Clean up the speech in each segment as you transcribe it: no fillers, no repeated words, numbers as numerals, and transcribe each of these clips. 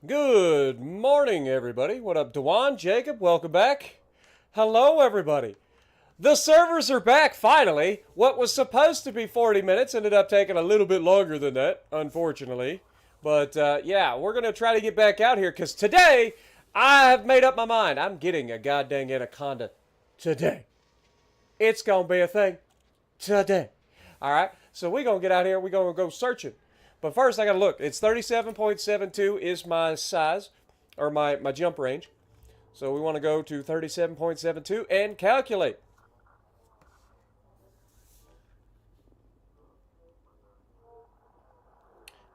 Good morning, everybody. What up, Dewan, Jacob? Welcome back. Hello, everybody. The servers are back, finally. What was supposed to be 40 minutes ended up taking a little bit longer than that, unfortunately. But, yeah, we're going to try to get back out here, because today, I have made up my mind. I'm getting a goddamn Anaconda today. It's going to be a thing today. All right? So we're going to get out here. We're going to go searching. But first, I got to look. It's 37.72 is my size, or my jump range. So we want to go to 37.72 and calculate.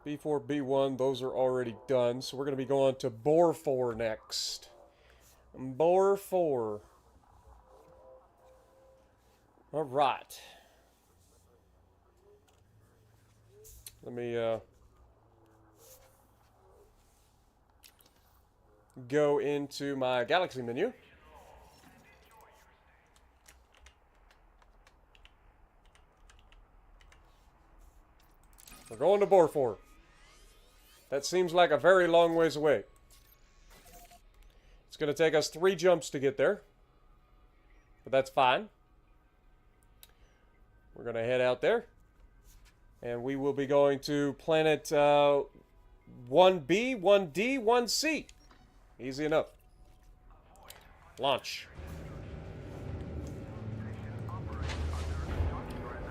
B4, B1, those are already done. So we're going to be going to bore 4 next. Bore 4. All right. Let me go into my Galaxy menu. We're going to bore 4. That seems like a very long ways away. It's going to take us 3 jumps to get there. But that's fine. We're going to head out there. And we will be going to planet 1B, 1D, 1C. Easy enough. Launch.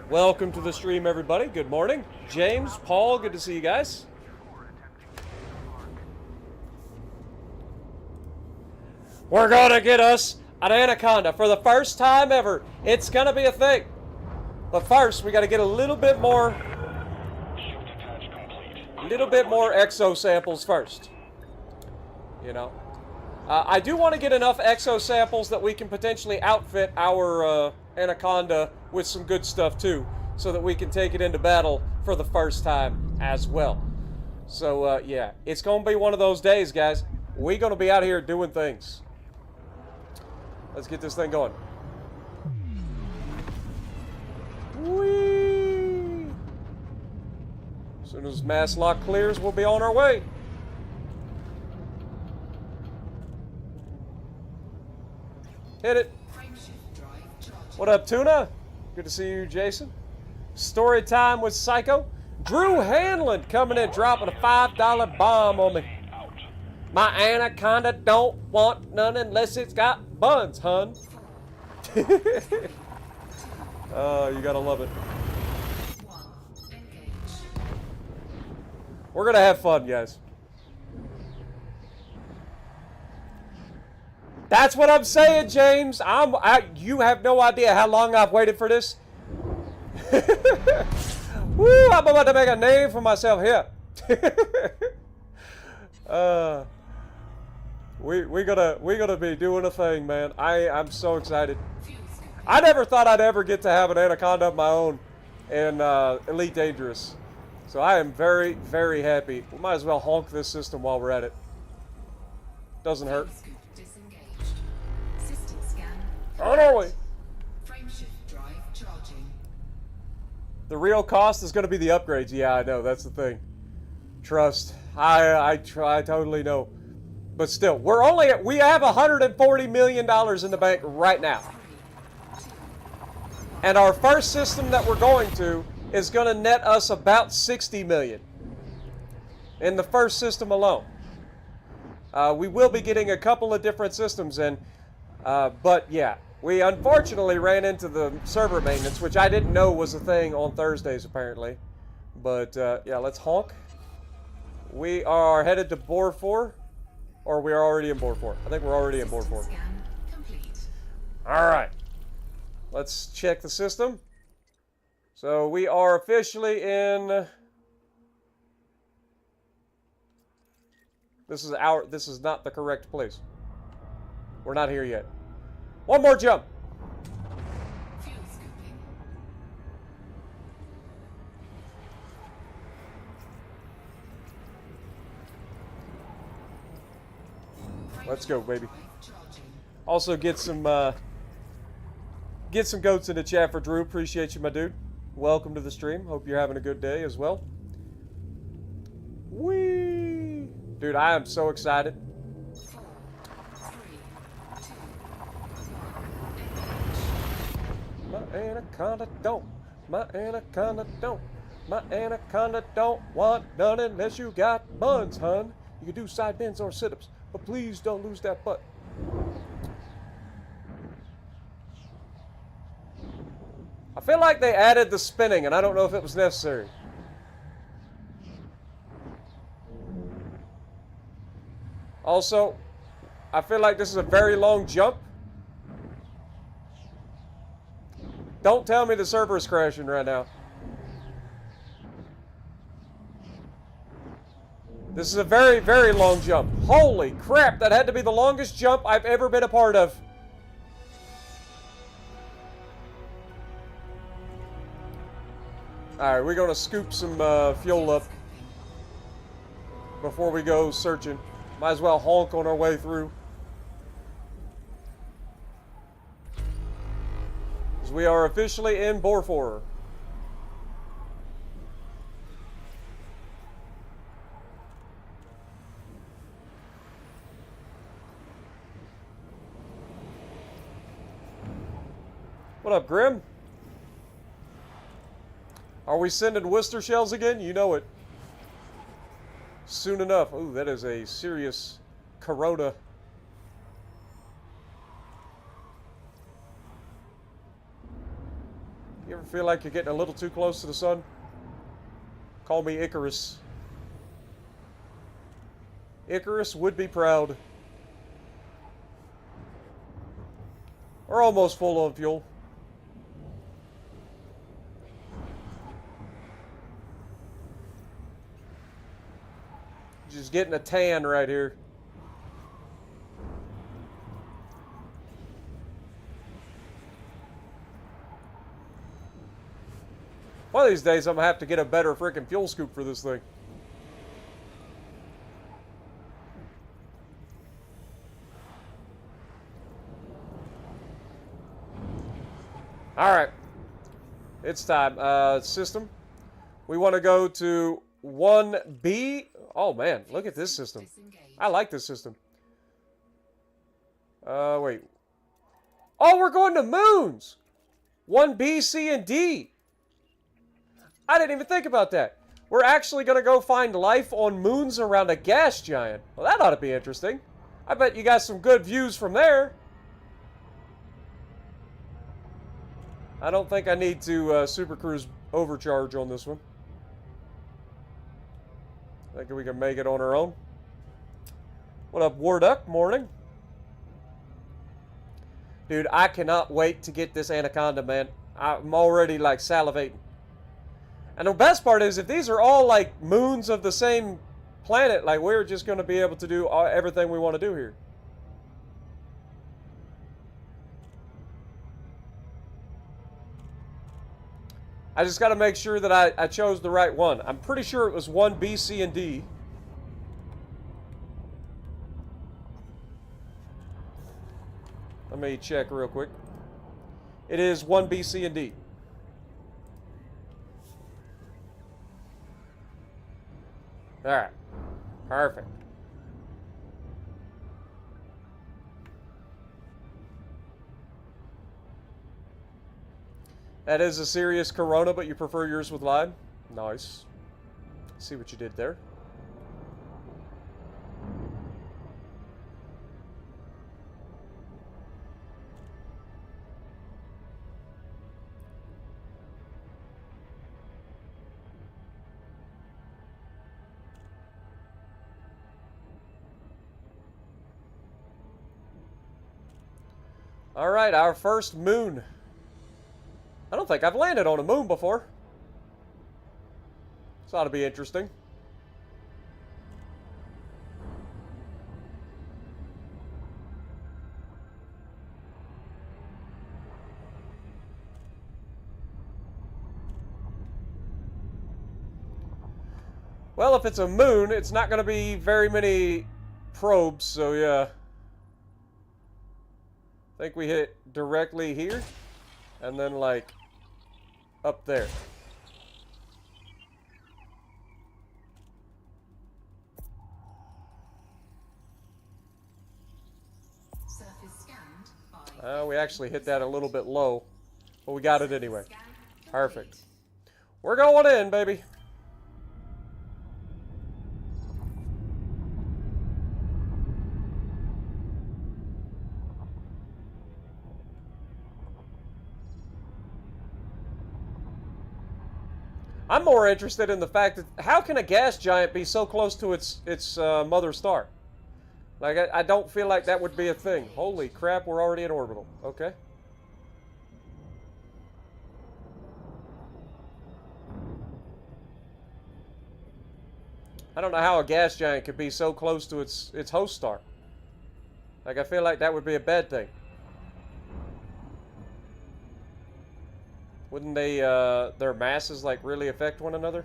Welcome to the stream, everybody. Good morning. James, Paul, good to see you guys. We're going to get us an Anaconda for the first time ever. It's going to be a thing. But first, we got to get a little bit more exo samples first. You know, I do want to get enough exo samples that we can potentially outfit our Anaconda with some good stuff too, so that we can take it into battle for the first time as well. So yeah, it's gonna be one of those days, guys. We're gonna be out here doing things. Let's get this thing going. Whee! As soon as mass lock clears, we'll be on our way. Hit it. What up, Tuna? Good to see you, Jason. Storytime with Psycho. Drew Hanlon coming in, dropping a $5 bomb on me. My Anaconda don't want none unless it's got buns, hun. Oh, you gotta love it. We're gonna have fun, guys. That's what I'm saying, James. You have no idea how long I've waited for this. Woo, I'm about to make a name for myself here. We're gonna be doing a thing, man. I'm so excited. I never thought I'd ever get to have an Anaconda of my own in Elite Dangerous. So I am very, very happy. We might as well honk this system while we're at it. Doesn't hurt. On our way. The real cost is going to be the upgrades. Yeah, I know. That's the thing. Trust. I totally know. But still, we have $140 million in the bank right now. And our first system that we're going to is going to net us about 60 million in the first system alone. We will be getting a couple of different systems in, but yeah, we unfortunately ran into the server maintenance, which I didn't know was a thing on Thursdays apparently. But yeah, let's honk. We are headed to bore 4, or we are already in bore 4. I think we're already in bore 4. All right, let's check the system. So we are officially in. This is not the correct place. We're not here yet. One more jump. Let's go, baby. Also get some goats in the chat for Drew. Appreciate you, my dude. Welcome to the stream. Hope you're having a good day as well. Whee! Dude, I am so excited. 4, 3, 2, My anaconda don't. My anaconda don't. My anaconda don't want none unless you got buns, hun. You can do side bends or sit-ups, but please don't lose that butt. I feel like they added the spinning, and I don't know if it was necessary. Also, I feel like this is a very long jump. Don't tell me the server is crashing right now. This is a very, very long jump. Holy crap, that had to be the longest jump I've ever been a part of. Alright, we're going to scoop some fuel up before we go searching. Might as well honk on our way through. Because we are officially in Borfor. What up, Grim? Are we sending Worcester shells again? You know it. Soon enough. Ooh, that is a serious corona. You ever feel like you're getting a little too close to the sun? Call me Icarus. Icarus would be proud. We're almost full on fuel. Just getting a tan right here. One of these days, I'm going to have to get a better freaking fuel scoop for this thing. Alright. It's time. System. We want to go to 1B. Oh, man. Look at this system. I like this system. Wait. Oh, we're going to moons! 1B, C, and D. I didn't even think about that. We're actually going to go find life on moons around a gas giant. Well, that ought to be interesting. I bet you got some good views from there. I don't think I need to Super Cruise overcharge on this one. I think we can make it on our own. What up, Warduck? Morning. Dude, I cannot wait to get this Anaconda, man. I'm already, like, salivating. And the best part is, if these are all, like, moons of the same planet, like, we're just going to be able to do everything we want to do here. I just got to make sure that I chose the right one. I'm pretty sure it was 1B, C, and D. Let me check real quick. It is 1B, C, and D. Alright. Perfect. That is a serious Corona, but you prefer yours with lime? Nice. See what you did there. All right, our first moon. I don't think I've landed on a moon before. This ought to be interesting. Well, if it's a moon, it's not going to be very many probes, so yeah. I think we hit directly here, and then, like, up there. We actually hit that a little bit low, but we got it anyway. Perfect. We're going in, baby. I'm more interested in the fact that how can a gas giant be so close to its mother star? Like, I don't feel like that would be a thing. Holy crap, we're already in orbital. Okay. I don't know how a gas giant could be so close to its host star. Like, I feel like that would be a bad thing. Wouldn't they, their masses, like, really affect one another?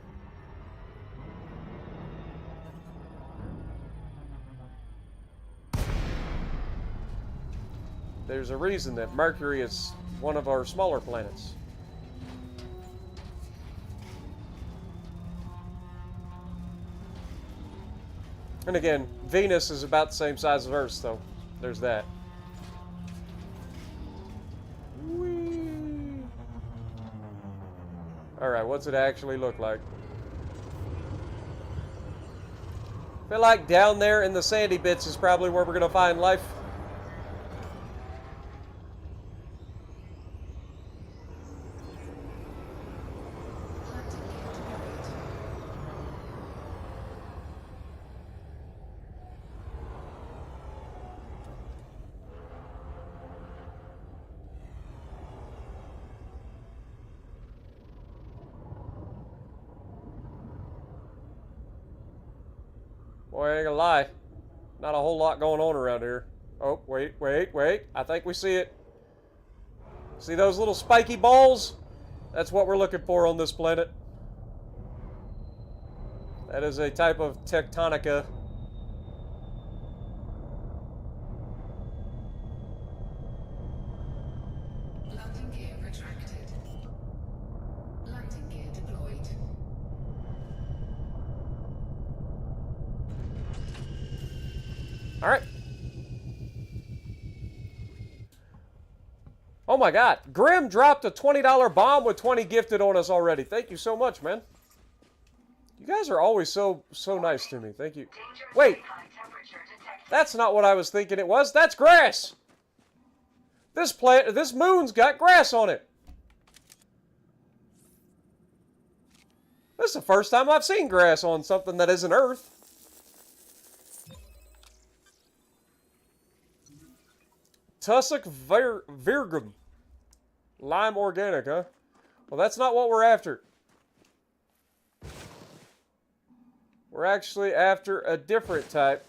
There's a reason that Mercury is one of our smaller planets. And again, Venus is about the same size as Earth, so there's that. Whee! Alright, what's it actually look like? I feel like down there in the sandy bits is probably where we're going to find life. Boy, I ain't gonna lie. Not a whole lot going on around here. Oh, wait. I think we see it. See those little spiky balls? That's what we're looking for on this planet. That is a type of tectonica. Landing gear retracted. Landing gear deployed. All right. Oh my God. Grim dropped a $20 bomb with 20 gifted on us already. Thank you so much, man. You guys are always so nice to me. Thank you. Wait. That's not what I was thinking it was. That's grass. This moon's got grass on it. This is the first time I've seen grass on something that isn't Earth. Tussock virgum. Lime organic, huh? Well, that's not what we're after. We're actually after a different type.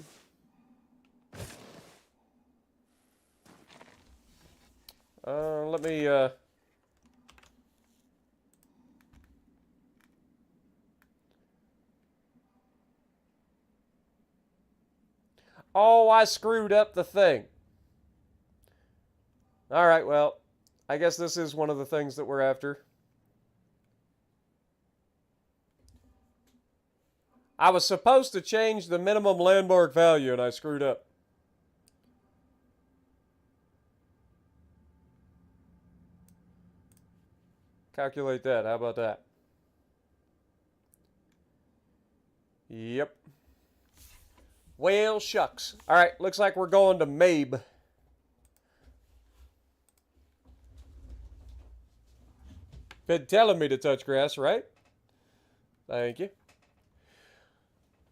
Let me, Oh, I screwed up the thing. All right, well, I guess this is one of the things that we're after. I was supposed to change the minimum landmark value, and I screwed up. Calculate that. How about that? Yep. Well, shucks. All right, looks like we're going to Mabe. Been telling me to touch grass, right? Thank you.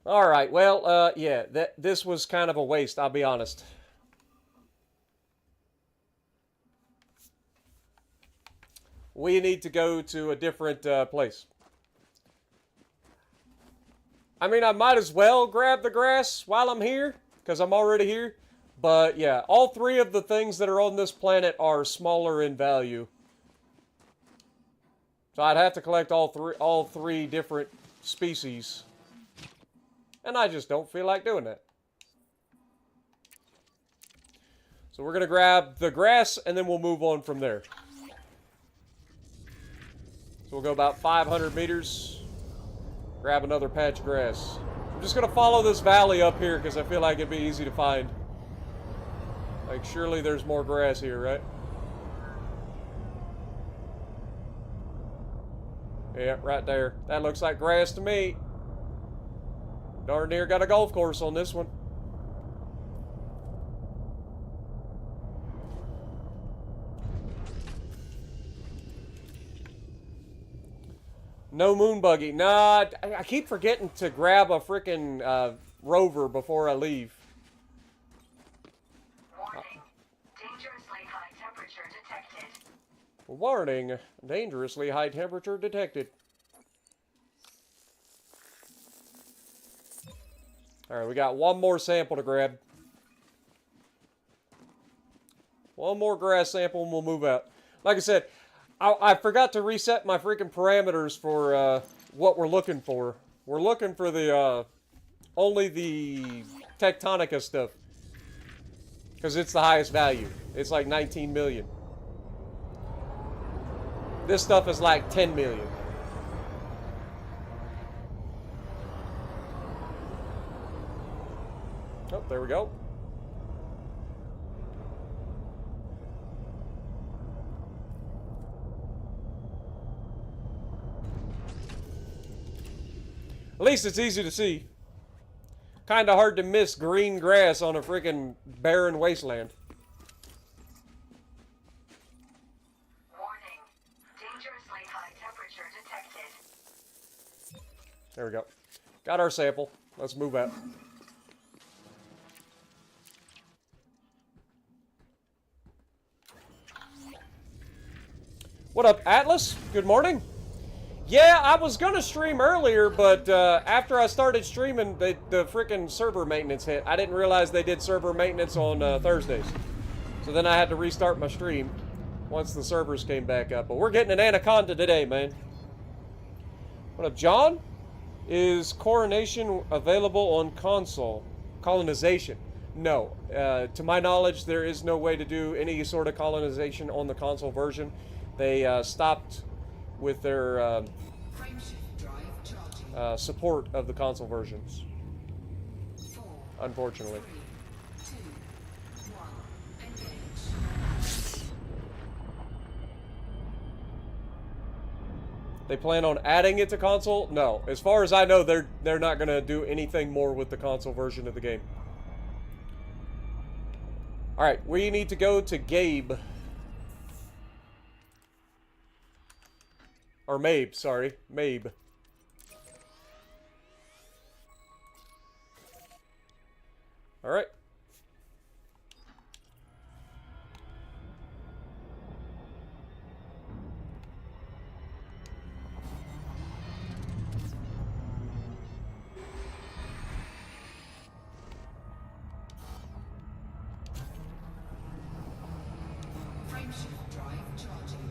All right, well, yeah, this was kind of a waste, I'll be honest. We need to go to a different place. I mean, I might as well grab the grass while I'm here, because I'm already here. But, yeah, all three of the things that are on this planet are smaller in value. So I'd have to collect all three different species. And I just don't feel like doing that. So we're going to grab the grass, and then we'll move on from there. So we'll go about 500 meters. Grab another patch of grass. I'm just going to follow this valley up here, because I feel like it'd be easy to find. Like, surely there's more grass here, right? Yeah, right there. That looks like grass to me. Darn near got a golf course on this one. No moon buggy. Nah, I keep forgetting to grab a freaking rover before I leave. Warning. Dangerously high temperature detected. Warning. Dangerously high temperature detected. Alright, we got one more sample to grab. One more grass sample and we'll move out. Like I said, I forgot to reset my freaking parameters for what we're looking for. We're looking for the only the tectonica stuff. Because it's the highest value. It's like 19 million. This stuff is like 10 million. Oh, there we go. At least it's easy to see. Kind of hard to miss green grass on a freaking barren wasteland. Warning. Dangerously high temperature detected. There we go. Got our sample. Let's move out. What up, Atlas? Good morning. Yeah, I was gonna stream earlier, but after I started streaming, the freaking server maintenance hit. I didn't realize they did server maintenance on Thursdays. So then I had to restart my stream once the servers came back up. But we're getting an Anaconda today, man. What up, John? Is coronation available on console? Colonization? No. To my knowledge, there is no way to do any sort of colonization on the console version. They stopped with their Frameshift drive charging. support of the console versions, 4, unfortunately. 3, 2, 1. Engage. They plan on adding it to console? No. As far as I know, they're not going to do anything more with the console version of the game. Alright, we need to go to Gabe. Or Mabe, sorry. Mabe. Alright. Frameshift drive charging.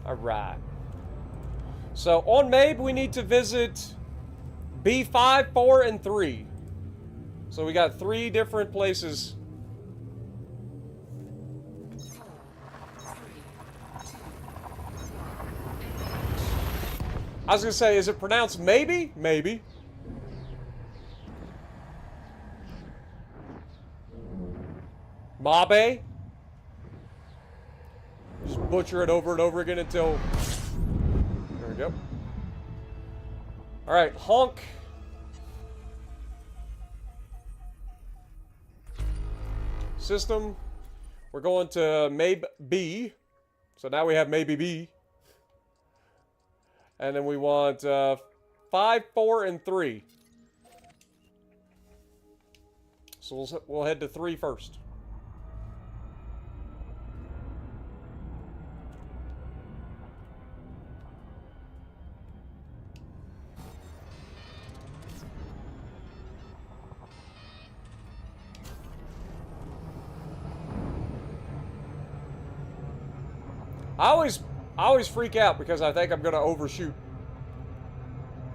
Alright. So, on Mabe, we need to visit B5, 4, and 3. So, we got 3 different places. 4, 3, 2, 1. I was going to say, is it pronounced maybe? Maybe. Mabe? Just butcher it over and over again until... There we go. Alright, honk. System. We're going to Maybe B. So now we have Maybe B. And then we want 5, 4, and 3. So we'll head to 3 first. I always freak out because I think I'm going to overshoot.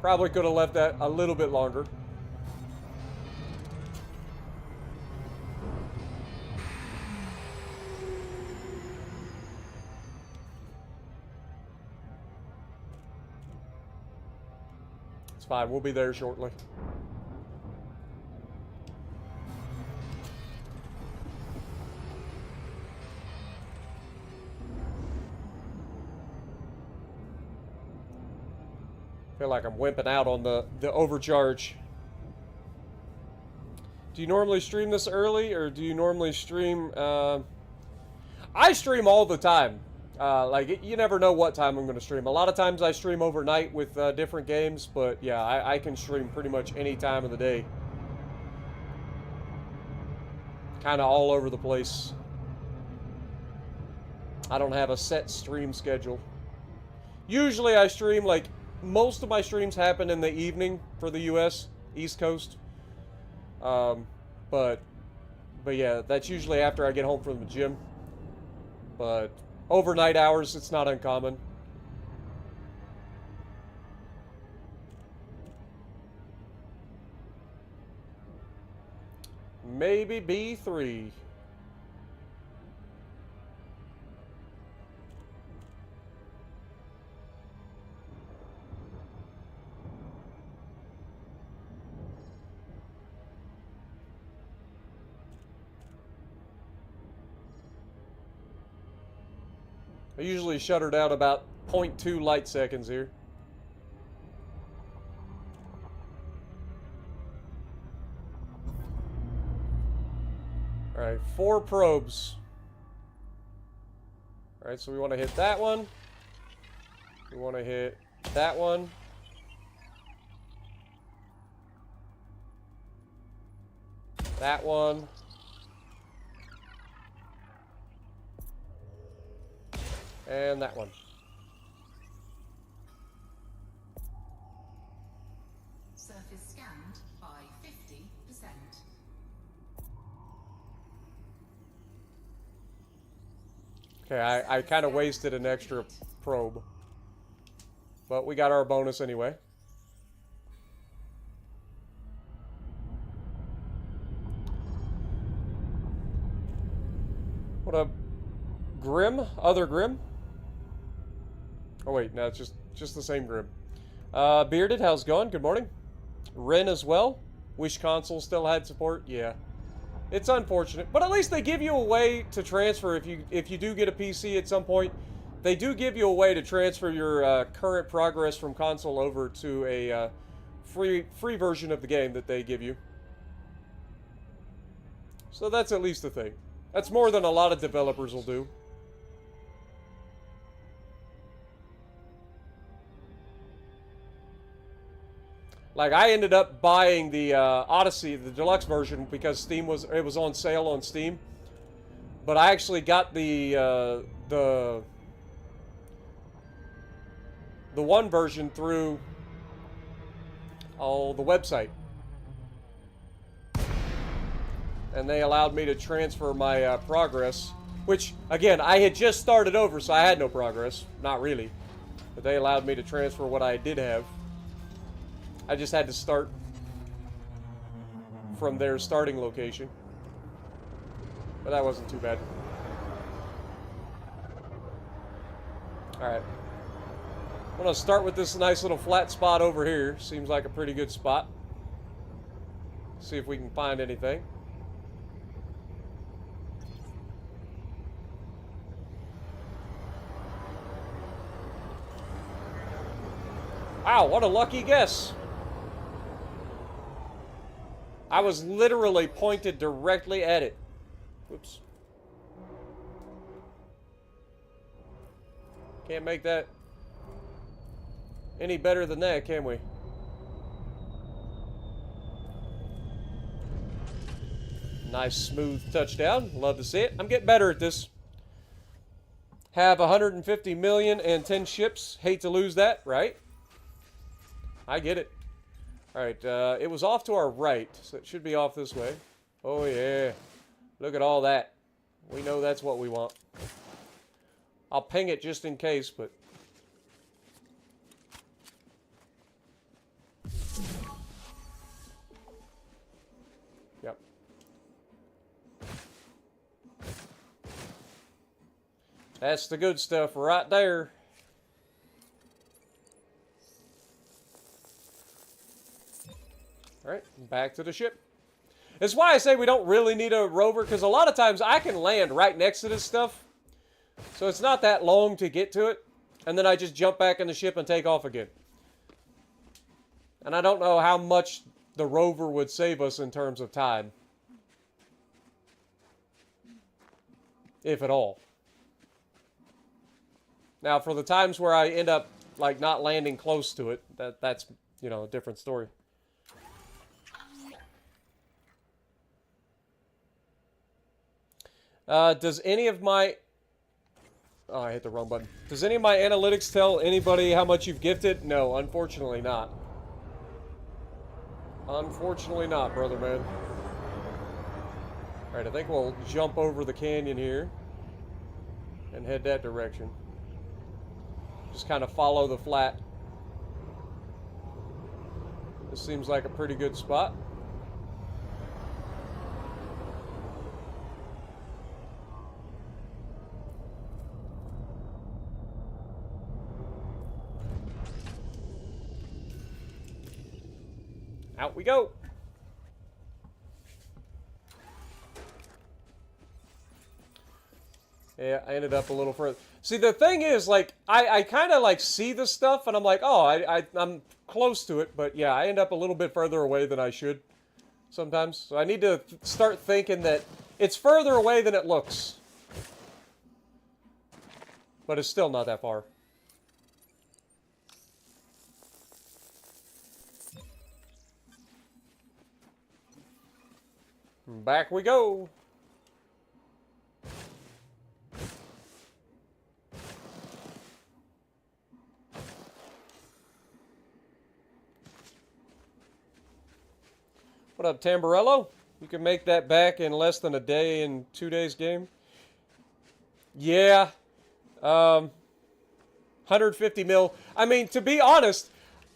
Probably could have left that a little bit longer. It's fine. We'll be there shortly. Feel like I'm wimping out on the overcharge. Do you normally stream this early, or do you normally stream... I stream all the time. You never know what time I'm going to stream. A lot of times I stream overnight with different games, but yeah, I can stream pretty much any time of the day. Kind of all over the place. I don't have a set stream schedule. Usually I stream, like, most of my streams happen in the evening for the US, East Coast. But yeah, that's usually after I get home from the gym. But overnight hours, it's not uncommon. Maybe B3. I usually shutter down about 0.2 light seconds here. Alright, 4 probes. Alright, so we want to hit that one. We want to hit that one. That one. And that one. Surface scanned by 50%. Okay, I kind of wasted an extra probe. But we got our bonus anyway. What up, Grim? Other Grim? Oh wait, no, it's just the same Grim. Bearded, how's it going? Good morning. Ren as well. Wish console still had support. Yeah, it's unfortunate, but at least they give you a way to transfer if you do get a PC at some point. They do give you a way to transfer your current progress from console over to a free version of the game that they give you. So that's at least a thing. That's more than a lot of developers will do. Like, I ended up buying the Odyssey, the deluxe version, because it was on sale on Steam. But I actually got the one version through the website. And they allowed me to transfer my progress, which, again, I had just started over, so I had no progress. Not really. But they allowed me to transfer what I did have. I just had to start from their starting location. But that wasn't too bad. Alright. I'm going to start with this nice little flat spot over here. Seems like a pretty good spot. See if we can find anything. Wow, what a lucky guess. I was literally pointed directly at it. Whoops. Can't make that any better than that, can we? Nice smooth touchdown. Love to see it. I'm getting better at this. Have 150 million and 10 ships. Hate to lose that, right? I get it. Alright, it was off to our right, so it should be off this way. Oh yeah. Look at all that. We know that's what we want. I'll ping it just in case, but... Yep. That's the good stuff right there. Alright, back to the ship. That's why I say we don't really need a rover, because a lot of times I can land right next to this stuff. So it's not that long to get to it. And then I just jump back in the ship and take off again. And I don't know how much the rover would save us in terms of time. If at all. Now, for the times where I end up, like, not landing close to it, that's, you know, a different story. Does any of my... Oh, I hit the wrong button. Does any of my analytics tell anybody how much you've gifted? No, unfortunately not. Unfortunately not, brother man. Alright, I think we'll jump over the canyon here and head that direction. Just kind of follow the flat. This seems like a pretty good spot. Out we go. Yeah, I ended up a little further. See, the thing is, like, I kind of, like, see the stuff, and I'm like, oh, I'm close to it, but yeah, I end up a little bit further away than I should sometimes. So I need to start thinking that it's further away than it looks. But it's still not that far. Back we go. What up, Tamburello? You can make that back in less than a day in 2 days game? Yeah. 150 mil. I mean, to be honest,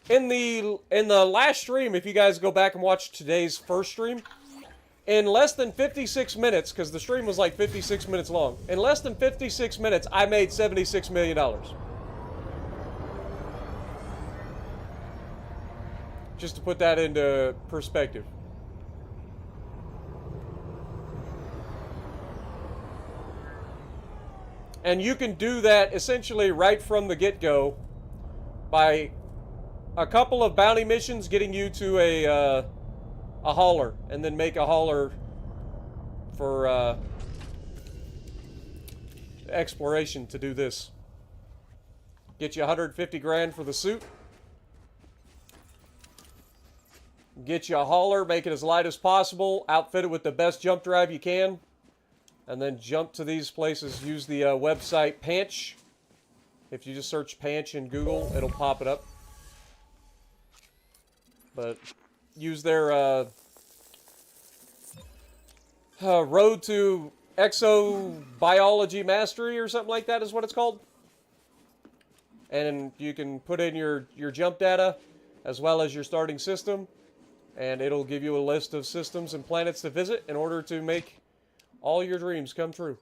in the last stream, if you guys go back and watch today's first stream, in less than 56 minutes, because the stream was like 56 minutes long, in less than 56 minutes, I made $76 million. Just to put that into perspective. And you can do that essentially right from the get-go by a couple of bounty missions getting you to a hauler, and then make a hauler for exploration to do this. Get you 150 grand for the suit. Get you a hauler, make it as light as possible, outfit it with the best jump drive you can, and then jump to these places. Use the website Panch. If you just search Panch in Google, it'll pop it up. But use their Road to Exobiology Mastery or something like that is what it's called. And you can put in your jump data as well as your starting system, and it'll give you a list of systems and planets to visit in order to make all your dreams come true.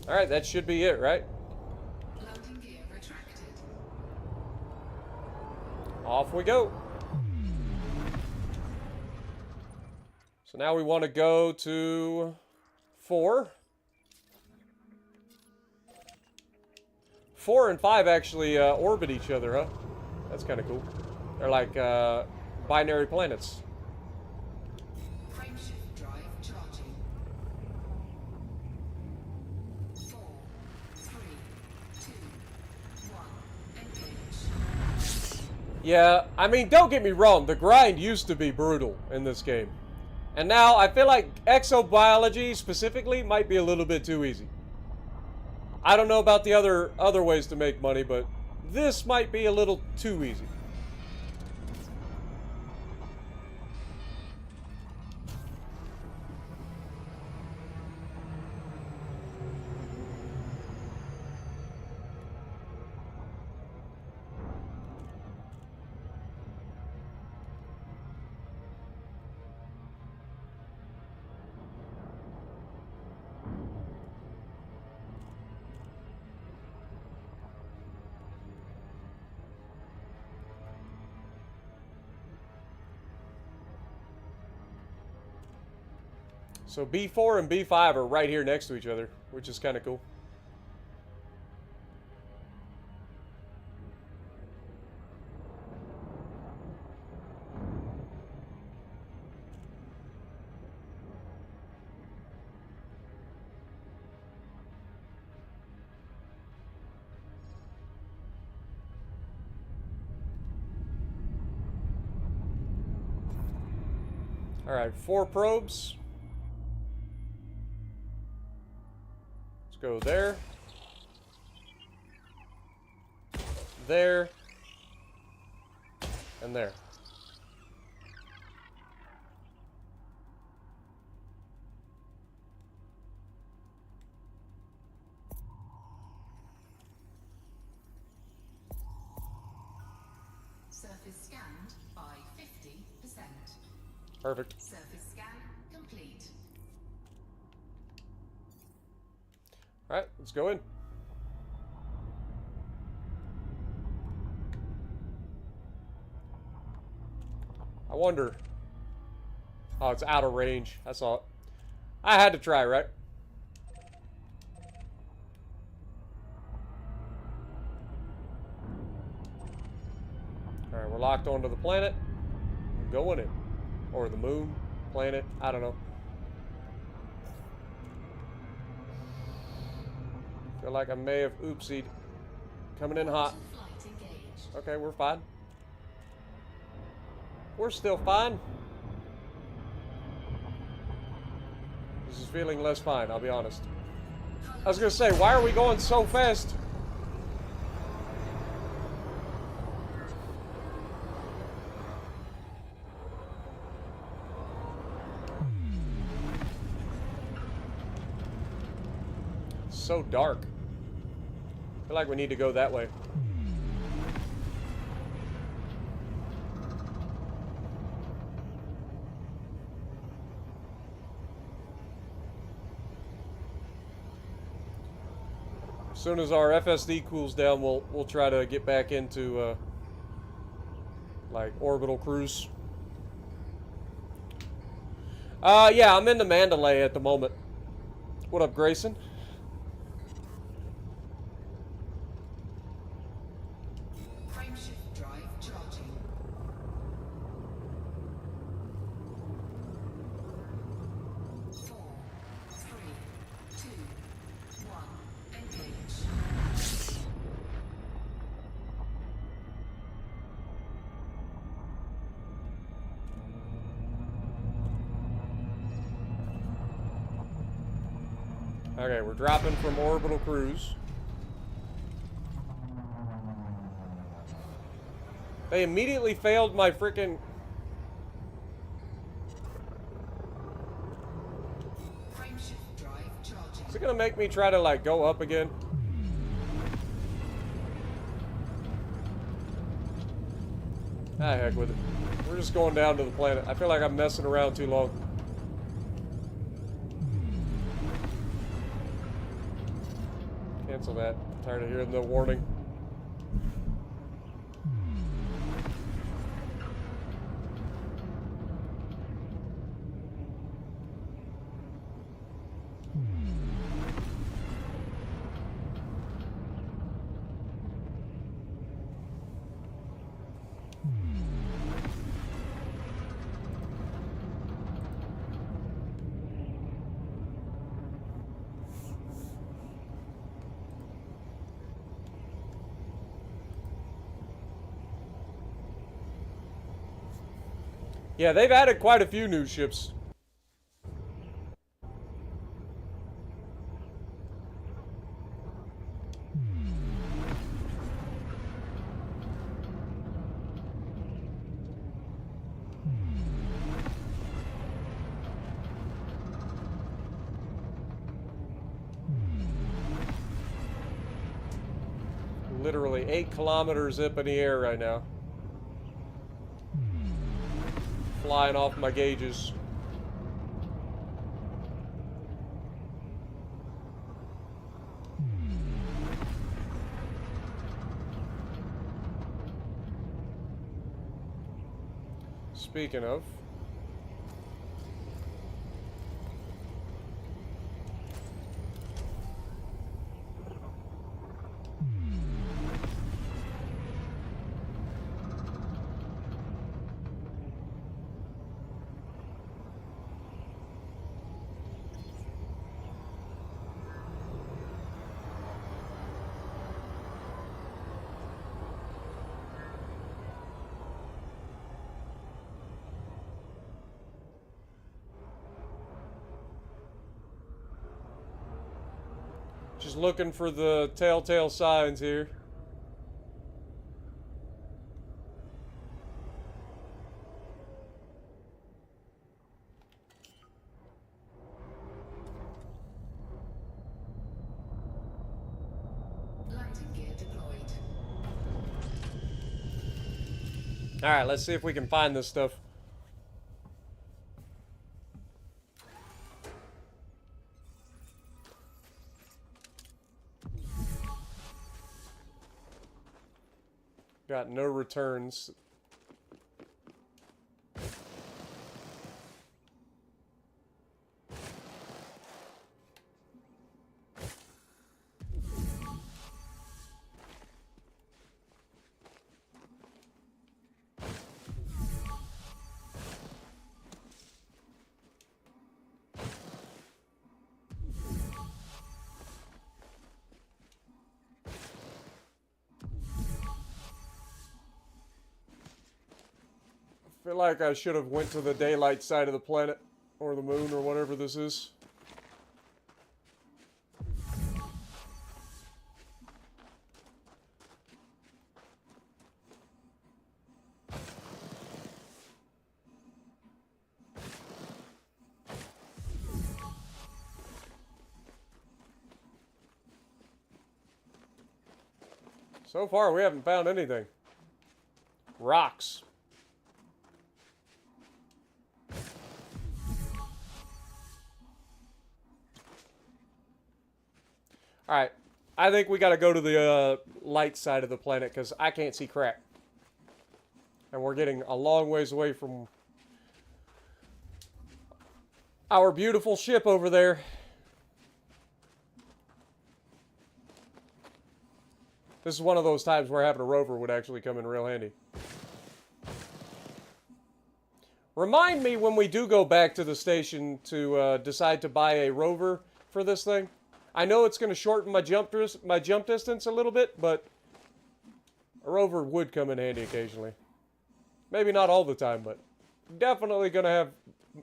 Alright, that should be it, right? Landing gear retracted. Off we go. So now we want to go to 4. 4 and 5 actually orbit each other, huh? That's kind of cool. They're like binary planets. Frameshift drive charging. 4, 3, 2, 1. Engage. Yeah, I mean, don't get me wrong. The grind used to be brutal in this game. And now I feel like exobiology specifically might be a little bit too easy. I don't know about the other ways to make money, but this might be a little too easy. So B4 and B5 are right here next to each other, which is kind of cool. All right, 4 probes. Let's go there. There. And there. Surface scanned by 50%. Perfect. Surface scan complete. All right, let's go in. I wonder. Oh, it's out of range. I saw it. I had to try, right? All right, we're locked onto the planet. I'm going in. Or the moon, planet, I don't know. Feel like I may have oopsied. Coming in hot. Flight engaged. Okay, we're fine. We're still fine. This is feeling less fine, I'll be honest. I was gonna say, why are we going so fast? It's so dark. I feel like we need to go that way. As soon as our FSD cools down, we'll try to get back into like orbital cruise. Yeah, I'm in the Mandalay at the moment. What up, Grayson? Frameshift drive charging. 4, 3, 2, 1. Engage. Okay, we're dropping from orbital cruise. They immediately failed my freaking... Frameshift drive charging. Is it gonna make me try to like go up again? Ah, heck with it. We're just going down to the planet. I feel like I'm messing around too long. Cancel that. Tired of hearing the warning. Yeah, they've added quite a few new ships. Literally 8 kilometers up in the air right now. Flying off my gauges. Speaking of, Just looking for the telltale signs here. Landing gear deployed. Alright, let's see if we can find this stuff. Got no returns. I feel like I should have went to the daylight side of the planet, or the moon, or whatever this is. So far, we haven't found anything. Rocks. Alright, I think we gotta go to the light side of the planet, because I can't see crap. And we're getting a long ways away from our beautiful ship over there. This is one of those times where having a rover would actually come in real handy. Remind me when we do go back to the station to decide to buy a rover for this thing. I know it's going to shorten my jump distance a little bit, but a rover would come in handy occasionally. Maybe not all the time, but definitely going to have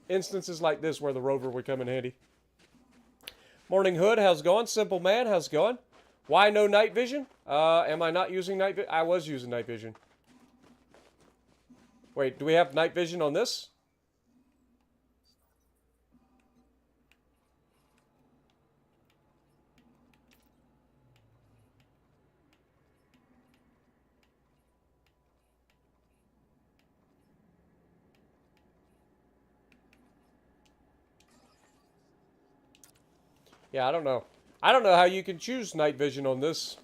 instances like this where the rover would come in handy. Morning Hood, how's it going? Simple Man, how's it going? Why no night vision? Am I not using night vision? I was using night vision. Wait, do we have night vision on this? Yeah, I don't know. I don't know how you can choose night vision on this.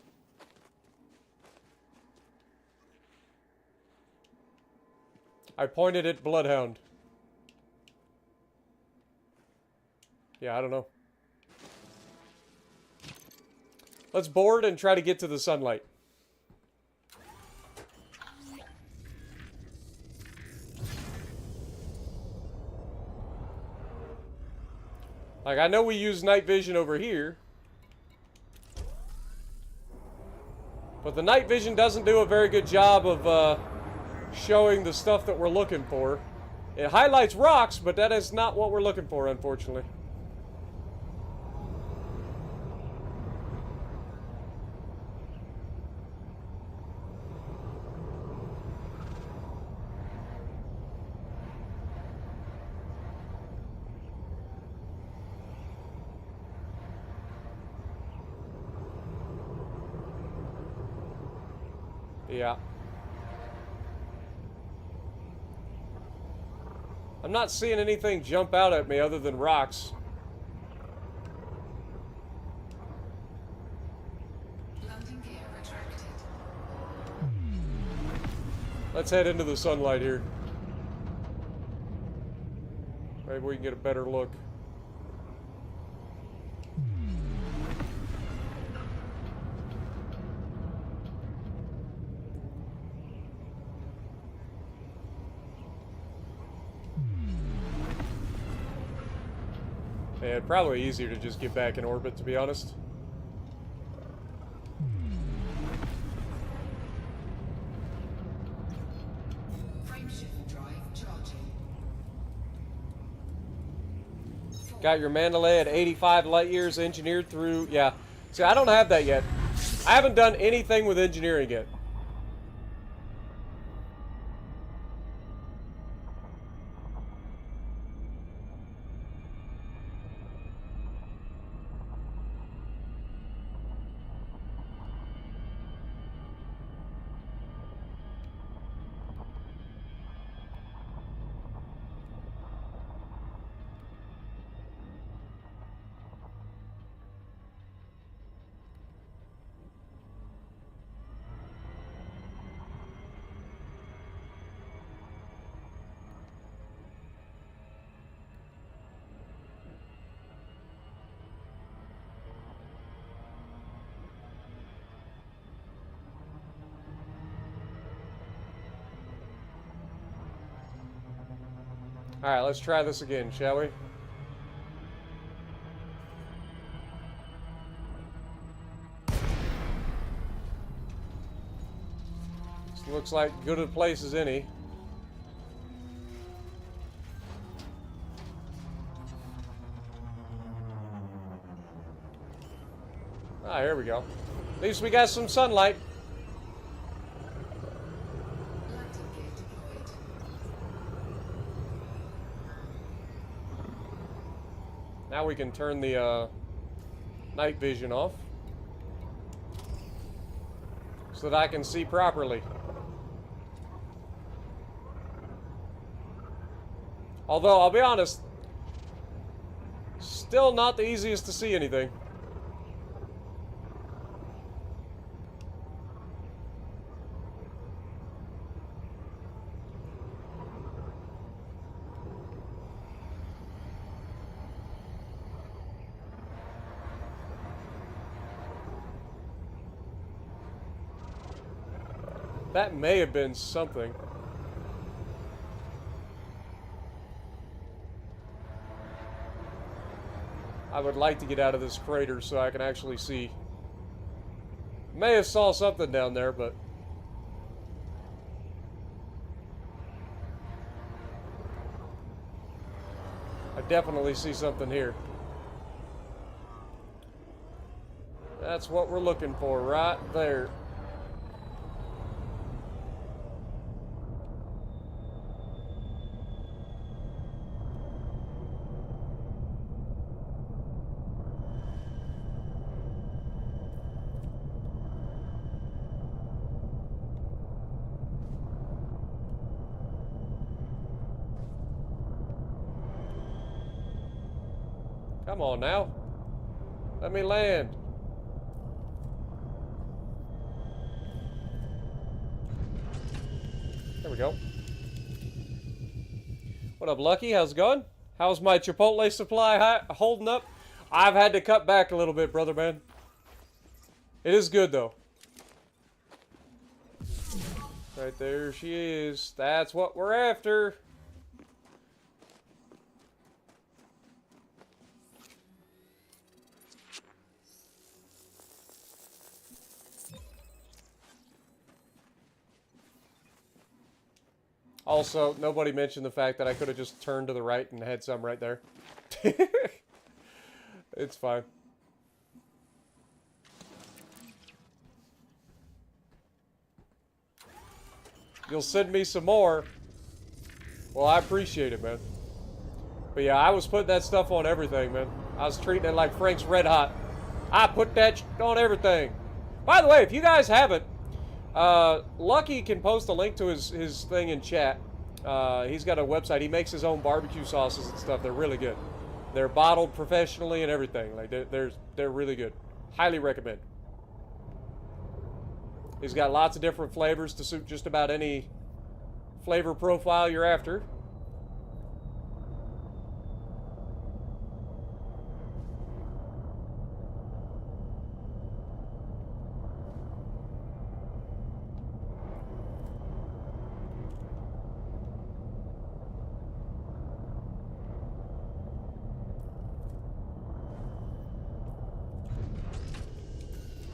I pointed at Bloodhound. Yeah, I don't know. Let's board and try to get to the sunlight. Like, I know we use night vision over here. But the night vision doesn't do a very good job of showing the stuff that we're looking for. It highlights rocks, but that is not what we're looking for, unfortunately. Yeah. I'm not seeing anything jump out at me other than rocks. Landing gear retracted. Let's head into the sunlight here. Maybe we can get a better look. Yeah, probably easier to just get back in orbit, to be honest. Frameshift drive charging. Got your Mandalay at 85 light years engineered through... Yeah, See, I don't have that yet. I haven't done anything with engineering yet. Alright, let's try this again, shall we? This looks like good a place as any. Ah, here we go. At least we got some sunlight. Landing gear deployed. Now we can turn the night vision off so that I can see properly. Although, I'll be honest, still not the easiest to see anything. That may have been something. I would like to get out of this crater so I can actually see. May have saw something down there, but I definitely see something here. That's what we're looking for right there. Come on now. Let me land. There we go. What up, Lucky? How's it going? How's my Chipotle supply holding up? I've had to cut back a little bit, brother man. It is good, though. Right there she is. That's what we're after. Also, nobody mentioned the fact that I could have just turned to the right and had some right there. It's fine. You'll send me some more. Well, I appreciate it, man. But yeah, I was putting that stuff on everything, man. I was treating it like Frank's Red Hot. I put that on everything. By the way, if you guys haven't, Lucky can post a link to his thing in chat. He's got a website. He makes his own barbecue sauces and stuff. They're really good. They're bottled professionally and everything. Like they're really good. Highly recommend. He's got lots of different flavors to suit just about any flavor profile you're after.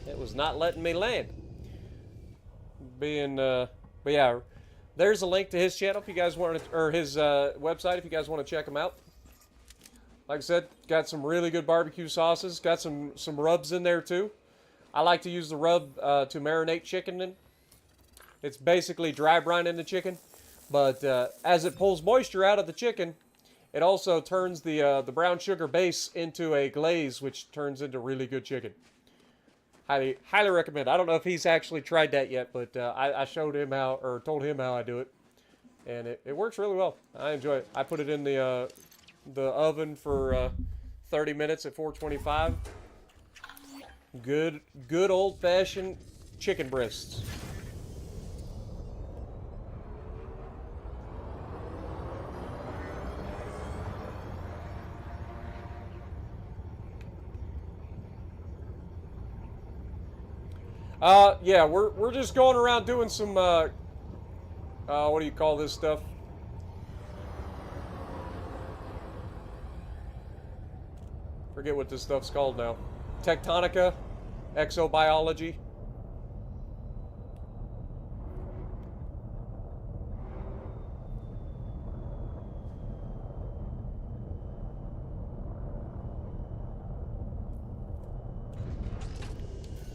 It was not letting me land. But yeah, there's a link to his channel if you guys want to, or his website if you guys want to check him out. Like I said, got some really good barbecue sauces. Got some rubs in there too. I like to use the rub to marinate chicken in. It's basically dry brining the chicken, but as it pulls moisture out of the chicken, it also turns the brown sugar base into a glaze, which turns into really good chicken. Highly recommend. I don't know if he's actually tried that yet, but I showed him how, or told him how I do it, and it works really well. I enjoy it. I put it in the oven for 30 minutes at 425. Good old-fashioned chicken breasts. Yeah, we're just going around doing some, what do you call this stuff? Forget what this stuff's called now. Tectonica, exobiology.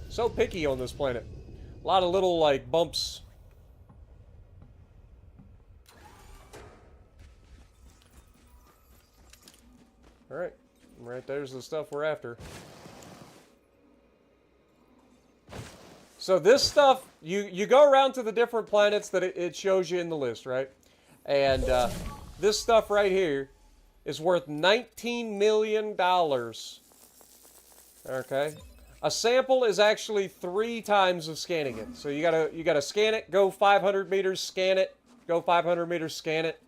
So picky on this planet. A lot of little, like, bumps. Alright. Right there's the stuff we're after. So this stuff, you go around to the different planets that it shows you in the list, right? And this stuff right here is worth $19 million. Okay? A sample is actually 3 times of scanning it. So you gotta scan it, go 500 meters, scan it, go 500 meters, scan it.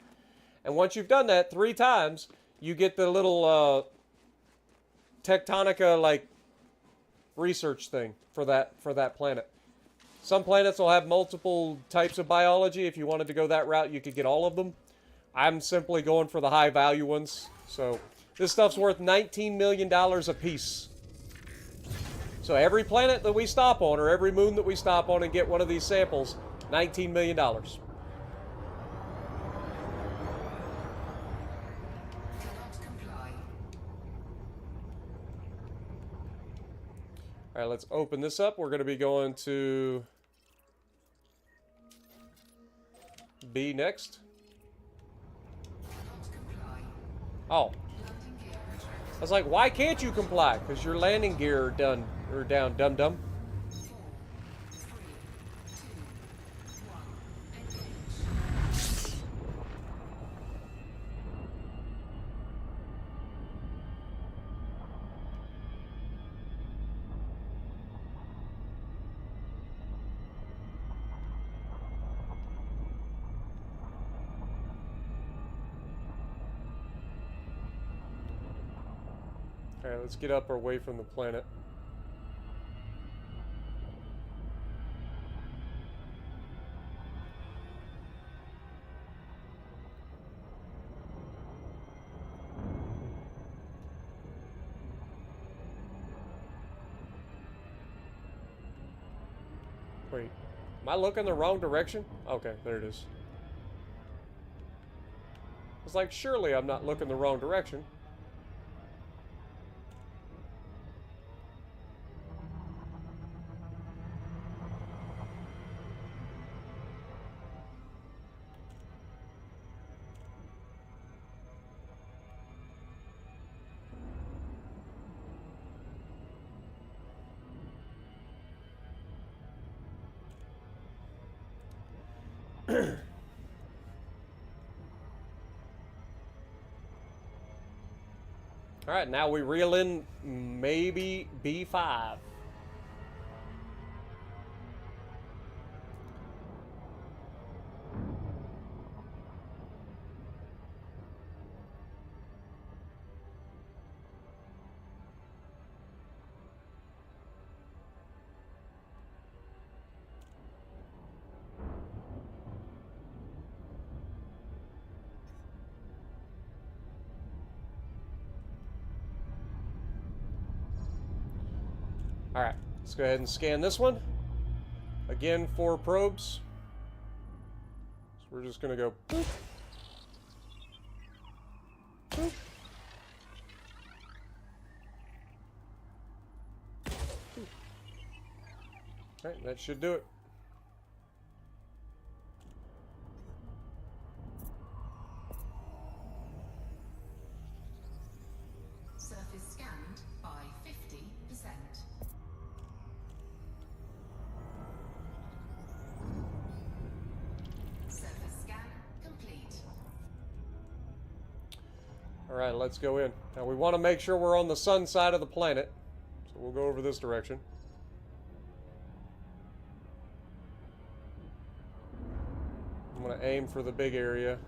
And once you've done that 3 times, you get the little tectonica like research thing for that planet. Some planets will have multiple types of biology. If you wanted to go that route, you could get all of them. I'm simply going for the high value ones. So this stuff's worth $19 million a piece. So every planet that we stop on, or every moon that we stop on and get one of these samples, $19 million. Cannot comply. All right, let's open this up. We're going to be going to B next. Cannot comply. Oh, Landing gear retracted. I was like, why can't you comply? Because your landing gear are done, or down, dum-dum. 4, 3, 2, 1. Engage. All right, let's get up or away from the planet. Wait, am I looking the wrong direction? Okay, there it is. It's like, surely I'm not looking the wrong direction. All right, now we reel in maybe B5. All right, let's go ahead and scan this one. Again, 4 probes. So we're just gonna go boop, boop, Alright, that should do it. Surface scanned by 50%. Surface scan complete. Alright, let's go in. Now we want to make sure we're on the sun side of the planet. So we'll go over this direction. I'm going to aim for the big area.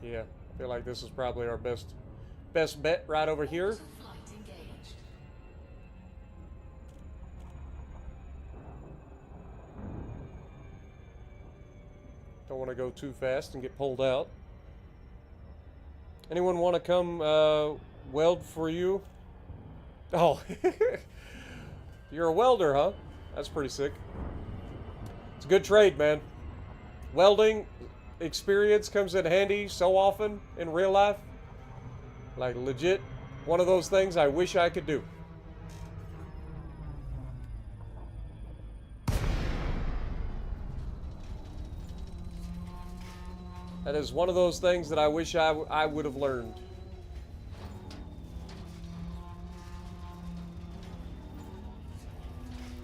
Yeah, I feel like this is probably our best bet right over here. Orbital flight engaged. Don't want to go too fast and get pulled out. Anyone want to come weld for you? Oh, you're a welder, huh? That's pretty sick. It's a good trade, man. Welding experience comes in handy so often in real life. Like, legit, one of those things I wish I could do. That is one of those things that I wish I would have learned.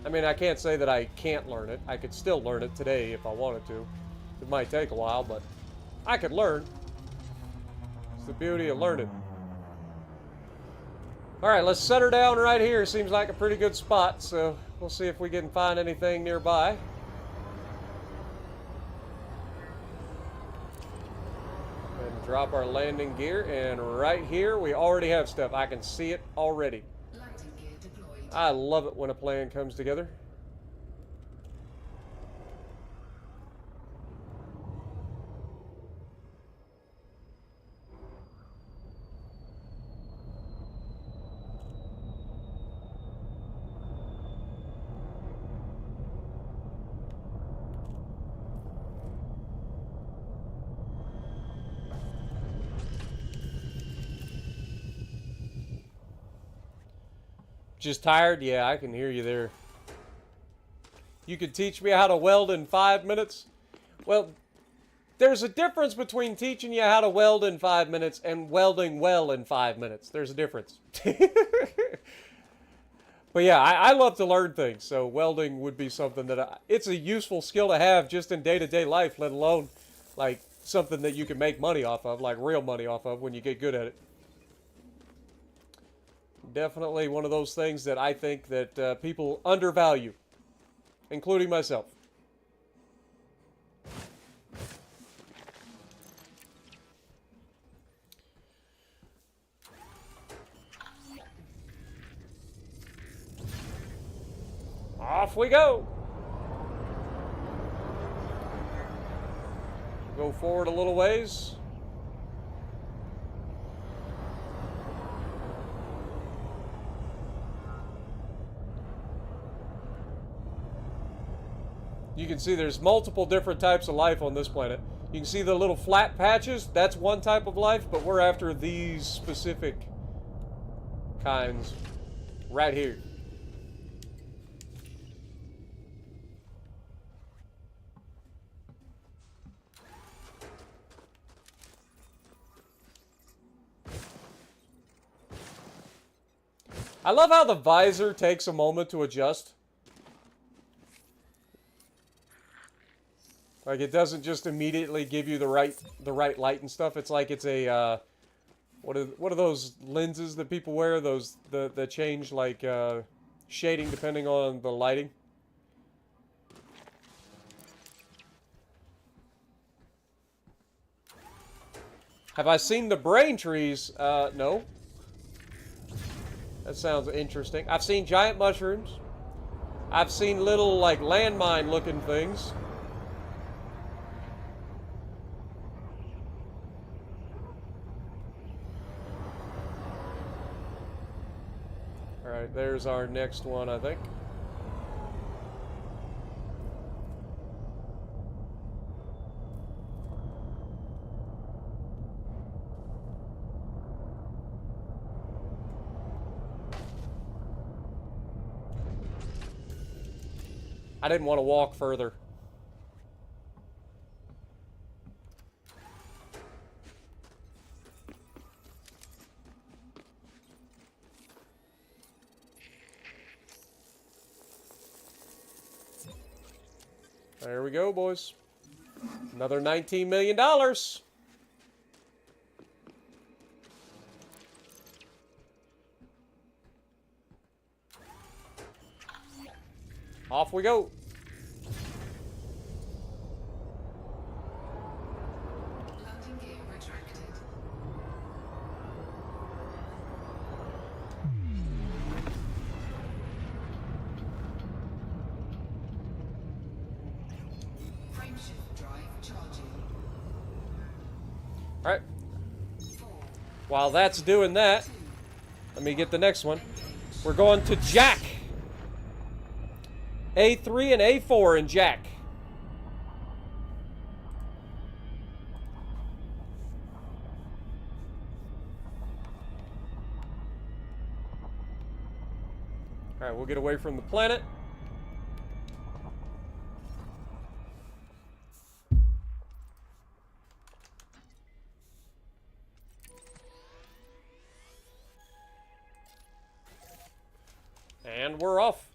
I mean, I can't say that I can't learn it. I could still learn it today if I wanted to. It might take a while, but I could learn. It's the beauty of learning. Alright, let's set her down right here. Seems like a pretty good spot, so we'll see if we can find anything nearby. And drop our landing gear, and right here we already have stuff. I can see it already. Landing gear deployed. I love it when a plan comes together. Just tired? Yeah, I can hear you there. You could teach me how to weld in 5 minutes? Well, there's a difference between teaching you how to weld in 5 minutes and welding well in 5 minutes. There's a difference. But yeah, I love to learn things, so welding would be something that it's a useful skill to have just in day-to-day life, let alone like something that you can make money off of, like real money off of when you get good at it. Definitely one of those things that I think that people undervalue, including myself. Off we go. Go forward a little ways. You can see there's multiple different types of life on this planet. You can see the little flat patches. That's one type of life, but we're after these specific kinds right here. I love how the visor takes a moment to adjust. Like, it doesn't just immediately give you the right light and stuff. It's like it's a what are those lenses that people wear? Those that change like shading depending on the lighting. Have I seen the brain trees? No. That sounds interesting. I've seen giant mushrooms. I've seen little like landmine looking things. Alright, there's our next one, I think. I didn't want to walk further. There we go, boys. Another $19 million. Off we go. Landing gear retracted. Frameshift drive charging. All right. 4, While that's doing that, let me get the next one. We're going to Jack. A3 and A4 in Jack. All right, we'll get away from the planet. And we're off.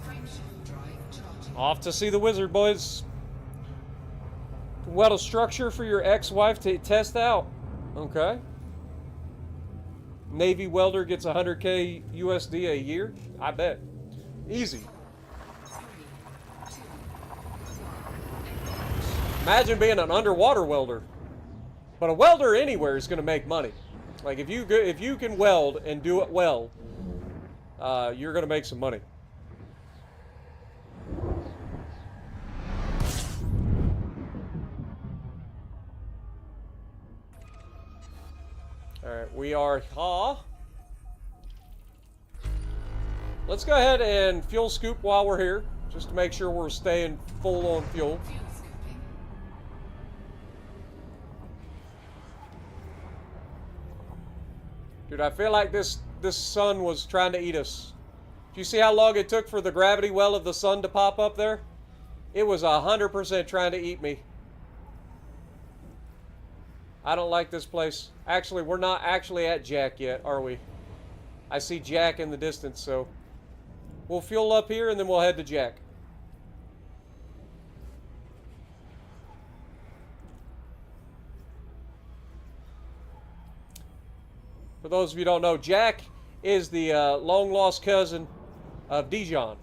Frameshift drive charging. Off to see the wizard, boys. Weld a structure for your ex-wife to test out. Okay. Navy welder gets 100K USD a year. I bet. Easy. 3, 2, Imagine being an underwater welder. But a welder anywhere is going to make money. Like if you can weld and do it well, you're going to make some money. Alright, we are Let's go ahead and fuel scoop while we're here, just to make sure we're staying full on fuel. fuel scooping. Dude, I feel like this sun was trying to eat us. Do you see how long it took for the gravity well of the sun to pop up there? It was 100% trying to eat me. I don't like this place. Actually, we're not actually at Jack yet, are we? I see Jack in the distance, so we'll fuel up here and then we'll head to Jack. For those of you who don't know, Jack is the long-lost cousin of Dijon.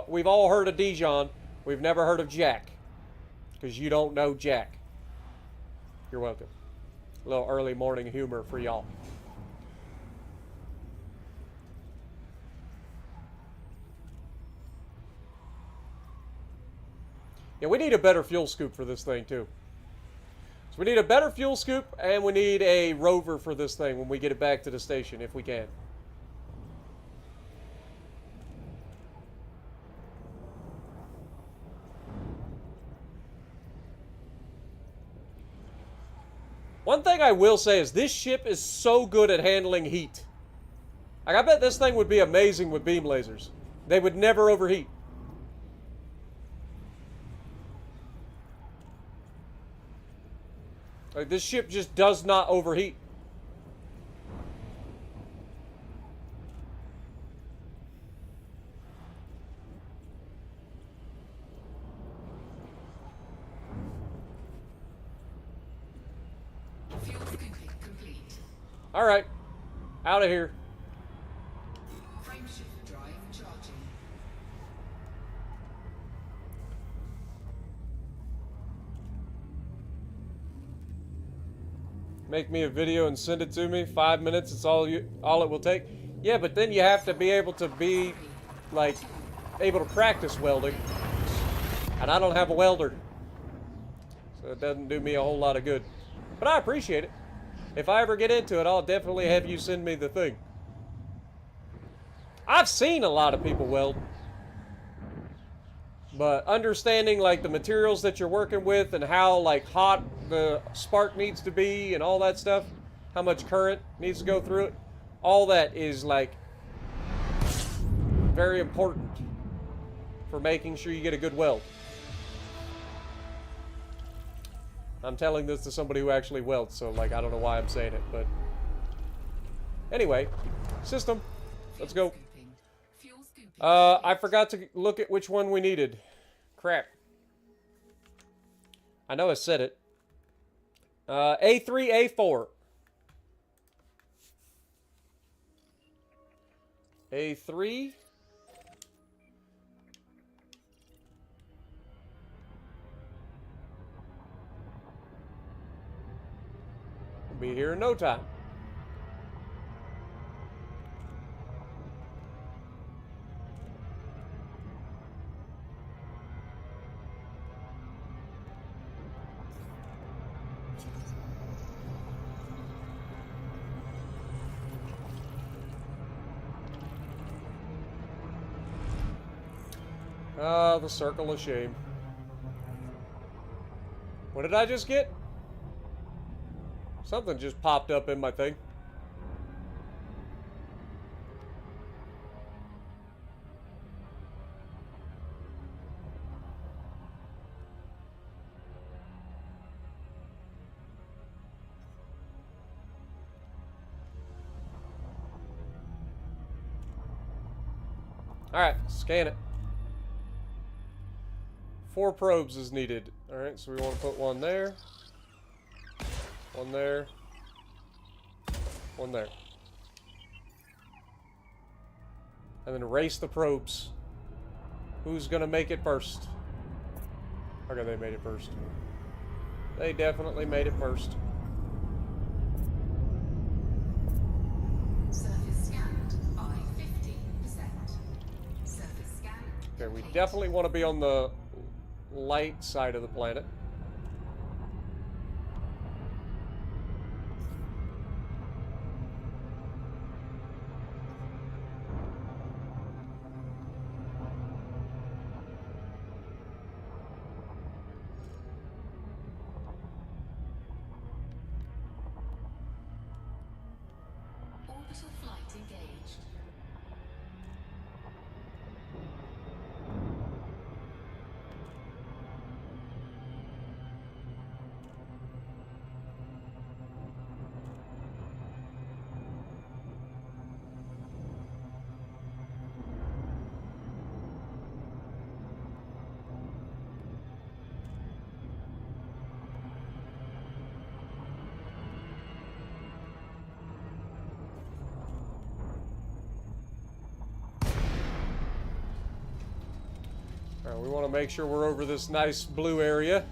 We've all heard of Dijon. We've never heard of Jack. Because you don't know Jack. You're welcome. A little early morning humor for y'all. Yeah, we need a better fuel scoop for this thing, too. So we need a better fuel scoop, and we need a rover for this thing when we get it back to the station, if we can. One thing I will say is this ship is so good at handling heat. Like, I bet this thing would be amazing with beam lasers. They would never overheat. Like, this ship just does not overheat. Fuel scooping complete. All right, out of here. Frameshift drive charging. Make me a video and send it to me. 5 minutes, it's all it will take. Yeah, but then you have to be able to be, like, able to practice welding. And I don't have a welder. So it doesn't do me a whole lot of good. But I appreciate it. If I ever get into it, I'll definitely have you send me the thing. I've seen a lot of people weld. But understanding like the materials that you're working with and how like hot the spark needs to be and all that stuff, how much current needs to go through it, all that is like very important for making sure you get a good weld. I'm telling this to somebody who actually welds, so like I don't know why I'm saying it, but anyway, system, let's go. Fuel scooping. I forgot to look at which one we needed. Crap. I know I said it. A3, A4. A3. We'll be here in no time. Ah, the circle of shame. What did I just get? Something just popped up in my thing. Alright, scan it. 4 probes is needed. Alright, so we want to put one there. One there. One there. And then erase the probes. Who's gonna make it first? Okay, they made it first. They definitely made it first. Surface scanned by 15%. Surface scan. Okay, we definitely want to be on the light side of the planet. Orbital flight engaged. Alright, we want to make sure we're over this nice blue area.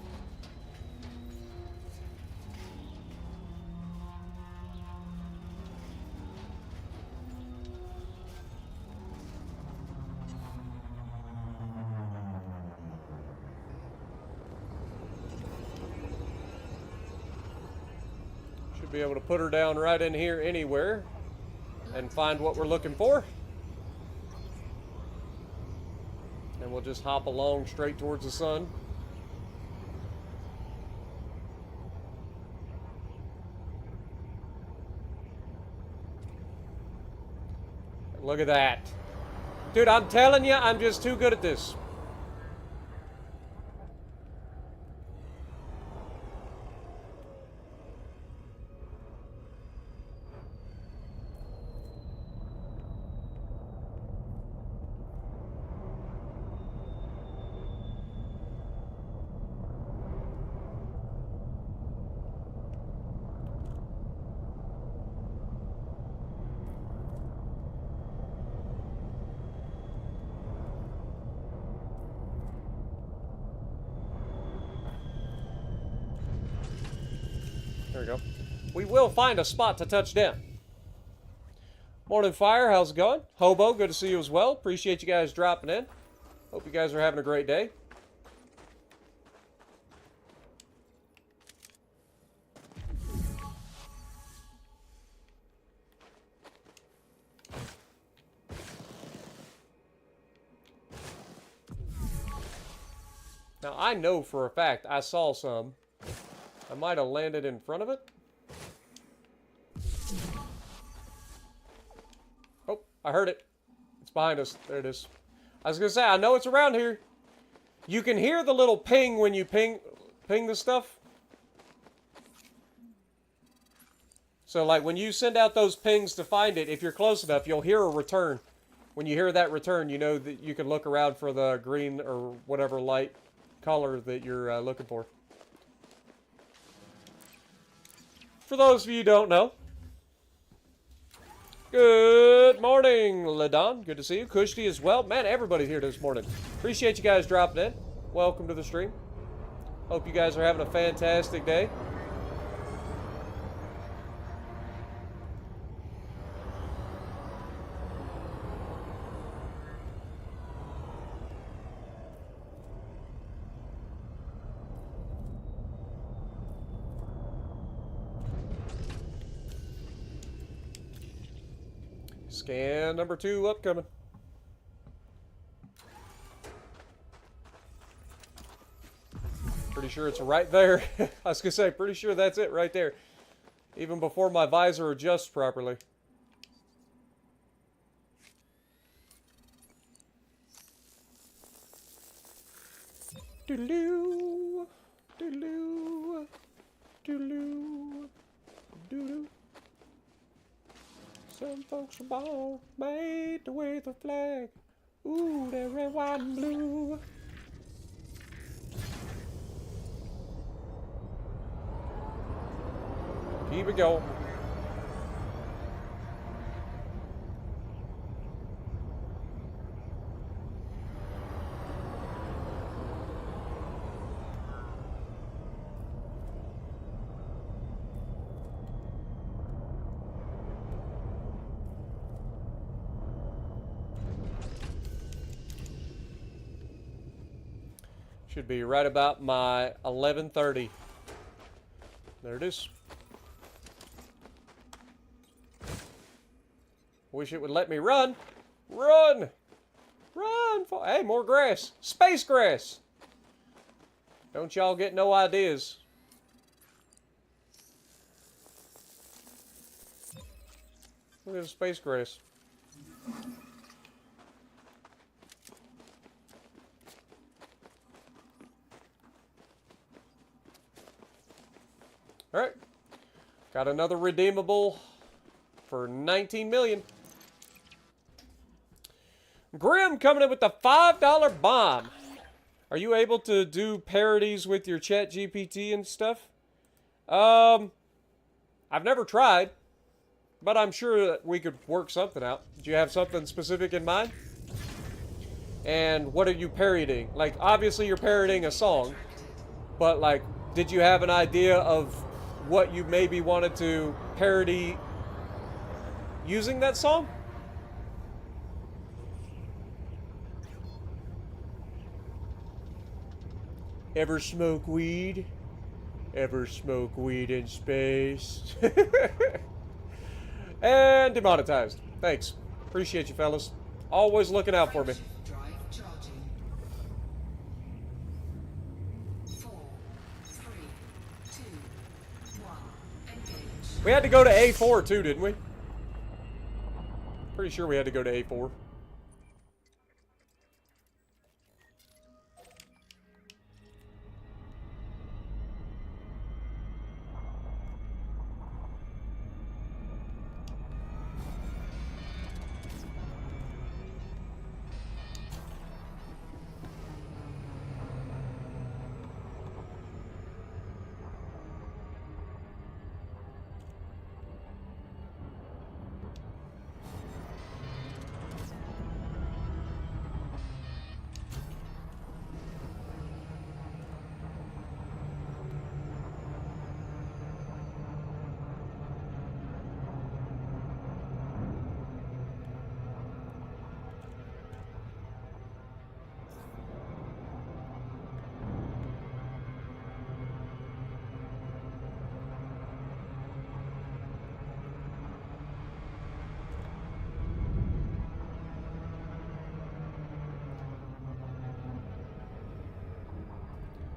Should be able to put her down right in here anywhere and find what we're looking for. And we'll just hop along straight towards the sun. Look at that. Dude, I'm telling you, I'm just too good at this. There we go. We will find a spot to touch down. Morning Fire, how's it going? Hobo, good to see you as well. Appreciate you guys dropping in. Hope you guys are having a great day. Now, I know for a fact I saw some. I might have landed in front of it. Oh, I heard it. It's behind us. There it is. I was going to say, I know it's around here. You can hear the little ping when you ping the stuff. So, like, when you send out those pings to find it, if you're close enough, you'll hear a return. When you hear that return, you know that you can look around for the green or whatever light color that you're looking for. For those of you who don't know, good morning, Ladon. Good to see you. Kushti as well. Man, everybody here this morning. Appreciate you guys dropping in. Welcome to the stream. Hope you guys are having a fantastic day. Scan number 2 upcoming. Pretty sure it's right there. I was going to say, pretty sure that's it right there. Even before my visor adjusts properly. Doodaloo, doodaloo, doodaloo, doodaloo. Some folks are born made to wave the flag. Ooh, they're red, white, and blue. Keep it going. Should be right about my 11:30. There it is. Wish it would let me run. Run! Run! Hey, more grass. Space grass! Don't y'all get no ideas. Look at the space grass. Alright. Got another redeemable for 19 million. Grim coming in with the $5 bomb. Are you able to do parodies with your chat GPT and stuff? I've never tried, but I'm sure that we could work something out. Do you have something specific in mind? And what are you parodying? Like, obviously you're parodying a song, but like, did you have an idea of what you maybe wanted to parody using that song? Ever smoke weed? Ever smoke weed in space? And demonetized. Thanks. Appreciate you, fellas. Always looking out for me. Drive charging. 4, 3, 2, 1. Engage. We had to go to A4 too, didn't we? Pretty sure we had to go to A4.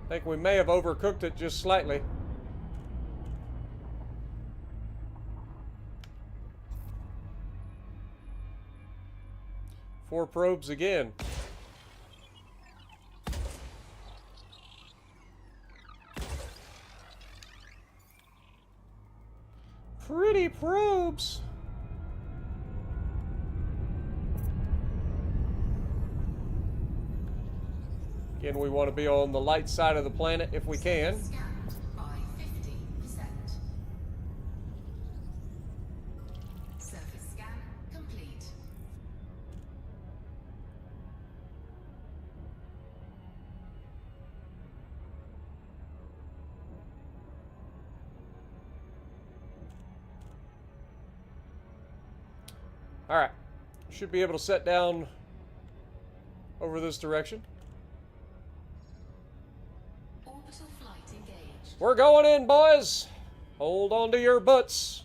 I think we may have overcooked it just slightly. Four probes again. Pretty probes. Again, we want to be on the light side of the planet if we can. Scanned by 50%. Surface scan complete. Alright. Should be able to set down over this direction. Orbital flight engaged. We're going in, boys! Hold on to your butts.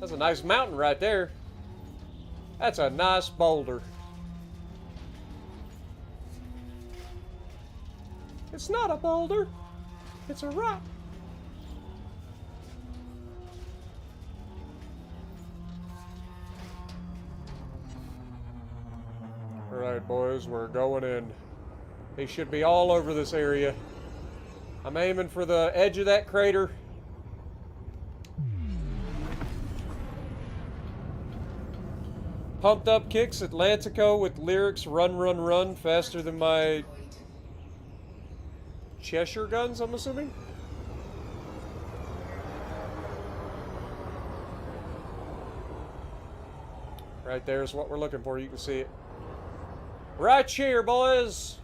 That's a nice mountain right there. That's a nice boulder. It's not a boulder. It's a rock. Alright, boys, we're going in. They should be all over this area. I'm aiming for the edge of that crater. Pumped up kicks, Atlantico with lyrics run, run, run faster than my Cheshire guns, I'm assuming? Right there's what we're looking for, you can see it. Right here, boys!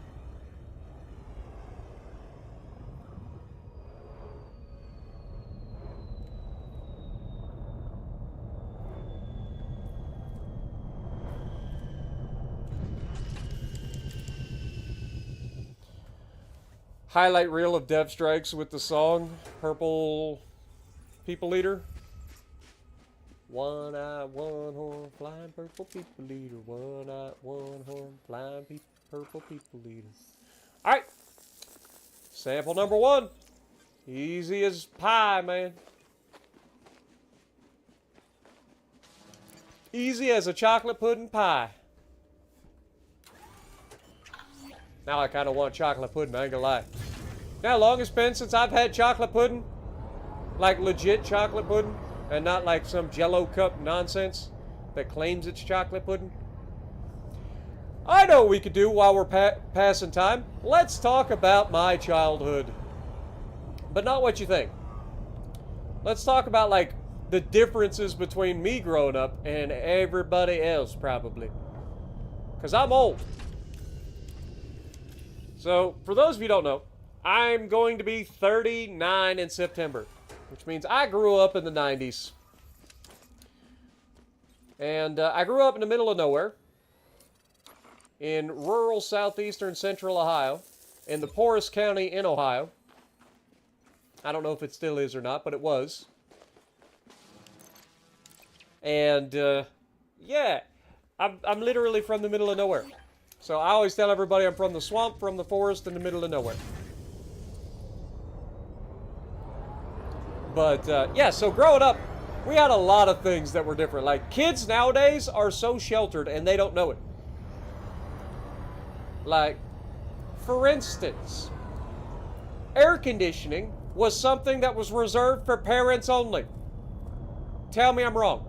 Highlight reel of Dev Strikes with the song Purple People Eater. One eye, one horn, flying purple people eater. One eye, one horn, flying purple people eater. Alright. Sample number one. Easy as pie, man. Easy as a chocolate pudding pie. Now I kind of want chocolate pudding, I ain't gonna lie. You know how long it's been since I've had chocolate pudding? Like legit chocolate pudding? And not like some Jello cup nonsense that claims it's chocolate pudding? I know what we could do while we're passing time. Let's talk about my childhood. But not what you think. Let's talk about like the differences between me growing up and everybody else probably. Because I'm old. So, for those of you who don't know, I'm going to be 39 in September, which means I grew up in the 90s. And I grew up in the middle of nowhere, in rural southeastern central Ohio, in the poorest county in Ohio. I don't know if it still is or not, but it was. And, yeah, I'm literally from the middle of nowhere. So I always tell everybody I'm from the swamp, from the forest, in the middle of nowhere. But, yeah, so growing up, we had a lot of things that were different. Like, kids nowadays are so sheltered, and they don't know it. Like, for instance, air conditioning was something that was reserved for parents only. Tell me I'm wrong.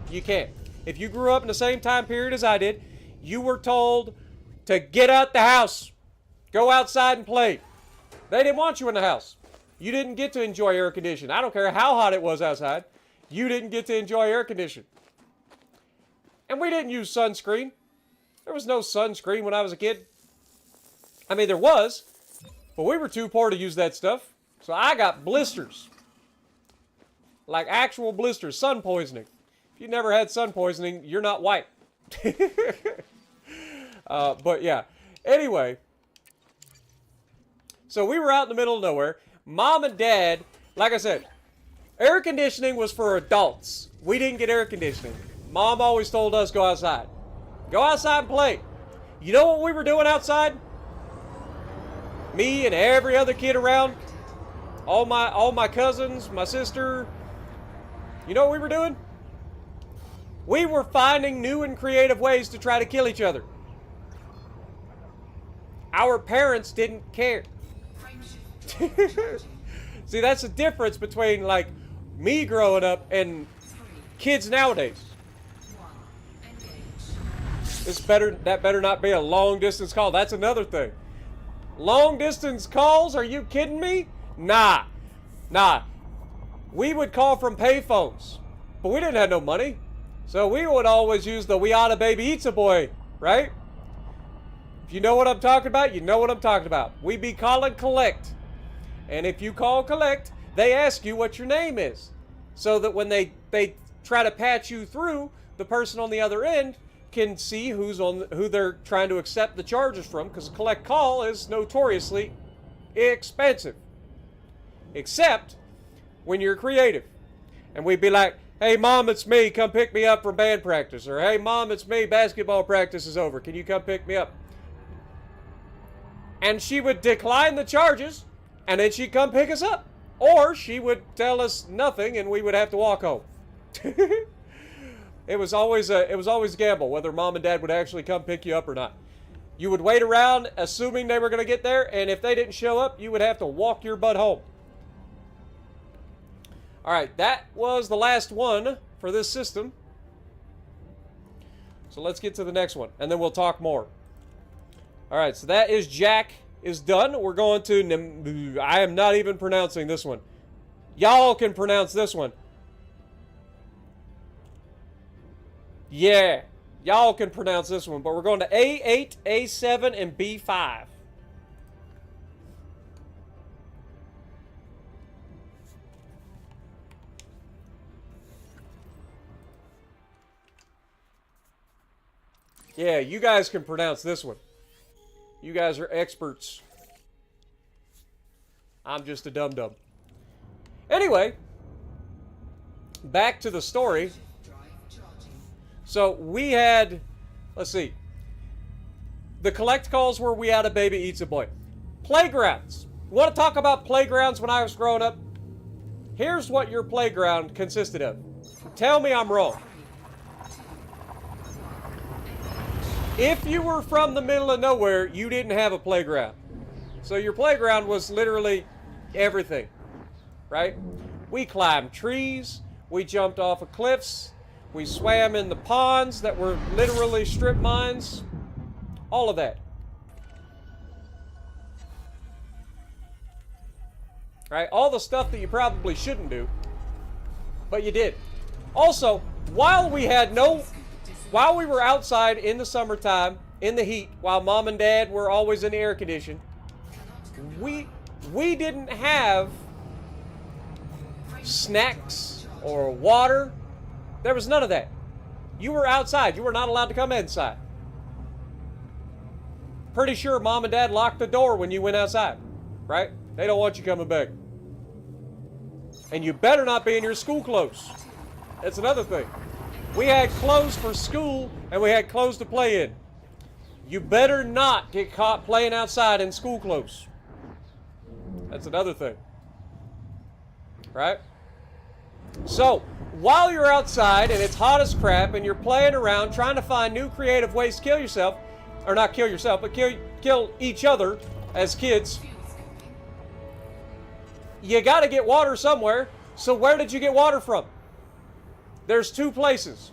You can't. If you grew up in the same time period as I did, you were told to get out the house. Go outside and play. They didn't want you in the house. You didn't get to enjoy air conditioning. I don't care how hot it was outside. You didn't get to enjoy air conditioning. And we didn't use sunscreen. There was no sunscreen when I was a kid. I mean, there was, but we were too poor to use that stuff. So I got blisters. Like actual blisters, sun poisoning. If you never had sun poisoning, you're not white. But yeah, anyway. So we were out in the middle of nowhere. Mom and Dad, like I said, air conditioning was for adults. We didn't get air conditioning. Mom always told us go outside. Go outside and play. You know what we were doing outside? Me and every other kid around. All my cousins, my sister. You know what we were doing? We were finding new and creative ways to try to kill each other. Our parents didn't care. See, that's the difference between like me growing up and kids nowadays. That better not be a long distance call. That's another thing. Long distance calls? Are you kidding me? Nah. We would call from payphones, but we didn't have no money. So we would always use the "We Oughta Baby Eats a Boy," right? If you know what I'm talking about, you know what I'm talking about. We be calling collect. And if you call collect, they ask you what your name is. So that when they try to patch you through, the person on the other end can see who they're trying to accept the charges from, because a collect call is notoriously expensive. Except when you're creative. And we'd be like, "Hey Mom, it's me, come pick me up from band practice." Or, "Hey Mom, it's me, basketball practice is over, can you come pick me up?" And she would decline the charges, and then she'd come pick us up. Or she would tell us nothing, and we would have to walk home. It was always a gamble whether Mom and Dad would actually come pick you up or not. You would wait around assuming they were going to get there, and if they didn't show up, you would have to walk your butt home. Alright, that was the last one for this system. So let's get to the next one, and then we'll talk more. Alright, so that is Jack is done. We're going to... I am not even pronouncing this one. Y'all can pronounce this one. Yeah, y'all can pronounce this one, but we're going to A8, A7, and B5. Yeah, you guys can pronounce this one. You guys are experts. I'm just a dum-dum. Anyway, back to the story. So we had, let's see, the collect calls were "We Oughta Baby Eats a Boy." Playgrounds. Want to talk about playgrounds when I was growing up? Here's what your playground consisted of. Tell me I'm wrong. If you were from the middle of nowhere, you didn't have a playground. So your playground was literally everything, right? We climbed trees, we jumped off of cliffs, we swam in the ponds that were literally strip mines, all of that. Right? All the stuff that you probably shouldn't do, but you did. Also, while we were outside in the summertime, in the heat, while Mom and Dad were always in the air condition, we didn't have snacks or water. There was none of that. You were outside. You were not allowed to come inside. Pretty sure Mom and Dad locked the door when you went outside, right? They don't want you coming back. And you better not be in your school clothes. That's another thing. We had clothes for school, and we had clothes to play in. You better not get caught playing outside in school clothes. That's another thing. Right? So, while you're outside and it's hot as crap and you're playing around trying to find new creative ways to kill yourself, or not kill yourself, but kill each other as kids, you got to get water somewhere. So where did you get water from? There's two places.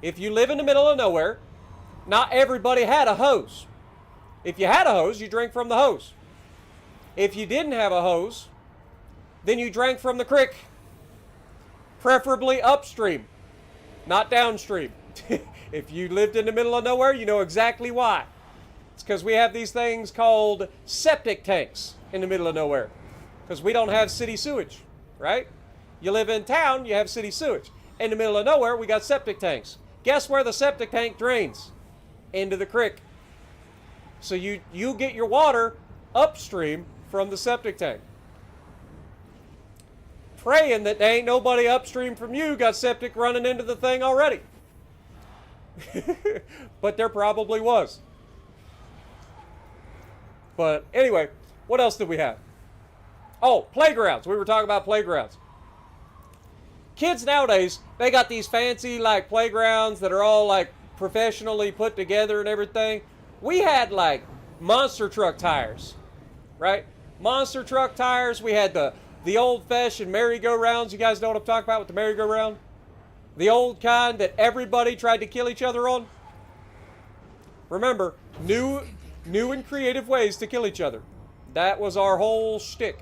If you live in the middle of nowhere, not everybody had a hose. If you had a hose, you drank from the hose. If you didn't have a hose, then you drank from the creek. Preferably upstream, not downstream. If you lived in the middle of nowhere, you know exactly why. It's because we have these things called septic tanks in the middle of nowhere. Because we don't have city sewage, right? You live in town, you have city sewage. In the middle of nowhere, we got septic tanks. Guess where the septic tank drains? Into the creek. So you get your water upstream from the septic tank. Praying that there ain't nobody upstream from you got septic running into the thing already. But there probably was. But anyway, what else did we have? Oh, playgrounds. We were talking about playgrounds. Kids nowadays, they got these fancy like playgrounds that are all like professionally put together and everything. We had like monster truck tires, right? Monster truck tires. We had the old-fashioned merry-go-rounds. You guys know what I'm talking about with the merry-go-round? The old kind that everybody tried to kill each other on. Remember, new and creative ways to kill each other. That was our whole shtick.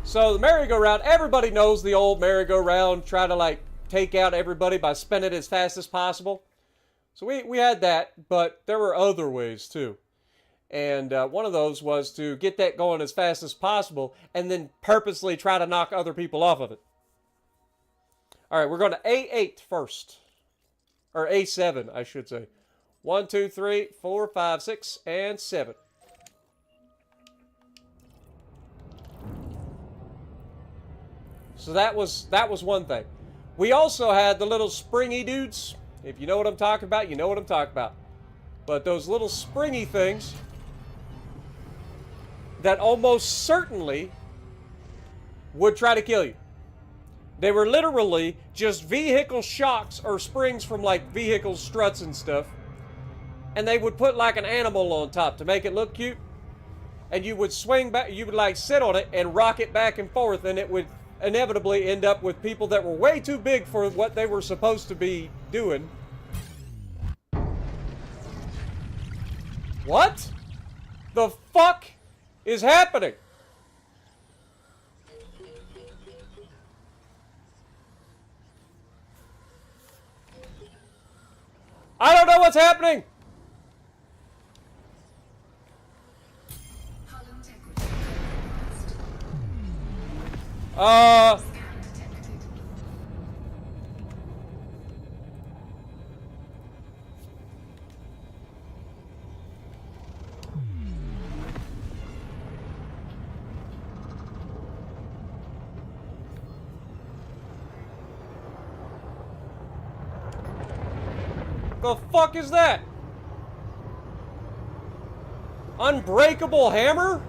So the merry-go-round, everybody knows the old merry-go-round, try to like take out everybody by spinning it as fast as possible. So we had that, but there were other ways too. And one of those was to get that going as fast as possible and then purposely try to knock other people off of it. All right, we're going to A8 first. Or A7, I should say. 1, 2, 3, 4, 5, 6, and 7. So that was one thing. We also had the little springy dudes. If you know what I'm talking about, you know what I'm talking about. But those little springy things that almost certainly would try to kill you. They were literally just vehicle shocks or springs from like vehicle struts and stuff. And they would put like an animal on top to make it look cute. And you would swing back, you would like sit on it and rock it back and forth, and it would inevitably end up with people that were way too big for what they were supposed to be doing. What the fuck is happening? I don't know what's happening. The fuck is that? Unbreakable hammer?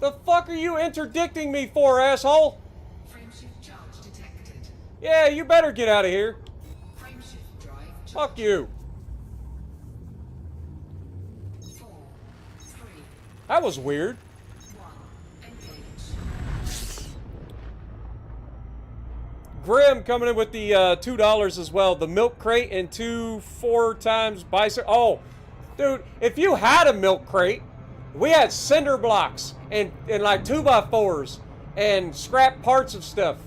The fuck are you interdicting me for, asshole? Frameshift charge detected. Yeah, you better get out of here. Frameshift drive charged. Fuck you. 4, 3, That was weird. 1. Engage. Grim coming in with the $2 as well. The milk crate and 2 4 times bicycle. Oh, dude, if you had a milk crate, we had cinder blocks and like 2x4s and scrap parts of stuff.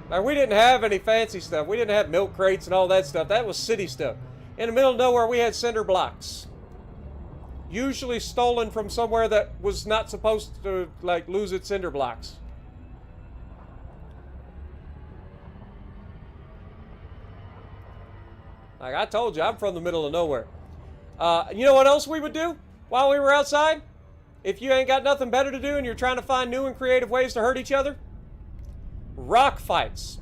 Like, we didn't have any fancy stuff. We didn't have milk crates and all that stuff. That was city stuff. In the middle of nowhere, we had cinder blocks. Usually stolen from somewhere that was not supposed to, like, lose its cinder blocks. Like I told you, I'm from the middle of nowhere. You know what else we would do while we were outside? If you ain't got nothing better to do and you're trying to find new and creative ways to hurt each other? Rock fights.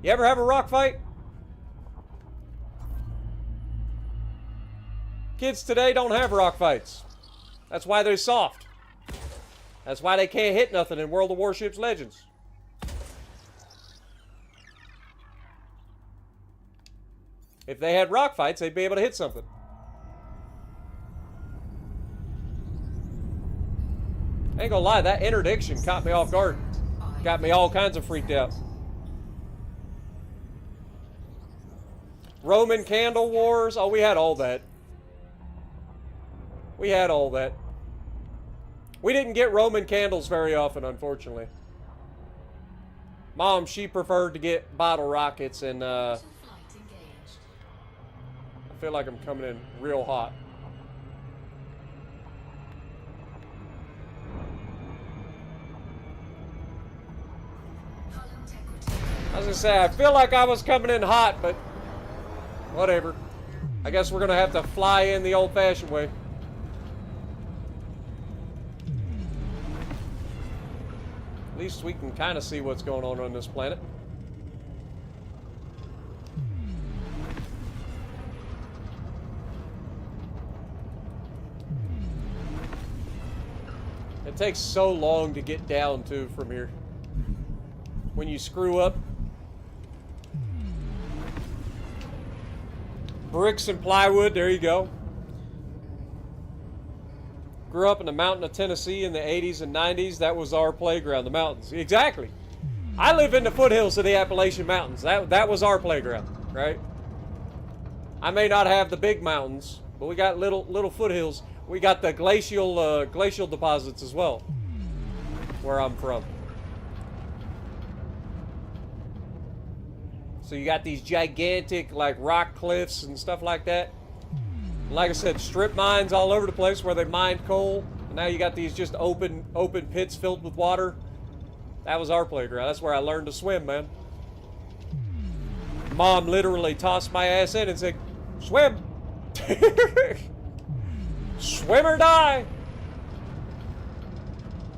You ever have a rock fight? Kids today don't have rock fights. That's why they're soft. That's why they can't hit nothing in World of Warships Legends. If they had rock fights, they'd be able to hit something. I ain't gonna lie, that interdiction caught me off guard. 5 Got me all kinds of freaked out. Roman candle wars. Oh, we had all that. We had all that. We didn't get Roman candles very often, unfortunately. Mom, she preferred to get bottle rockets, and I feel like I'm coming in real hot. I was gonna say, I feel like I was coming in hot, but whatever. I guess we're gonna have to fly in the old-fashioned way. At least we can kind of see what's going on this planet. It takes so long to get down, too, from here. When you screw up. Bricks and plywood, there you go. Grew up in the mountain of Tennessee in the 80s and 90s. That was our playground, the mountains. Exactly. I live in the foothills of the Appalachian Mountains. That was our playground, right? I may not have the big mountains, but we got little foothills. We got the glacial deposits as well, where I'm from. So you got these gigantic like rock cliffs and stuff like that. Like I said, strip mines all over the place where they mined coal. And now you got these just open pits filled with water. That was our playground. That's where I learned to swim, man. Mom literally tossed my ass in and said, swim. Swim or die.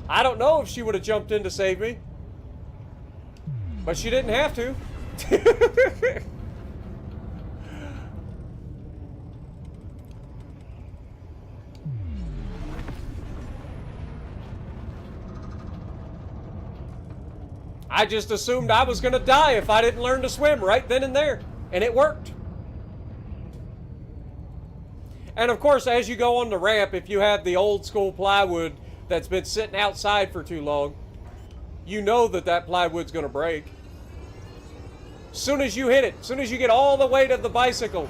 I don't know if she would have jumped in to save me. But she didn't have to. I just assumed I was going to die if I didn't learn to swim right then and there. And it worked. And of course, as you go on the ramp, if you have the old school plywood that's been sitting outside for too long, you know that plywood's going to break. Soon as you hit it, soon as you get all the weight of the bicycle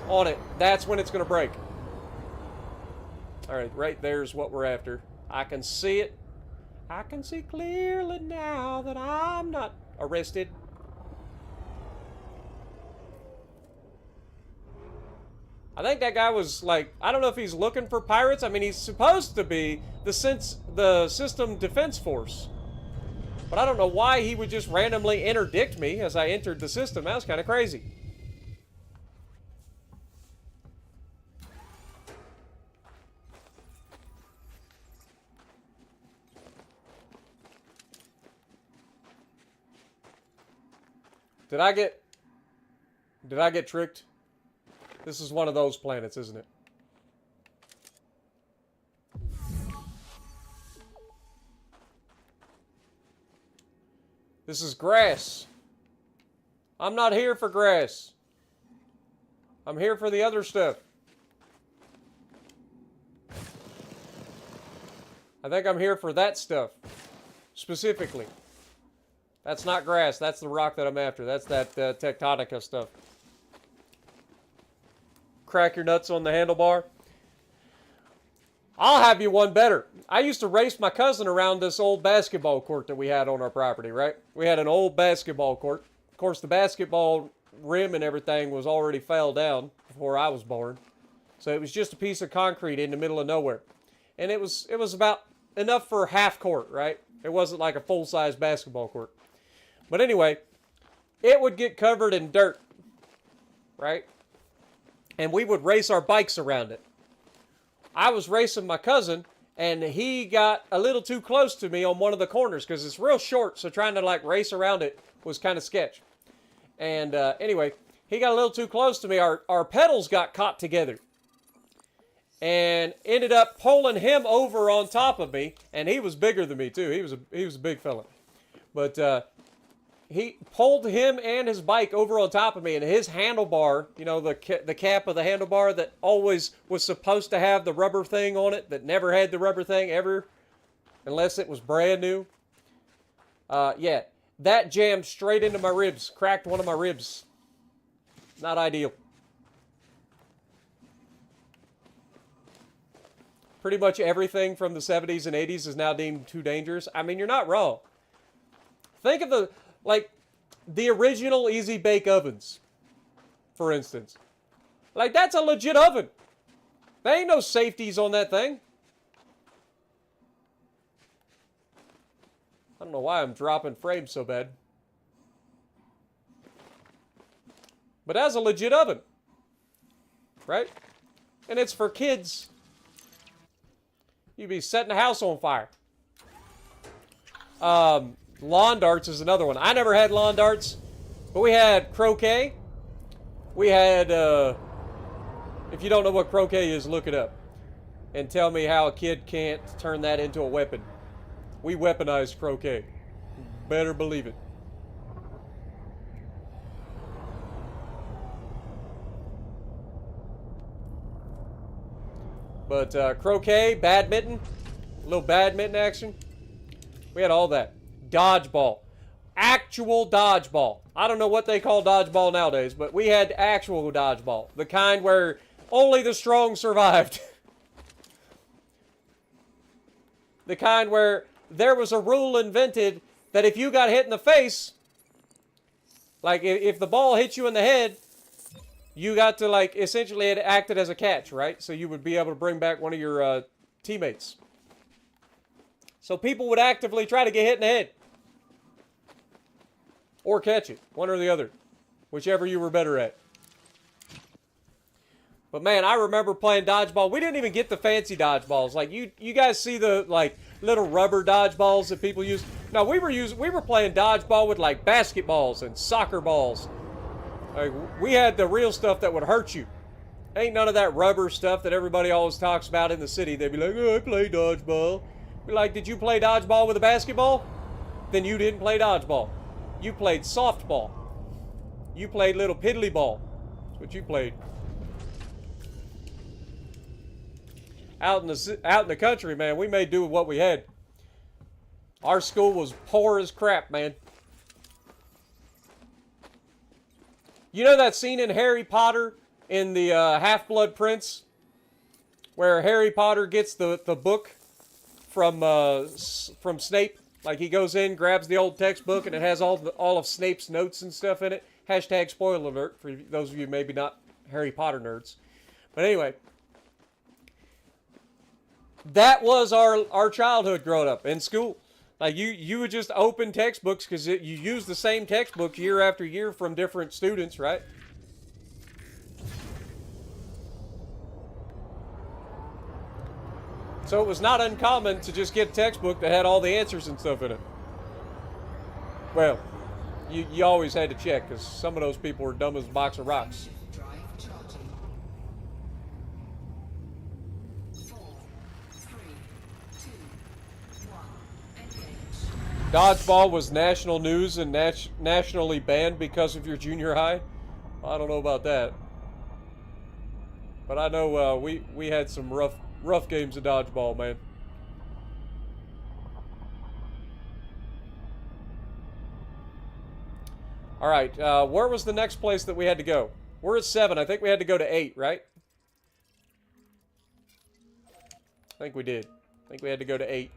on it, that's when it's going to break. All right there's what we're after. I can see it. I can see clearly now that I'm not arrested. I think that guy was like, I don't know if he's looking for pirates. I mean, he's supposed to be the System Defense Force. But I don't know why he would just randomly interdict me as I entered the system. That was kind of crazy. Did I get tricked? This is one of those planets, isn't it? This is grass. I'm not here for grass. I'm here for the other stuff. I think I'm here for that stuff. Specifically. That's not grass. That's the rock that I'm after. That's that tectonica stuff. Crack your nuts on the handlebar. I'll have you one better. I used to race my cousin around this old basketball court that we had on our property, right? We had an old basketball court. Of course, the basketball rim and everything was already fell down before I was born. So it was just a piece of concrete in the middle of nowhere. And it was about enough for half court, right? It wasn't like a full-size basketball court. But anyway, it would get covered in dirt, right? And we would race our bikes around it. I was racing my cousin, and he got a little too close to me on one of the corners because it's real short, so trying to like race around it was kind of sketch. And anyway, he got a little too close to me. Our pedals got caught together and ended up pulling him over on top of me, and he was bigger than me too. He was a big fella. But he pulled him and his bike over on top of me, and his handlebar, you know, the cap of the handlebar that always was supposed to have the rubber thing on it, that never had the rubber thing ever, unless it was brand new. Yeah, that jammed straight into my ribs, cracked one of my ribs. Not ideal. Pretty much everything from the 70s and 80s is now deemed too dangerous. I mean, you're not wrong. Think of the original easy bake ovens, for instance. Like, that's a legit oven. There ain't no safeties on that thing. I don't know why I'm dropping frames so bad. But that's a legit oven. Right? And it's for kids. You'd be setting the house on fire. Lawn darts is another one. I never had lawn darts, but we had croquet. We had, if you don't know what croquet is, look it up. And tell me how a kid can't turn that into a weapon. We weaponized croquet. Better believe it. But croquet, badminton, a little badminton action. We had all that. Dodgeball. Actual dodgeball. I don't know what they call dodgeball nowadays, but we had actual dodgeball. The kind where only the strong survived. The kind where there was a rule invented that if you got hit in the face, like if the ball hit you in the head, you got to, like, essentially it acted as a catch, right? So you would be able to bring back one of your teammates. So people would actively try to get hit in the head. Or catch it. One or the other. Whichever you were better at. But man, I remember playing dodgeball. We didn't even get the fancy dodgeballs. Like, you guys see the, like, little rubber dodgeballs that people use? No, we were playing dodgeball with, like, basketballs and soccer balls. Like, we had the real stuff that would hurt you. Ain't none of that rubber stuff that everybody always talks about in the city. They'd be like, oh, I play dodgeball. Be like, did you play dodgeball with a basketball? Then you didn't play dodgeball. You played softball. You played little piddly ball. That's what you played. Out in the country, man, we made do with what we had. Our school was poor as crap, man. You know that scene in Harry Potter in the Half-Blood Prince, where Harry Potter gets the book from Snape? Like, he goes in, grabs the old textbook, and it has all of Snape's notes and stuff in it. Hashtag spoiler alert for those of you maybe not Harry Potter nerds. But anyway, that was our childhood growing up in school. Like, you would just open textbooks because you use the same textbook year after year from different students, right? So it was not uncommon to just get a textbook that had all the answers and stuff in it. Well, you always had to check because some of those people were dumb as a box of rocks. Drive charging. 4, 3, 2, 1. Engage. Dodgeball was national news and nationally banned because of your junior high. I don't know about that. But I know we had some rough games of dodgeball, man. All right, where was the next place that we had to go? We're at 7. I think we had to go to 8, right? I think we did. I think we had to go to 8.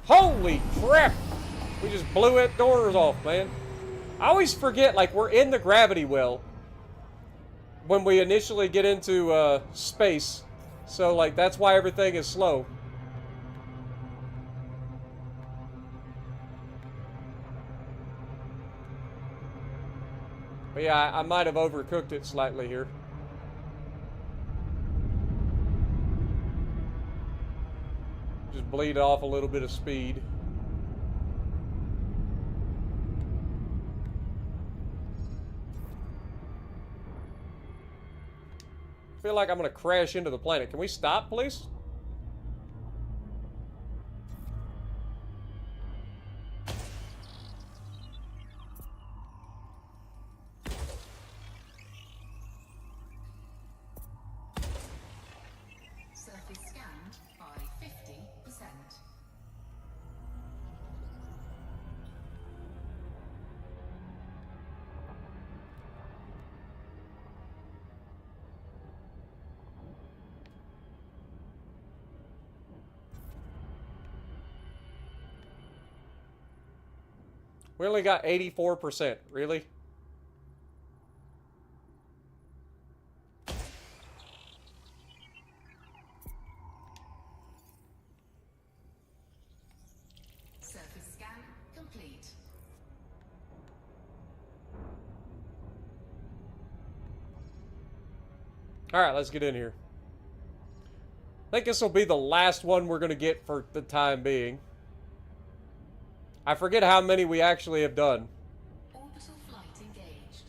Holy crap! We just blew it doors off, man. I always forget, like, we're in the gravity well when we initially get into space. So, like, that's why everything is slow. But yeah, I might have overcooked it slightly here. Just bleed off a little bit of speed. I feel like I'm going to crash into the planet. Can we stop, please? We only got 84%. Really? Surface scan complete. Alright, let's get in here. I think this will be the last one we're going to get for the time being. I forget how many we actually have done. Orbital flight engaged.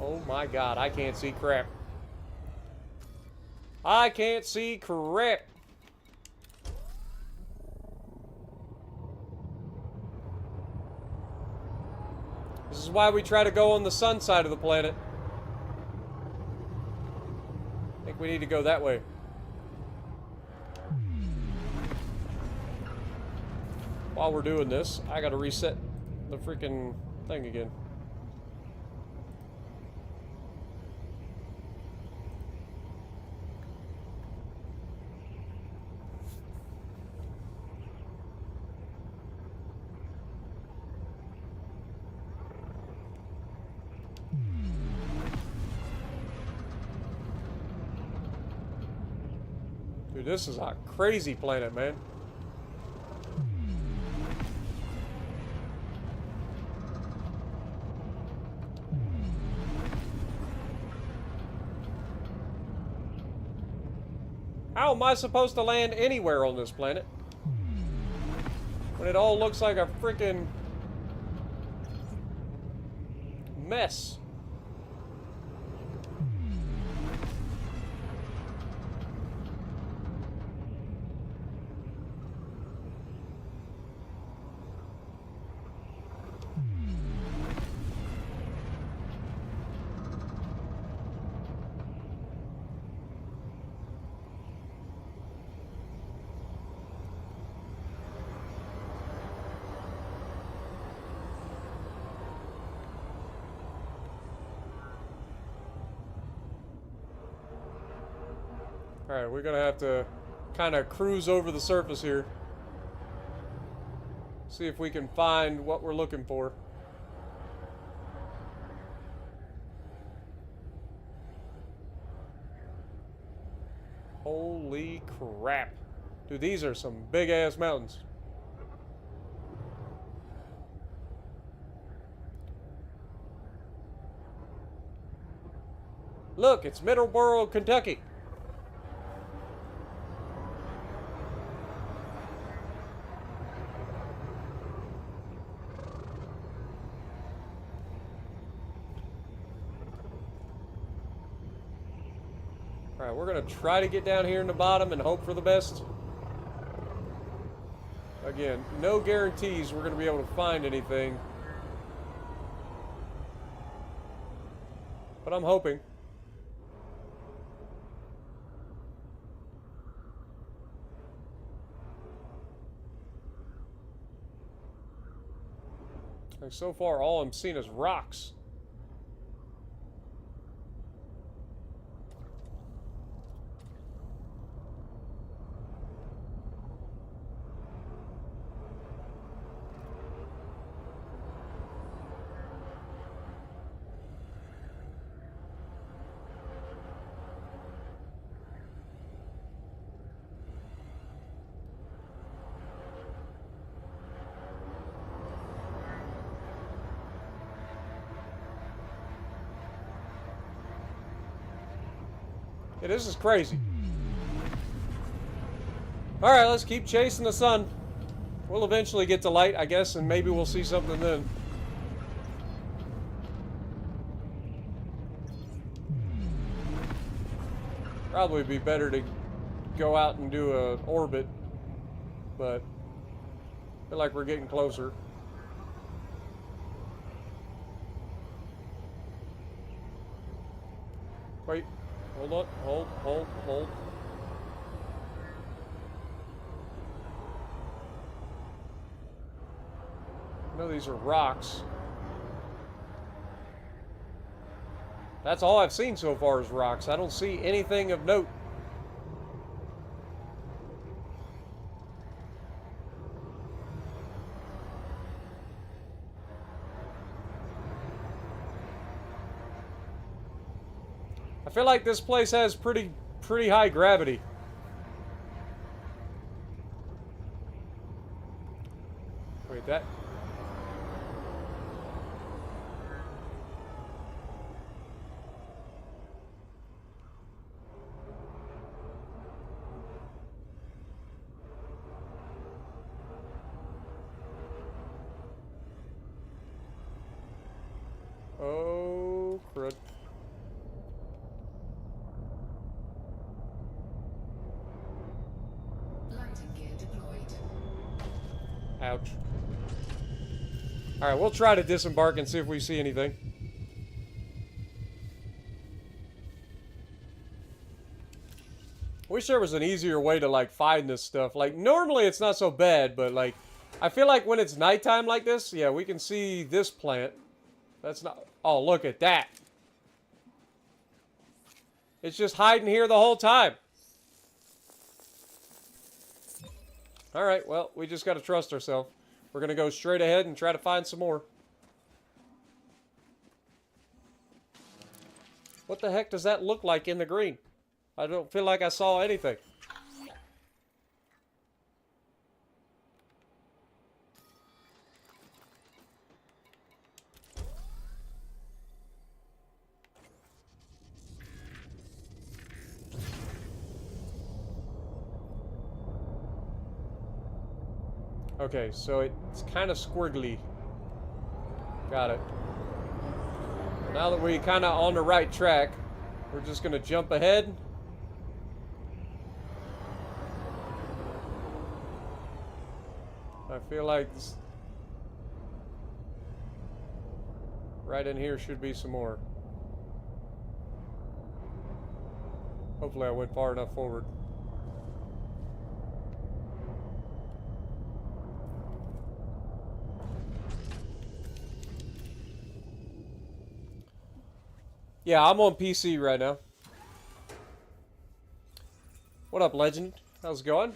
Oh my god, I can't see crap. I can't see crap. This is why we try to go on the sun side of the planet. I think we need to go that way. While we're doing this, I gotta reset the freaking thing again. Dude, this is a crazy planet, man. How am I supposed to land anywhere on this planet when it all looks like a freaking mess? Alright, we're gonna have to kind of cruise over the surface here. See if we can find what we're looking for. Holy crap. Dude, these are some big ass mountains. Look, it's Middleborough, Kentucky. Alright, we're going to try to get down here in the bottom and hope for the best. Again, no guarantees we're going to be able to find anything. But I'm hoping. Like so far, all I'm seeing is rocks. Yeah, this is crazy. Alright, let's keep chasing the sun. We'll eventually get to light, I guess, and maybe we'll see something then. Probably be better to go out and do an orbit, but I feel like we're getting closer. Wait, hold on, hold. No, these are rocks. That's all I've seen so far is rocks. I don't see anything of note. I feel like this place has pretty high gravity. Wait, that... Oh, crud. Landing gear deployed. Ouch. Alright, we'll try to disembark and see if we see anything. Wish there was an easier way to, like, find this stuff. Like, normally it's not so bad, but, like, I feel like when it's nighttime like this, yeah, we can see this plant. That's not... Oh, look at that. It's just hiding here the whole time. Alright, well, we just got to trust ourselves. We're going to go straight ahead and try to find some more. What the heck does that look like in the green? I don't feel like I saw anything. Okay, so it's kind of squiggly. Got it. Now that we're kind of on the right track, we're just going to jump ahead. I feel like this, right in here should be some more. Hopefully I went far enough forward. Yeah, I'm on PC right now. What up, Legend? How's it going?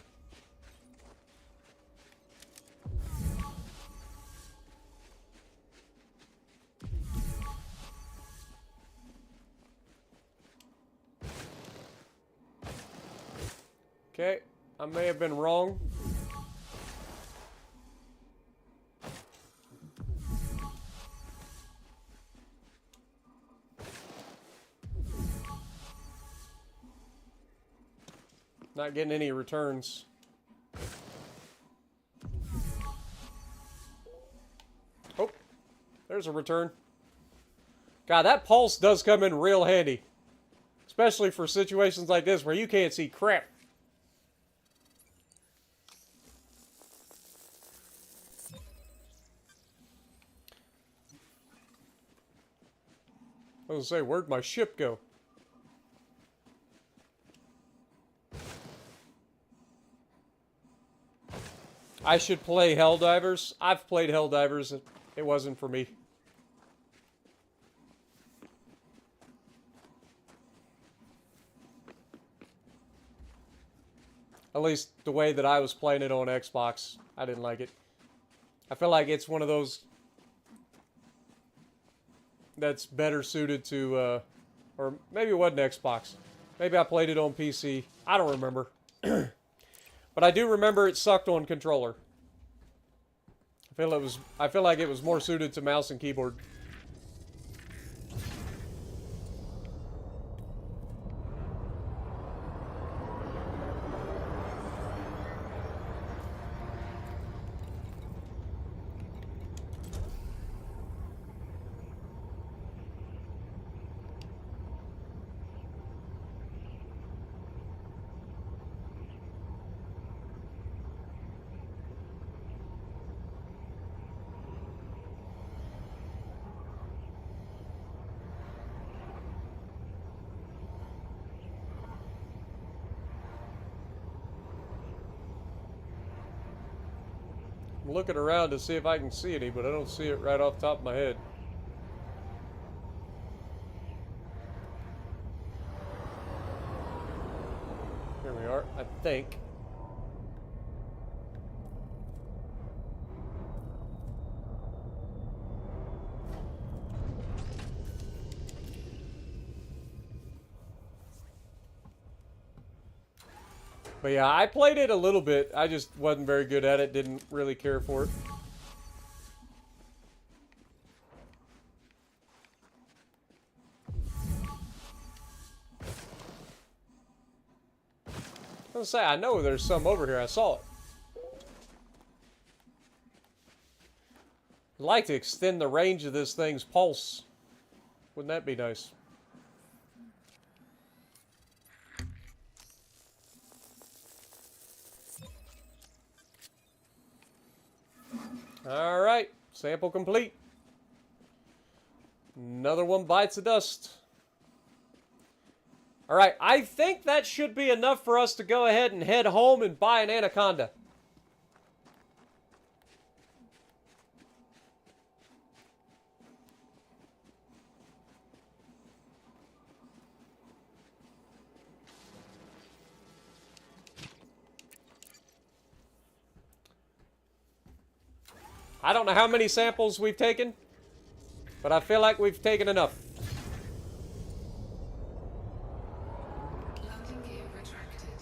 Okay, I may have been wrong. Not getting any returns. Oh, there's a return. God, that pulse does come in real handy. Especially for situations like this where you can't see crap. I was gonna say, where'd my ship go? I should play Helldivers. I've played Helldivers. It wasn't for me. At least the way that I was playing it on Xbox. I didn't like it. I feel like it's one of those that's better suited to, or maybe it wasn't Xbox. Maybe I played it on PC. I don't remember. But I do remember it sucked on controller. I feel like it was more suited to mouse and keyboard. I'm looking around to see if I can see any, but I don't see it right off the top of my head. Here we are, I think. But yeah, I played it a little bit. I just wasn't very good at it. Didn't really care for it. I was gonna say, I know there's some over here. I saw it. I'd like to extend the range of this thing's pulse. Wouldn't that be nice? All right, sample complete. Another one bites the dust. All right, I think that should be enough for us to go ahead and head home and buy an Anaconda. I don't know how many samples we've taken, but I feel like we've taken enough. Landing gear retracted.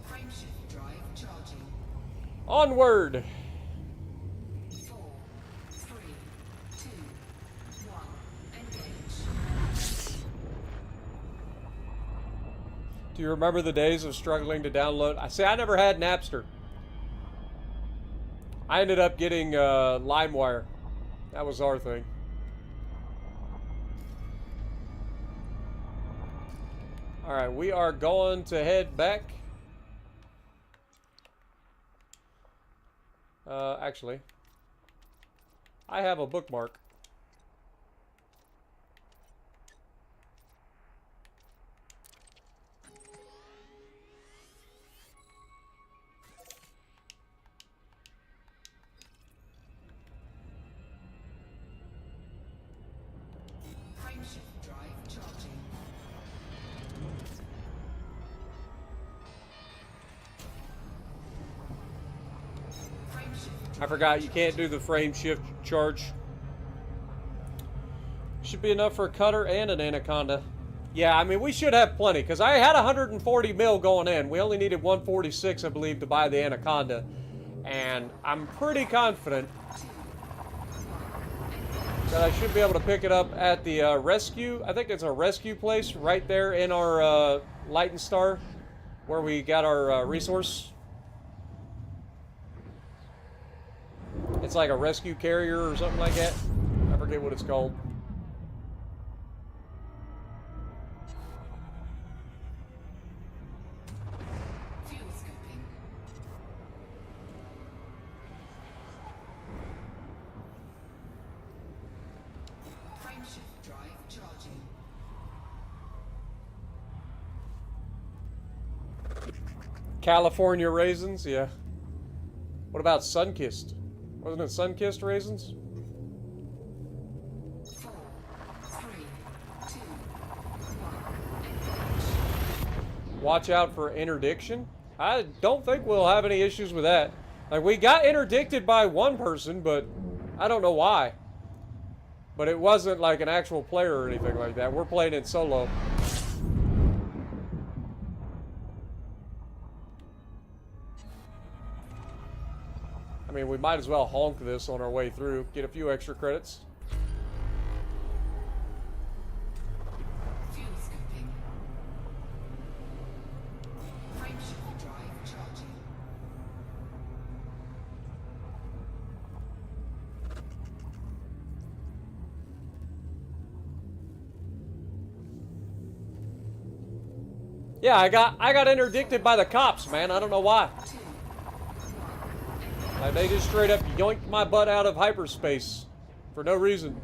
Frameshift drive charging. Onward! 4, 3, 2, 1. Engage. Do you remember the days of struggling to download? I say I never had Napster. I ended up getting LimeWire. That was our thing. All right, we are going to head back. Actually, I have a bookmark. Frameshift drive charging. Frameshift I forgot you can't do the frame shift charge. Should be enough for a cutter and an Anaconda. Yeah, I mean, we should have plenty, because I had 140 mil going in. We only needed 146, I believe, to buy the Anaconda. And I'm pretty confident that I should be able to pick it up at the rescue. I think it's a rescue place right there in our Light and Star, where we got our resource. It's like a rescue carrier or something like that. I forget what it's called. fuel scooping. Frameshift drive charging. California raisins, yeah. What about Sunkissed? Wasn't it Sunkissed raisins? 4, 3, 2, 1. Engage. Watch out for interdiction. I don't think we'll have any issues with that. Like, we got interdicted by one person, but I don't know why. But it wasn't like an actual player or anything like that. We're playing it solo. I mean, we might as well honk this on our way through, get a few extra credits. Fuel scooping. Frameshift drive charging. Yeah, I got interdicted by the cops, man. I don't know why. 2, 1. Like, they just straight up yoinked my butt out of hyperspace for no reason.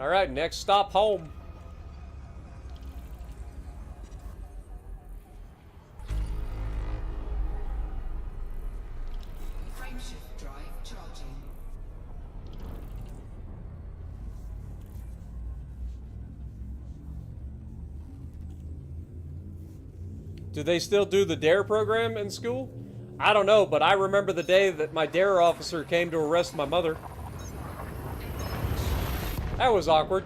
All right, next stop home. Frameshift drive charging. Do they still do the DARE program in school? I don't know, but I remember the day that my DARE officer came to arrest my mother. That was awkward.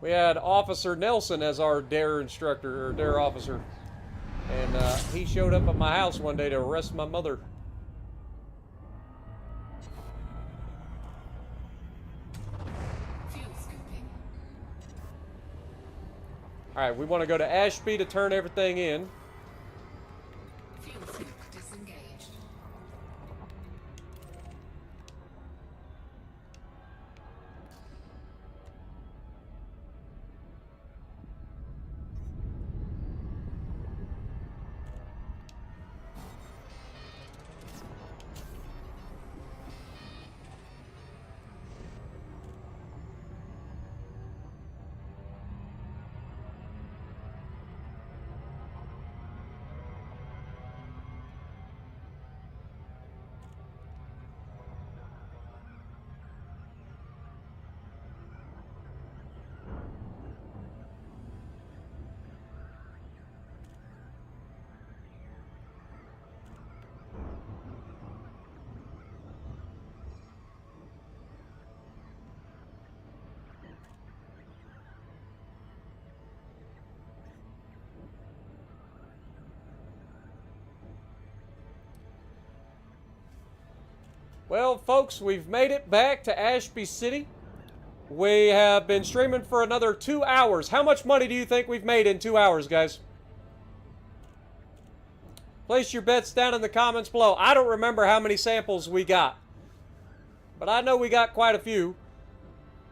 We had Officer Nelson as our DARE instructor, or DARE officer. And he showed up at my house one day to arrest my mother. Fuel scooping. Alright, we want to go to Ashby to turn everything in. Fuel scoop disengaged. Well, folks, we've made it back to Ashby City. We have been streaming for another 2 hours. How much money do you think we've made in 2 hours, guys? Place your bets down in the comments below. I don't remember how many samples we got, but I know we got quite a few.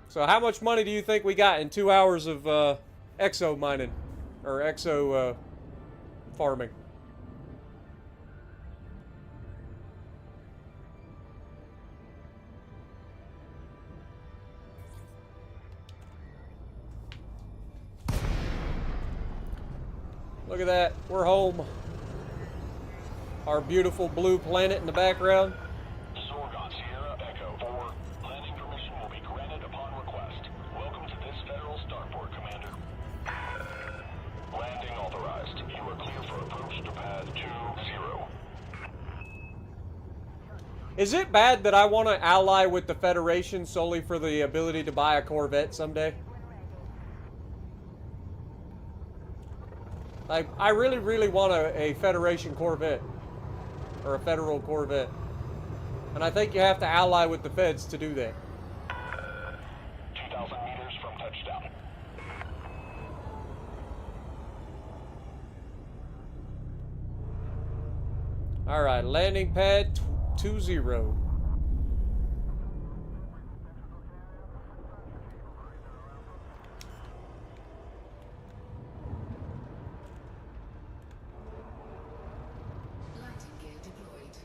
So how much money do you think we got in 2 hours of exo mining, or exo farming? Look at that, we're home. Our beautiful blue planet in the background. Sorgon Sierra Echo 4. Landing permission will be granted upon request. Welcome to this federal starport, Commander. Landing authorized. You are clear for approach to pad 20. Is it bad that I want to ally with the Federation solely for the ability to buy a Corvette someday? Like, I really, really want a Federation Corvette. Or a Federal Corvette. And I think you have to ally with the Feds to do that. 2,000 meters from touchdown. Alright, landing pad 20. Landing gear deployed.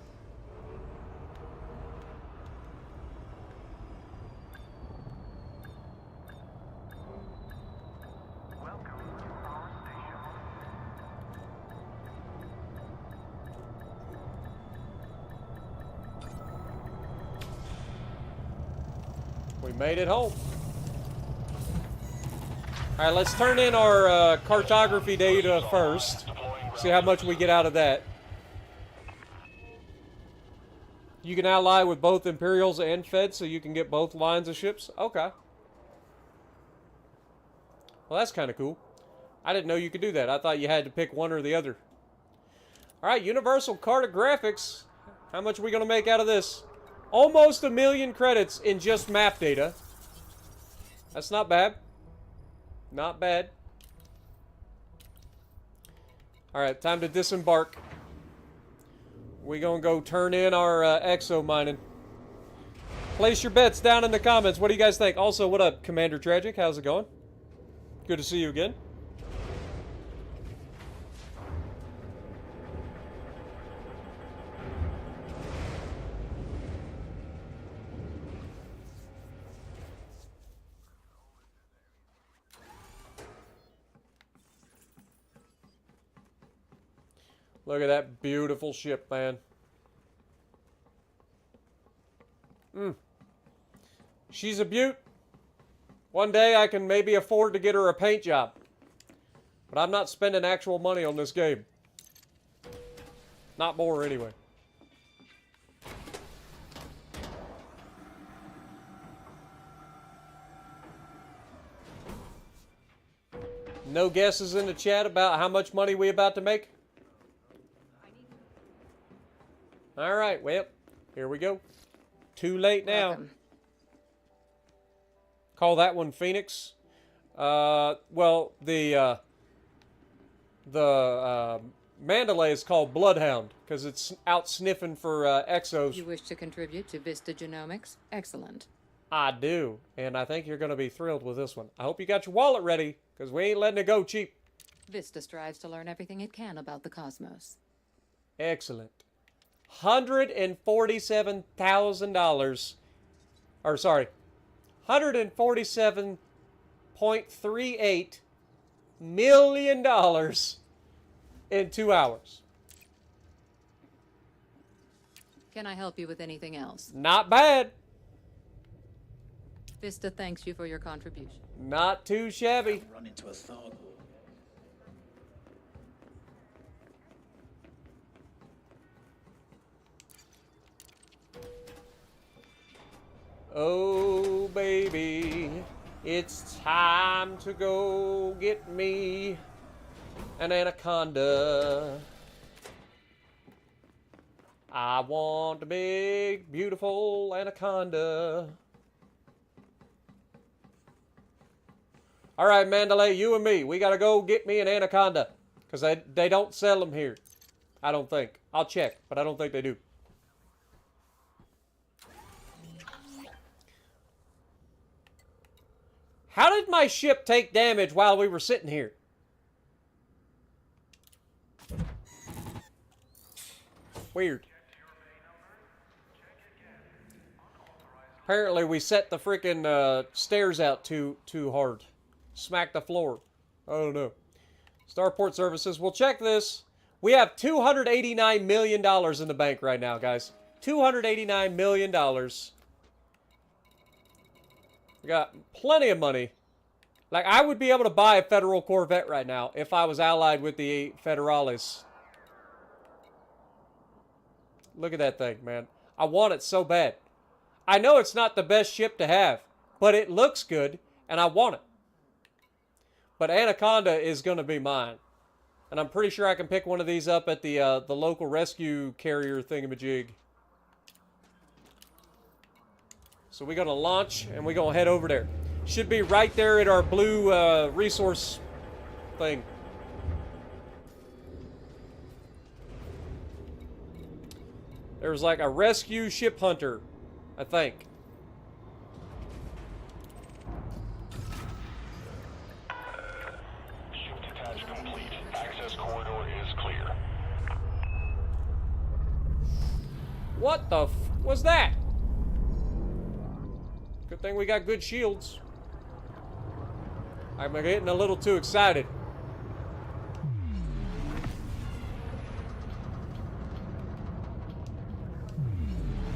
We made it home. Alright, let's turn in our cartography data first. See how much we get out of that. You can ally with both Imperials and Feds, so you can get both lines of ships? Okay. Well, that's kind of cool. I didn't know you could do that. I thought you had to pick one or the other. Alright, Universal Cartographics. How much are we going to make out of this? Almost 1 million credits in just map data. That's not bad. Not bad. Alright, time to disembark. We're going to go turn in our exo mining. Place your bets down in the comments. What do you guys think? Also, what up, Commander Tragic? How's it going? Good to see you again. Look at that beautiful ship, man. She's a beaut. One day I can maybe afford to get her a paint job. But I'm not spending actual money on this game. Not more, anyway. No guesses in the chat about how much money we about to make? Alright, well, here we go. Too late now. Welcome. Call that one Phoenix. Well, the Mandalay is called Bloodhound because it's out sniffing for exos. You wish to contribute to Vista Genomics? Excellent. I do, and I think you're going to be thrilled with this one. I hope you got your wallet ready because we ain't letting it go cheap. Vista strives to learn everything it can about the cosmos. Excellent. $147,000. Or sorry, $147.38 million in 2 hours. Can I help you with anything else? Not bad. Vista thanks you for your contribution. Not too shabby. Run into a thug. Oh, baby, it's time to go get me an anaconda. I want a big, beautiful anaconda. All right, Mandalay, you and me, we got to go get me an anaconda because they don't sell them here. I don't think. I'll check, but I don't think they do. How did my ship take damage while we were sitting here? Weird. Apparently we set the freaking stairs out too hard. Smacked the floor. I don't know. Starport Services. We'll check this. We have $289 million in the bank right now, guys. $289 million. We got plenty of money. Like, I would be able to buy a Federal Corvette right now if I was allied with the Federales. Look at that thing, man. I want it so bad. I know it's not the best ship to have, but it looks good, and I want it. But Anaconda is going to be mine. And I'm pretty sure I can pick one of these up at the local rescue carrier thingamajig. So we're going to launch, and we're going to head over there. Should be right there at our blue resource thing. There's like a rescue ship hunter, I think. Ship detach complete. Access corridor is clear. What the f was that? Good thing we got good shields. I'm getting a little too excited.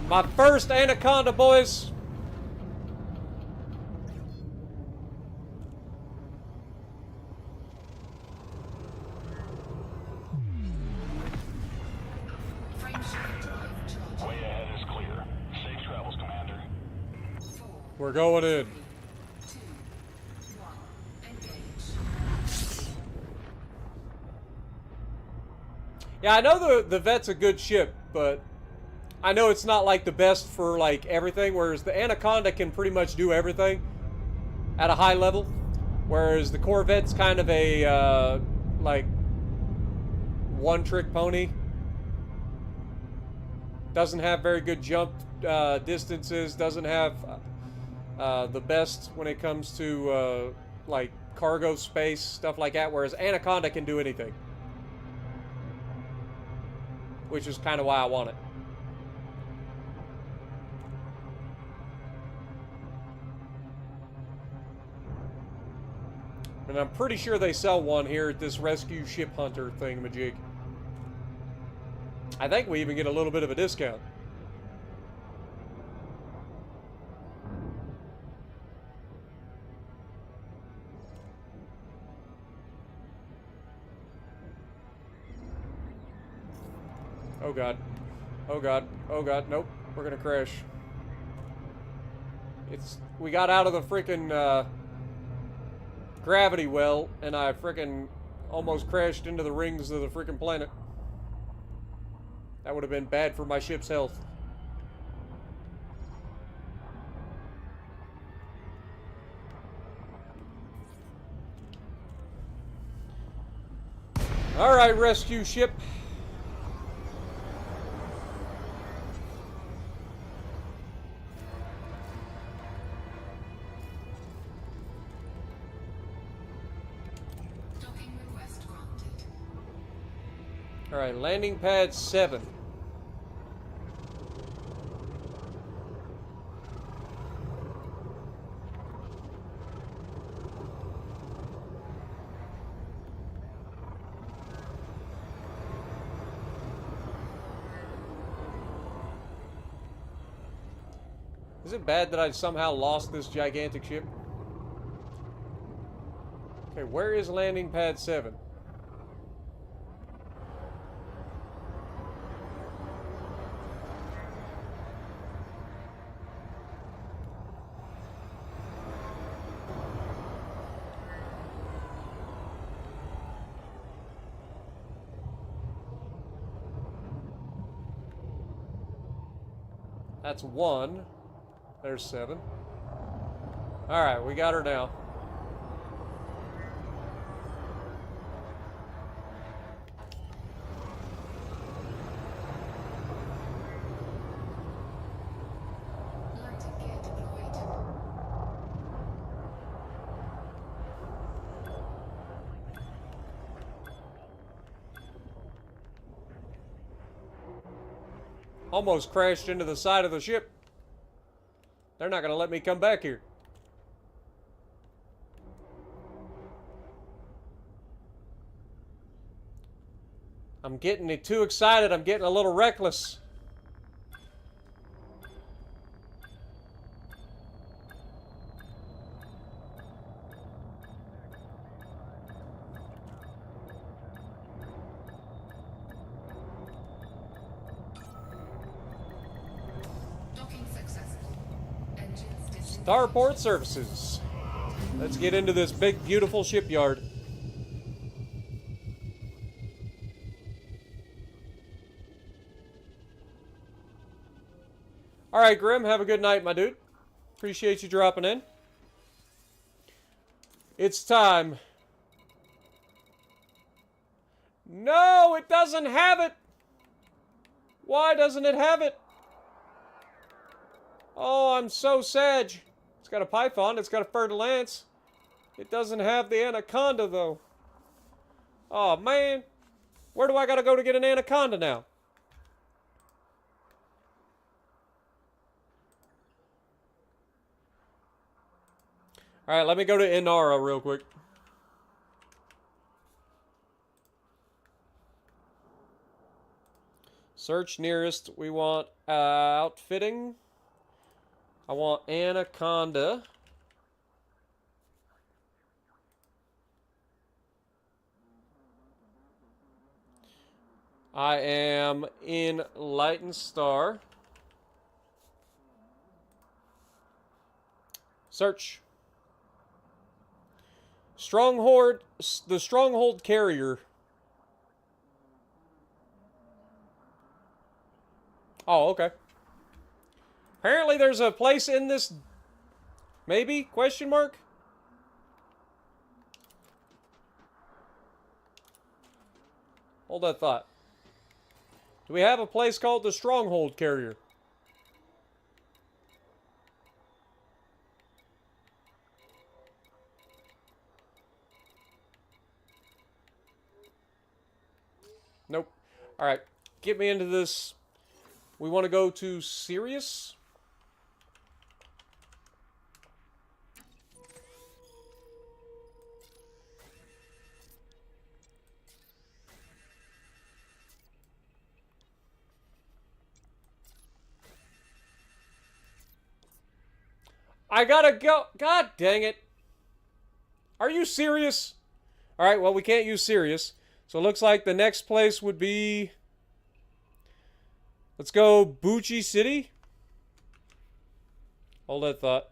My first Anaconda, boys. Frameshift drive charging. Way ahead is clear. Safe travels, Commander. 4, We're going in. 2, 1, engage. Yeah, I know the Vet's a good ship, but I know it's not like the best for like everything, whereas the Anaconda can pretty much do everything at a high level, whereas the Corvette's kind of a like one-trick pony. Doesn't have very good jump distances, doesn't have the best when it comes to like cargo space, stuff like that, whereas Anaconda can do anything. Which is kind of why I want it. And I'm pretty sure they sell one here at this rescue ship hunter thingamajig. I think we even get a little bit of a discount. Oh god. Oh god. Oh god. Nope. We're gonna crash. We got out of the freaking gravity well, and I freaking almost crashed into the rings of the freaking planet. That would have been bad for my ship's health. Alright, rescue ship. Docking request granted. Alright, landing pad 7. Is it bad that I somehow lost this gigantic ship? Okay, where is landing pad 7? That's 1. There's 7. Alright, we got her now. Landing gear deployed. Almost crashed into the side of the ship. They're not going to let me come back here. I'm getting too excited. I'm getting a little reckless. Docking successful. Engines disengaged. Starport services. Let's get into this big, beautiful shipyard. All right, Grim, have a good night, my dude. Appreciate you dropping in. It's time. No, it doesn't have it. Why doesn't it have it? Oh, I'm so sad. It's got a python. It's got a fer-de-lance. It doesn't have the anaconda, though. Oh, man. Where do I gotta go to get an anaconda now? Alright, let me go to Inara real quick. Search nearest. We want outfitting. I want Anaconda. I am in Light and Star. Search. Stronghold, the Stronghold carrier. Oh, okay. Apparently there's a place in this... Maybe? Question mark? Hold that thought. Do we have a place called the Stronghold carrier? Nope. Alright. Get me into this. We want to go to Sirius. I gotta go. God dang it. Are you serious? Alright, well, we can't use serious. So it looks like the next place would be... Let's go Bucci City. Hold that thought.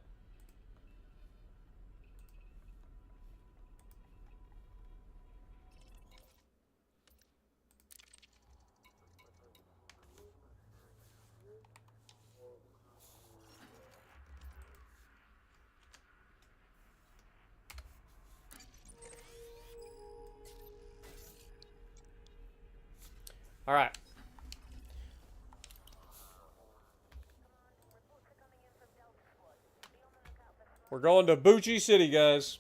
Alright. We're going to Bucci City, guys.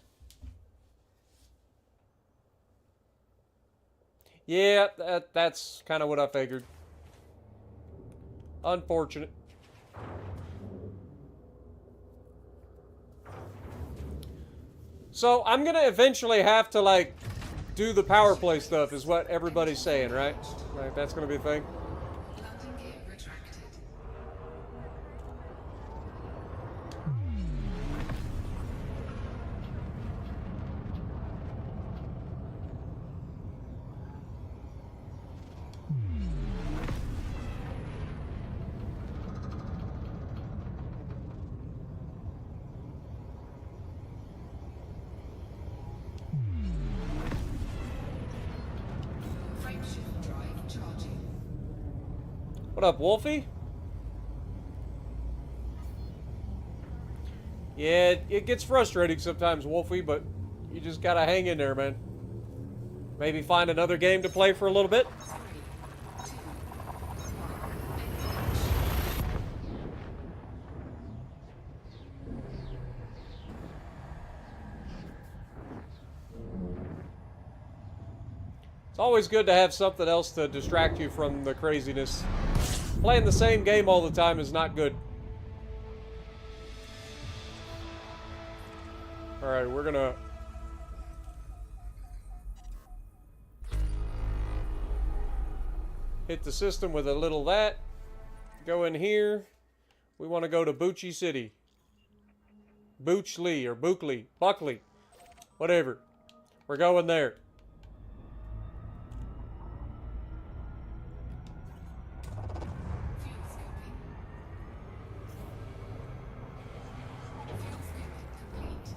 Yeah, that's kind of what I figured. Unfortunate. So, I'm gonna eventually have to, like, do the power play stuff, is what everybody's saying, right? Like, that's gonna be a thing. Landing gear retracted. Frameshift drive charging. What up, Wolfie? Yeah, it gets frustrating sometimes, Wolfie, but you just gotta hang in there, man. Maybe find another game to play for a little bit. 3, 2, 1. It's always good to have something else to distract you from the craziness. Playing the same game all the time is not good. Alright, we're gonna... hit the system with a little of that. Go in here. We want to go to Bucci City. Buchley or Buckley. Whatever. We're going there. Fuel scoping. Fuel scoping complete.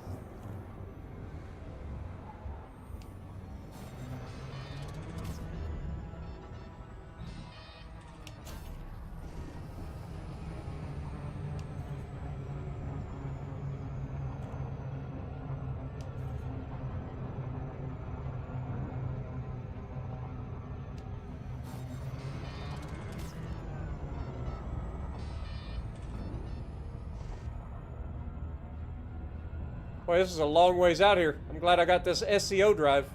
Boy, this is a long ways out here. I'm glad I got this SCO drive.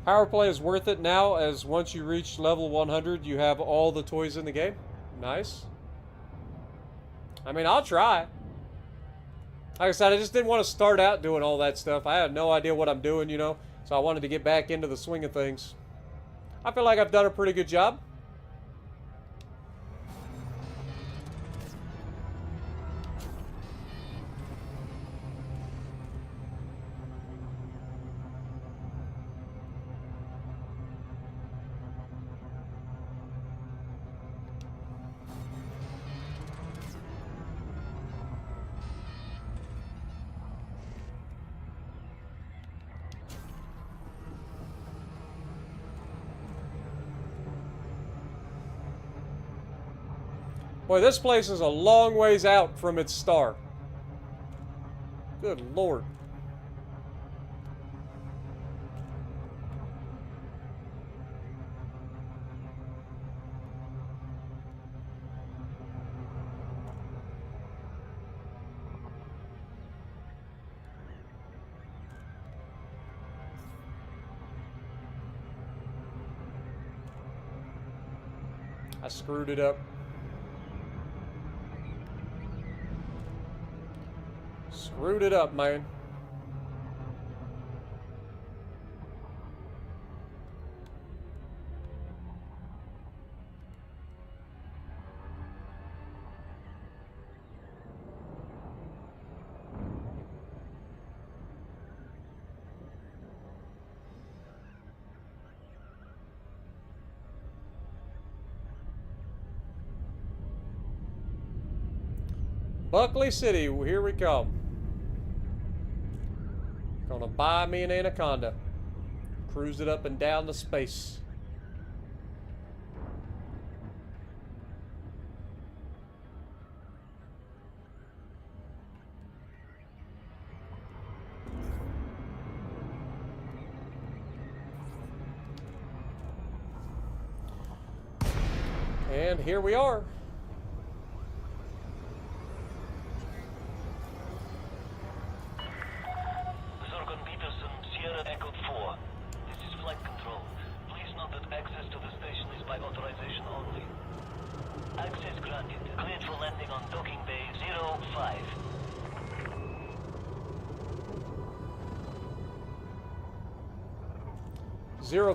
Power play is worth it now, as once you reach level 100, you have all the toys in the game. Nice. I mean, I'll try. Like I said, I just didn't want to start out doing all that stuff. I had no idea what I'm doing, you know, so I wanted to get back into the swing of things. I feel like I've done a pretty good job. Boy, this place is a long ways out from its star. Good Lord. I screwed it up. Screwed it up, man. Buckley City, here we come. Gonna buy me an Anaconda. Cruise it up and down the space. And here we are. Authorization only. Access granted. Cleared for landing on docking bay 05.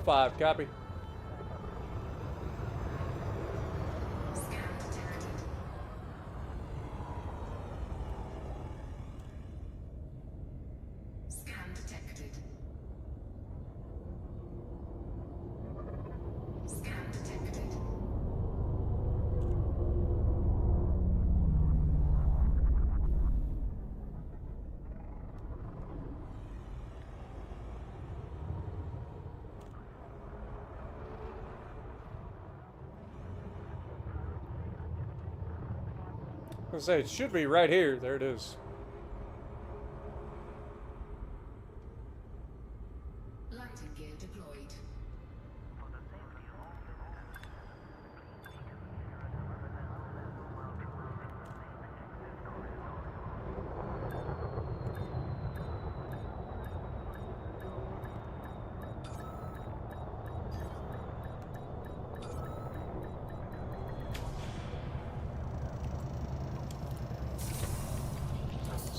05, copy. Scan detected. Scan detected. Scan detected. I was gonna say, it should be right here. There it is. Lighting gear deployed.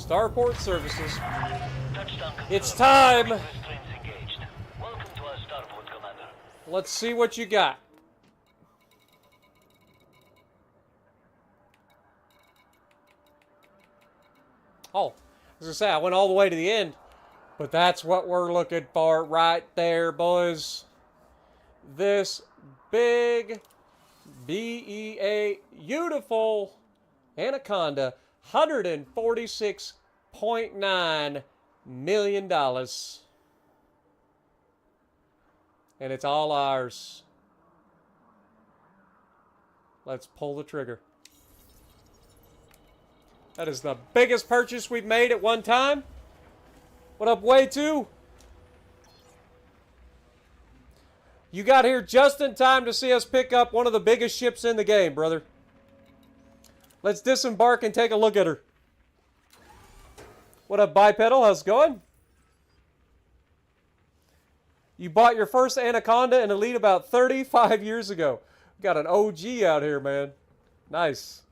Starport services. Touchdown It's confirmed. time. Restraints engaged. Welcome to our starport, Commander. Let's see what you got. Oh, as I say, I went all the way to the end, but that's what we're looking for right there, boys. This big, BEA, beautiful Anaconda, $146.9 million. And it's all ours. Let's pull the trigger. That is the biggest purchase we've made at one time. What up, Way 2? You got here just in time to see us pick up one of the biggest ships in the game, brother. Let's disembark and take a look at her. What up, Bipedal? How's it going? You bought your first Anaconda in Elite about 35 years ago. We got an OG out here, man. Nice.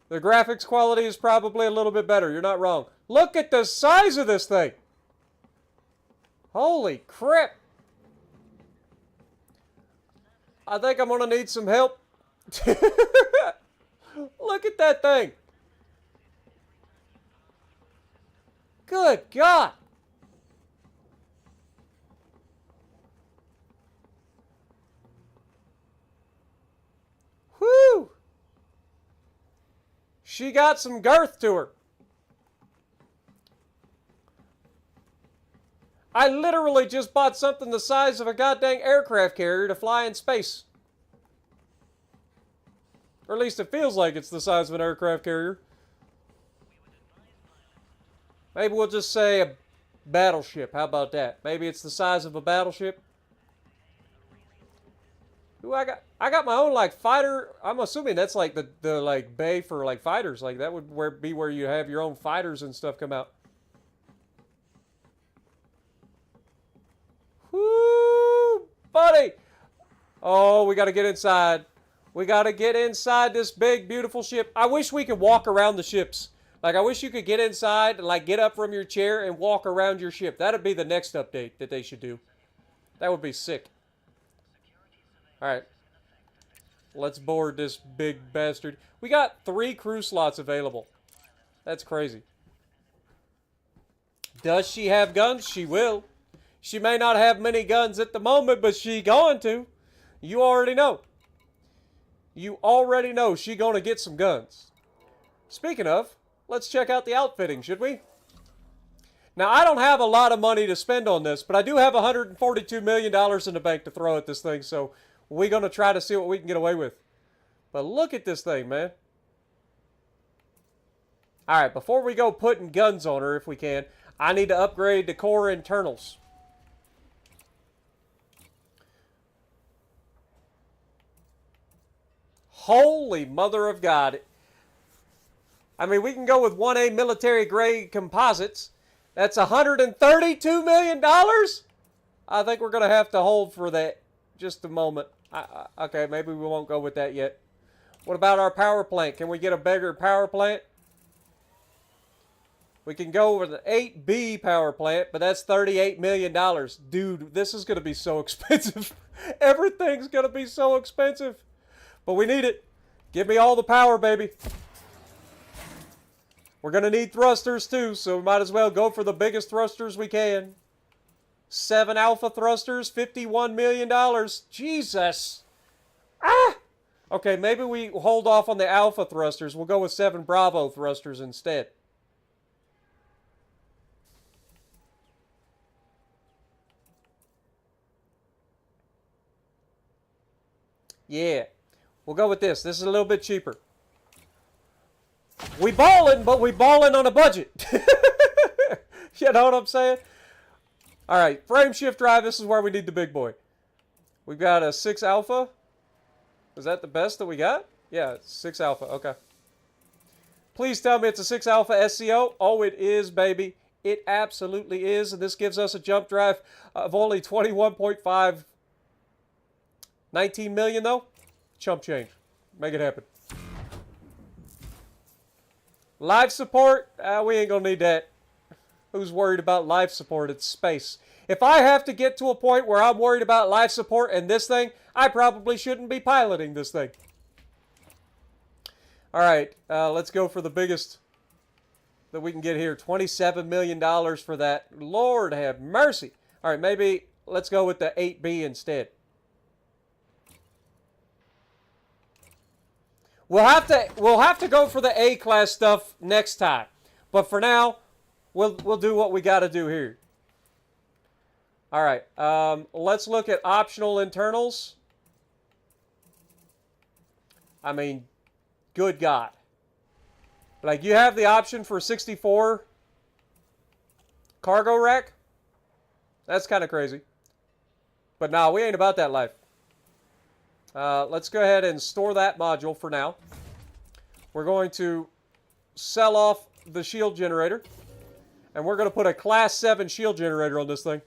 The graphics quality is probably a little bit better. You're not wrong. Look at the size of this thing. Holy crap. I think I'm going to need some help. Look at that thing. Good God. Whew. She got some girth to her. I literally just bought something the size of a goddamn aircraft carrier to fly in space. Or at least it feels like it's the size of an aircraft carrier. Maybe we'll just say a battleship. How about that? Maybe it's the size of a battleship. Ooh, I got my own like fighter. I'm assuming that's like the like bay for like fighters. Like that would be where you have your own fighters and stuff come out. Whoo, buddy! Oh, we got to get inside. We got to get inside this big, beautiful ship. I wish we could walk around the ships. Like, I wish you could get inside and, like, get up from your chair and walk around your ship. That would be the next update that they should do. That would be sick. Alright. Let's board this big bastard. We got 3 crew slots available. That's crazy. Does she have guns? She will. She may not have many guns at the moment, but she going to. You already know. You already know she gonna get some guns. Speaking of, let's check out the outfitting, should we? Now, I don't have a lot of money to spend on this, but I do have $142 million in the bank to throw at this thing, so we're gonna try to see what we can get away with. But look at this thing, man. Alright, before we go putting guns on her, if we can, I need to upgrade the core internals. Holy mother of God. I mean, we can go with 1A military grade composites. That's $132 million? I think we're going to have to hold for that just a moment. Okay, maybe we won't go with that yet. What about our power plant? Can we get a bigger power plant? We can go with an 8B power plant, but that's $38 million. Dude, this is going to be so expensive. Everything's going to be so expensive. But we need it. Give me all the power, baby. We're going to need thrusters too, so we might as well go for the biggest thrusters we can. 7 alpha thrusters, $51 million. Jesus. Ah! Okay, maybe we hold off on the alpha thrusters. We'll go with 7 Bravo thrusters instead. Yeah. We'll go with this. This is a little bit cheaper. We ballin', but we ballin' on a budget. You know what I'm saying? All right, frame shift drive. This is where we need the big boy. We've got a 6 alpha. Is that the best that we got? Yeah, it's 6 alpha. Okay. Please tell me it's a 6 alpha SCO. Oh, it is, baby. It absolutely is. And this gives us a jump drive of only 21.5. 19 million, though? Chump change. Make it happen. Life support? We ain't gonna need that. Who's worried about life support? It's space. If I have to get to a point where I'm worried about life support and this thing, I probably shouldn't be piloting this thing. Alright, let's go for the biggest that we can get here. $27 million for that. Lord have mercy. Alright, maybe let's go with the 8B instead. We'll have to go for the A-class stuff next time. But for now, we'll do what we got to do here. All right. Let's look at optional internals. I mean, good God. Like, you have the option for 64 cargo rack. That's kind of crazy. But no, we ain't about that life. Let's go ahead and store that module for now. We're going to sell off the shield generator. And we're going to put a class 7 shield generator on this thing.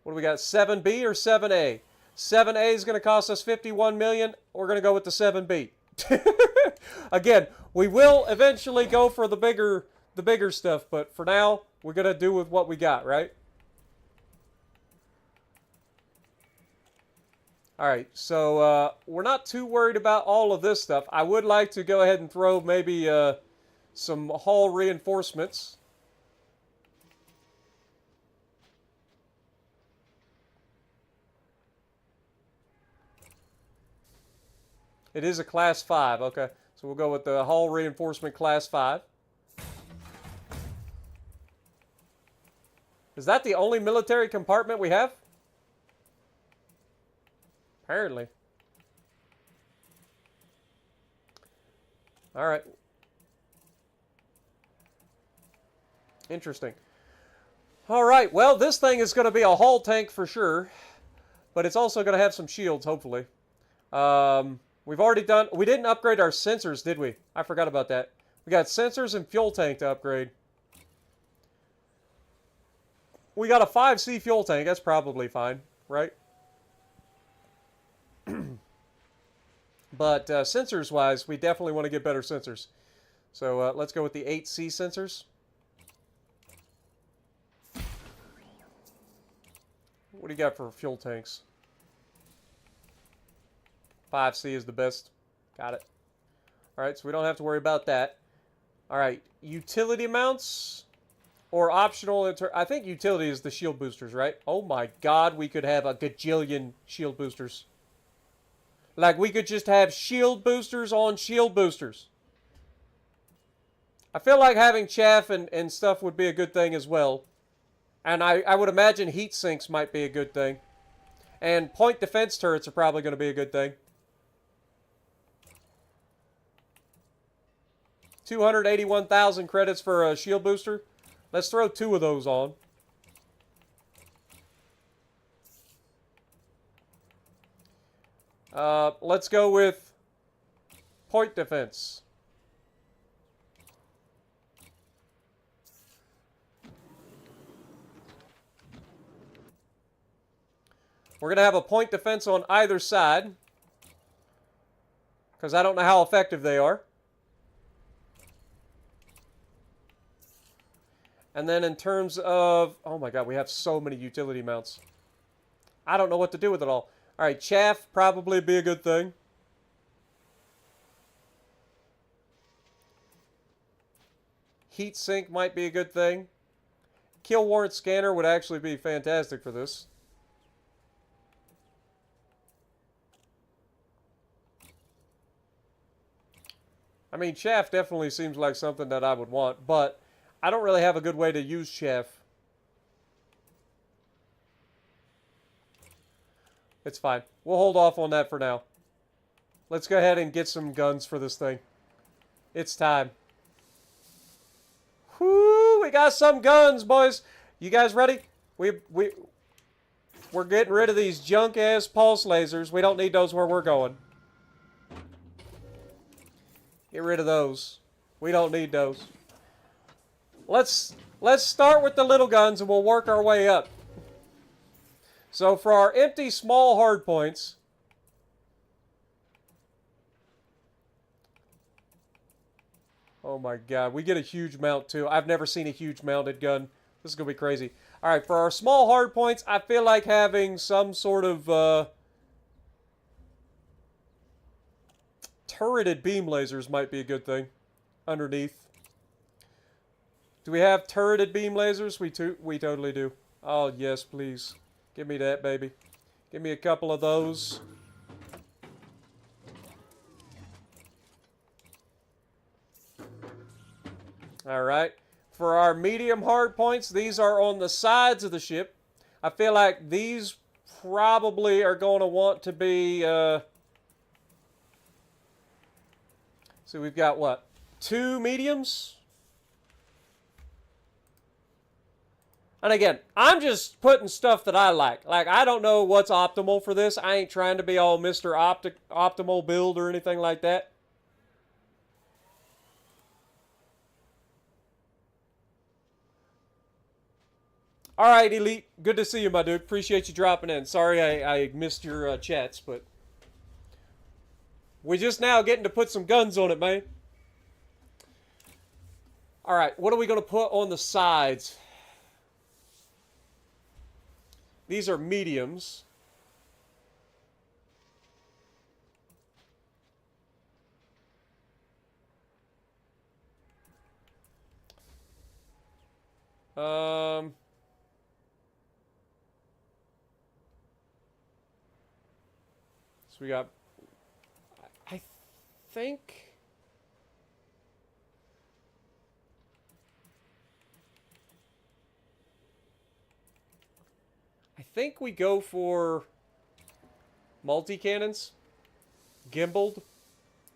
What do we got? 7B or 7A? 7A is going to cost us $51 million. We're going to go with the 7B. Again, we will eventually go for the bigger stuff, but for now, we're going to do with what we got, right? All right, so we're not too worried about all of this stuff. I would like to go ahead and throw maybe some hull reinforcements. It is a class 5, okay. So we'll go with the hull reinforcement class 5. Is that the only military compartment we have? Apparently. All right. Interesting. All right. Well, this thing is going to be a hull tank for sure, but it's also going to have some shields, hopefully. We've already done... We didn't upgrade our sensors, did we? I forgot about that. We got sensors and fuel tank to upgrade. We got a 5C fuel tank. That's probably fine, right? But sensors-wise, we definitely want to get better sensors. So let's go with the 8C sensors. What do you got for fuel tanks? 5C is the best. Got it. All right, so we don't have to worry about that. All right, utility mounts or optional... I think utility is the shield boosters, right? Oh my god, we could have a gajillion shield boosters. Like, we could just have shield boosters on shield boosters. I feel like having chaff and stuff would be a good thing as well. And I would imagine heat sinks might be a good thing. And point defense turrets are probably going to be a good thing. 281,000 credits for a shield booster. Let's throw 2 of those on. Let's go with point defense. We're going to have a point defense on either side, because I don't know how effective they are. And then in terms of... Oh my god, we have so many utility mounts. I don't know what to do with it all. Alright, chaff probably be a good thing. Heat sink might be a good thing. Kill warrant scanner would actually be fantastic for this. I mean, chaff definitely seems like something that I would want, but I don't really have a good way to use chaff. It's fine. We'll hold off on that for now. Let's go ahead and get some guns for this thing. It's time. Whoo! We got some guns, boys. You guys ready? We're getting rid of these junk-ass pulse lasers. We don't need those where we're going. Get rid of those. We don't need those. Let's start with the little guns and we'll work our way up. So for our empty small hard points, oh my god, we get a huge mount too. I've never seen a huge mounted gun. This is going to be crazy. Alright, for our small hard points, I feel like having some sort of turreted beam lasers might be a good thing underneath. Do we have turreted beam lasers? We totally do. Oh, yes, please. Give me that, baby. Give me a couple of those. Alright. For our medium hard points, these are on the sides of the ship. I feel like these probably are going to want to be... So we've got, what? 2 mediums? And again, I'm just putting stuff that I like. Like, I don't know what's optimal for this. I ain't trying to be all Mr. Optimal build or anything like that. Alright, Elite. Good to see you, my dude. Appreciate you dropping in. Sorry I missed your chats, but... We're just now getting to put some guns on it, man. Alright, what are we going to put on the sides? These are mediums. So we got... I think... we go for Multi-cannons? Gimbaled?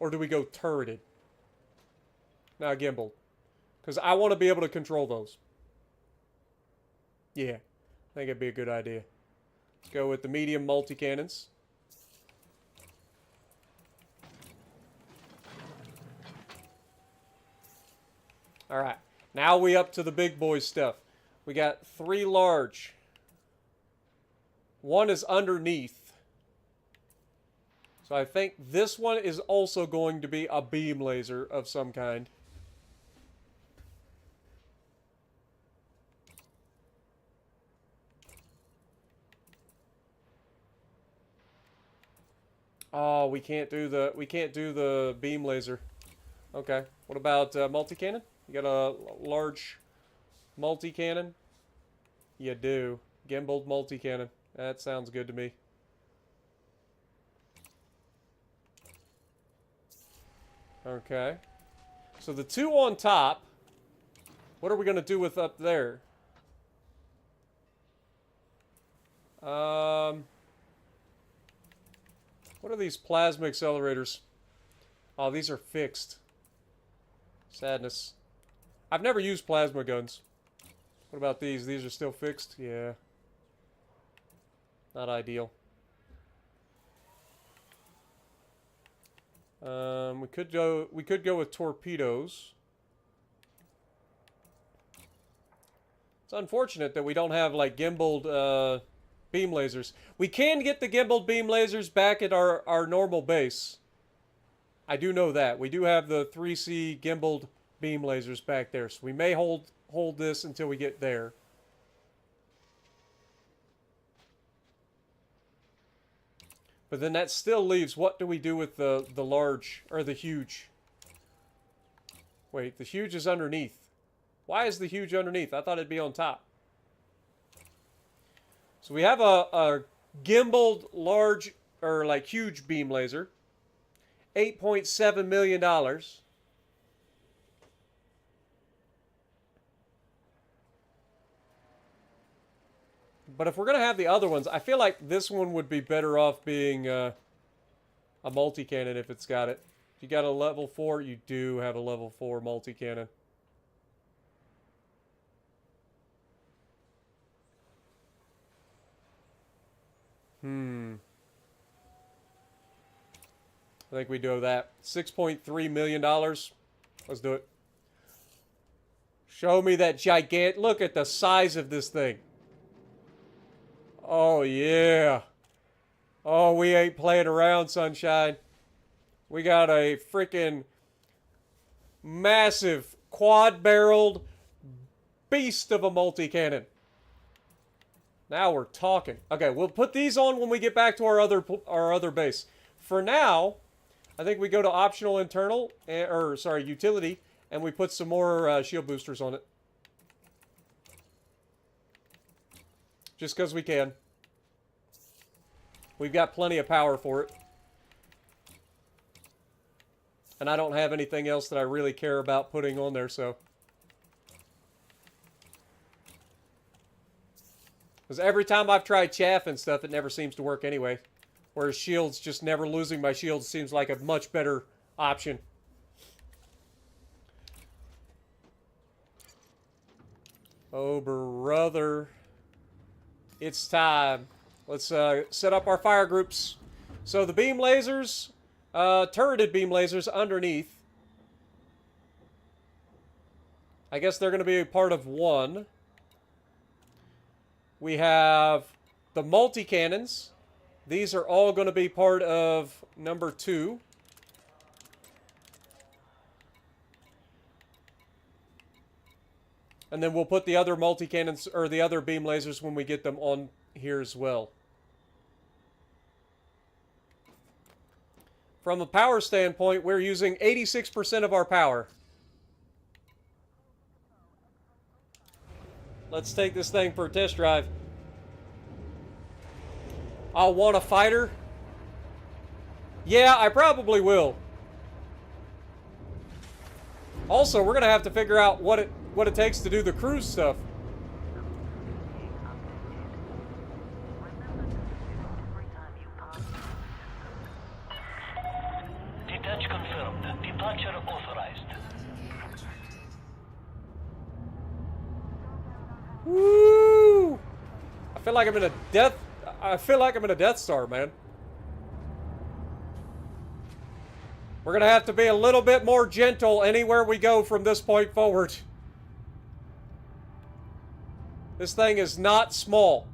Or do we go turreted? Nah, gimbaled. Because I want to be able to control those. Yeah. I think it'd be a good idea. Let's go with the medium multi-cannons. Alright. Now we up to the big boy stuff. We got 3 large. 1 is underneath. So I think this one is also going to be a beam laser of some kind. Oh, we can't do the beam laser. Okay. What about multi-cannon? You got a large multi-cannon? You do. Gimbaled multi-cannon. That sounds good to me. Okay. So the 2 on top, what are we going to do with up there? What are these plasma accelerators? Oh, these are fixed. Sadness. I've never used plasma guns. What about these? These are still fixed? Yeah. Not ideal. We could go with torpedoes. It's unfortunate that we don't have like gimbaled beam lasers. We can get the gimbaled beam lasers back at our normal base. I do know that. We do have the 3C gimbaled beam lasers back there. So we may hold this until we get there. But then that still leaves, what do we do with the large, or the huge? Wait, the huge is underneath. Why is the huge underneath? I thought it'd be on top. So we have a gimbaled large, or like huge beam laser. $8.7 million. But if we're going to have the other ones, I feel like this one would be better off being a multi-cannon if it's got it. If you got a level 4, you do have a level 4 multi-cannon. I think we do that. $6.3 million. Let's do it. Show me that gigantic... Look at the size of this thing. Oh, yeah. Oh, we ain't playing around, sunshine. We got a freaking massive quad-barreled beast of a multi-cannon. Now we're talking. Okay, we'll put these on when we get back to our other base. For now, I think we go to optional internal, utility, and we put some more shield boosters on it. Just because we can. We've got plenty of power for it. And I don't have anything else that I really care about putting on there, so. Because every time I've tried chaff and stuff, it never seems to work anyway. Whereas shields, just never losing my shields seems like a much better option. Oh, brother. It's time. Let's set up our fire groups. So the beam lasers, turreted beam lasers underneath. I guess they're going to be a part of 1. We have the multi-cannons. These are all going to be part of number 2. And then we'll put the other multi-cannons, or the other beam lasers when we get them on here as well. From a power standpoint, we're using 86% of our power. Let's take this thing for a test drive. I'll want a fighter. Yeah, I probably will. Also, we're going to have to figure out what it takes to do the cruise stuff. Departure authorized. Landing gear retracted. Woo! I feel like I'm in a death. I feel like I'm in a Death Star, man. We're gonna have to be a little bit more gentle anywhere we go from this point forward. This thing is not small.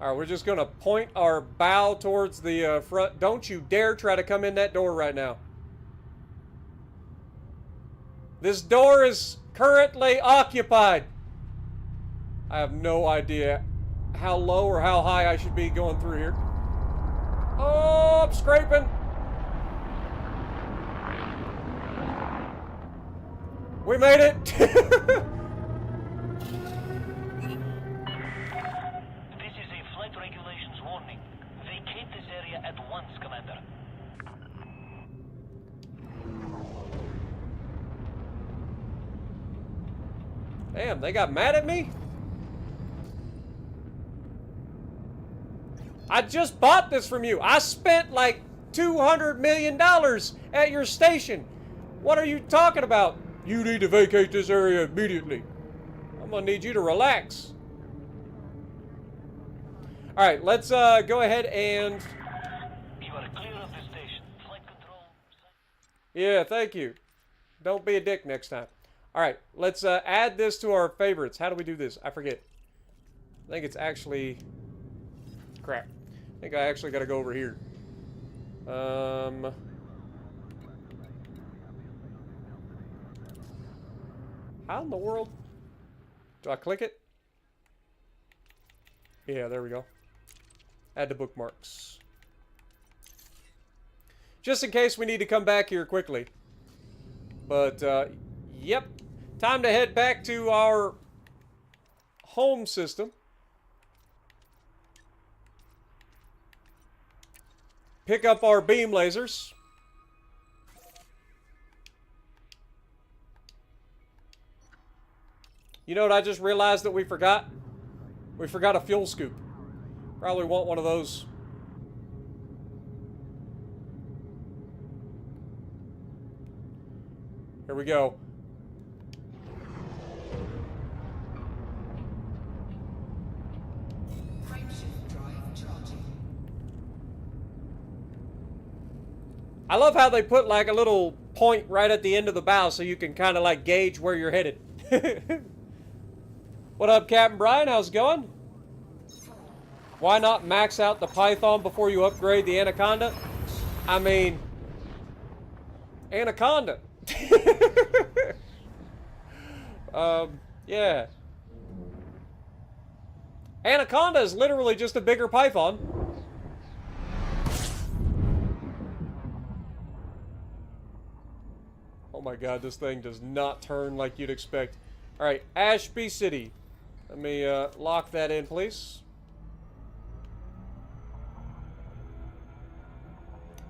Alright, we're just gonna point our bow towards the front. Don't you dare try to come in that door right now. This door is currently occupied. I have no idea how low or how high I should be going through here. Oh, I'm scraping. We made it. This is a flight regulations warning. Vacate this area at once, Commander. Damn, they got mad at me? I just bought this from you. I spent like $200 million at your station. What are you talking about? You need to vacate this area immediately. I'm gonna need you to relax. Alright, let's go ahead and... You are clear of the station. Flight control. Yeah, thank you. Don't be a dick next time. Alright, let's add this to our favorites. How do we do this? I forget. I think it's actually... Crap. I think I actually gotta go over here. How in the world? Do I click it? Yeah, there we go. Add to bookmarks. Just in case we need to come back here quickly. But, yep. Time to head back to our home system. Pick up our beam lasers. You know what I just realized that we forgot? We forgot a fuel scoop. Probably want one of those. Here we go. Frameshift drive charging. I love how they put like a little point right at the end of the bow so you can kind of like gauge where you're headed. What up, Captain Brian? How's it going? Why not max out the Python before you upgrade the Anaconda? I mean, Anaconda. Yeah. Anaconda is literally just a bigger Python. Oh my god, this thing does not turn like you'd expect. Alright, Ashby City. Let me lock that in, please.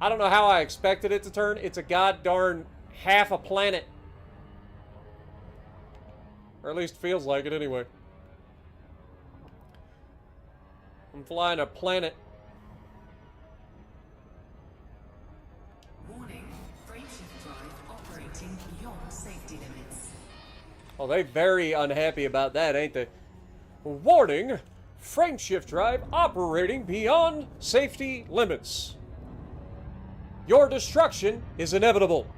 I don't know how I expected it to turn. It's a god-darn half a planet. Or at least feels like it anyway. I'm flying a planet. Warning. Frameshift drive operating beyond safety limits. Oh, they very unhappy about that, ain't they? Warning! Frameshift drive operating beyond safety limits. Your destruction is inevitable.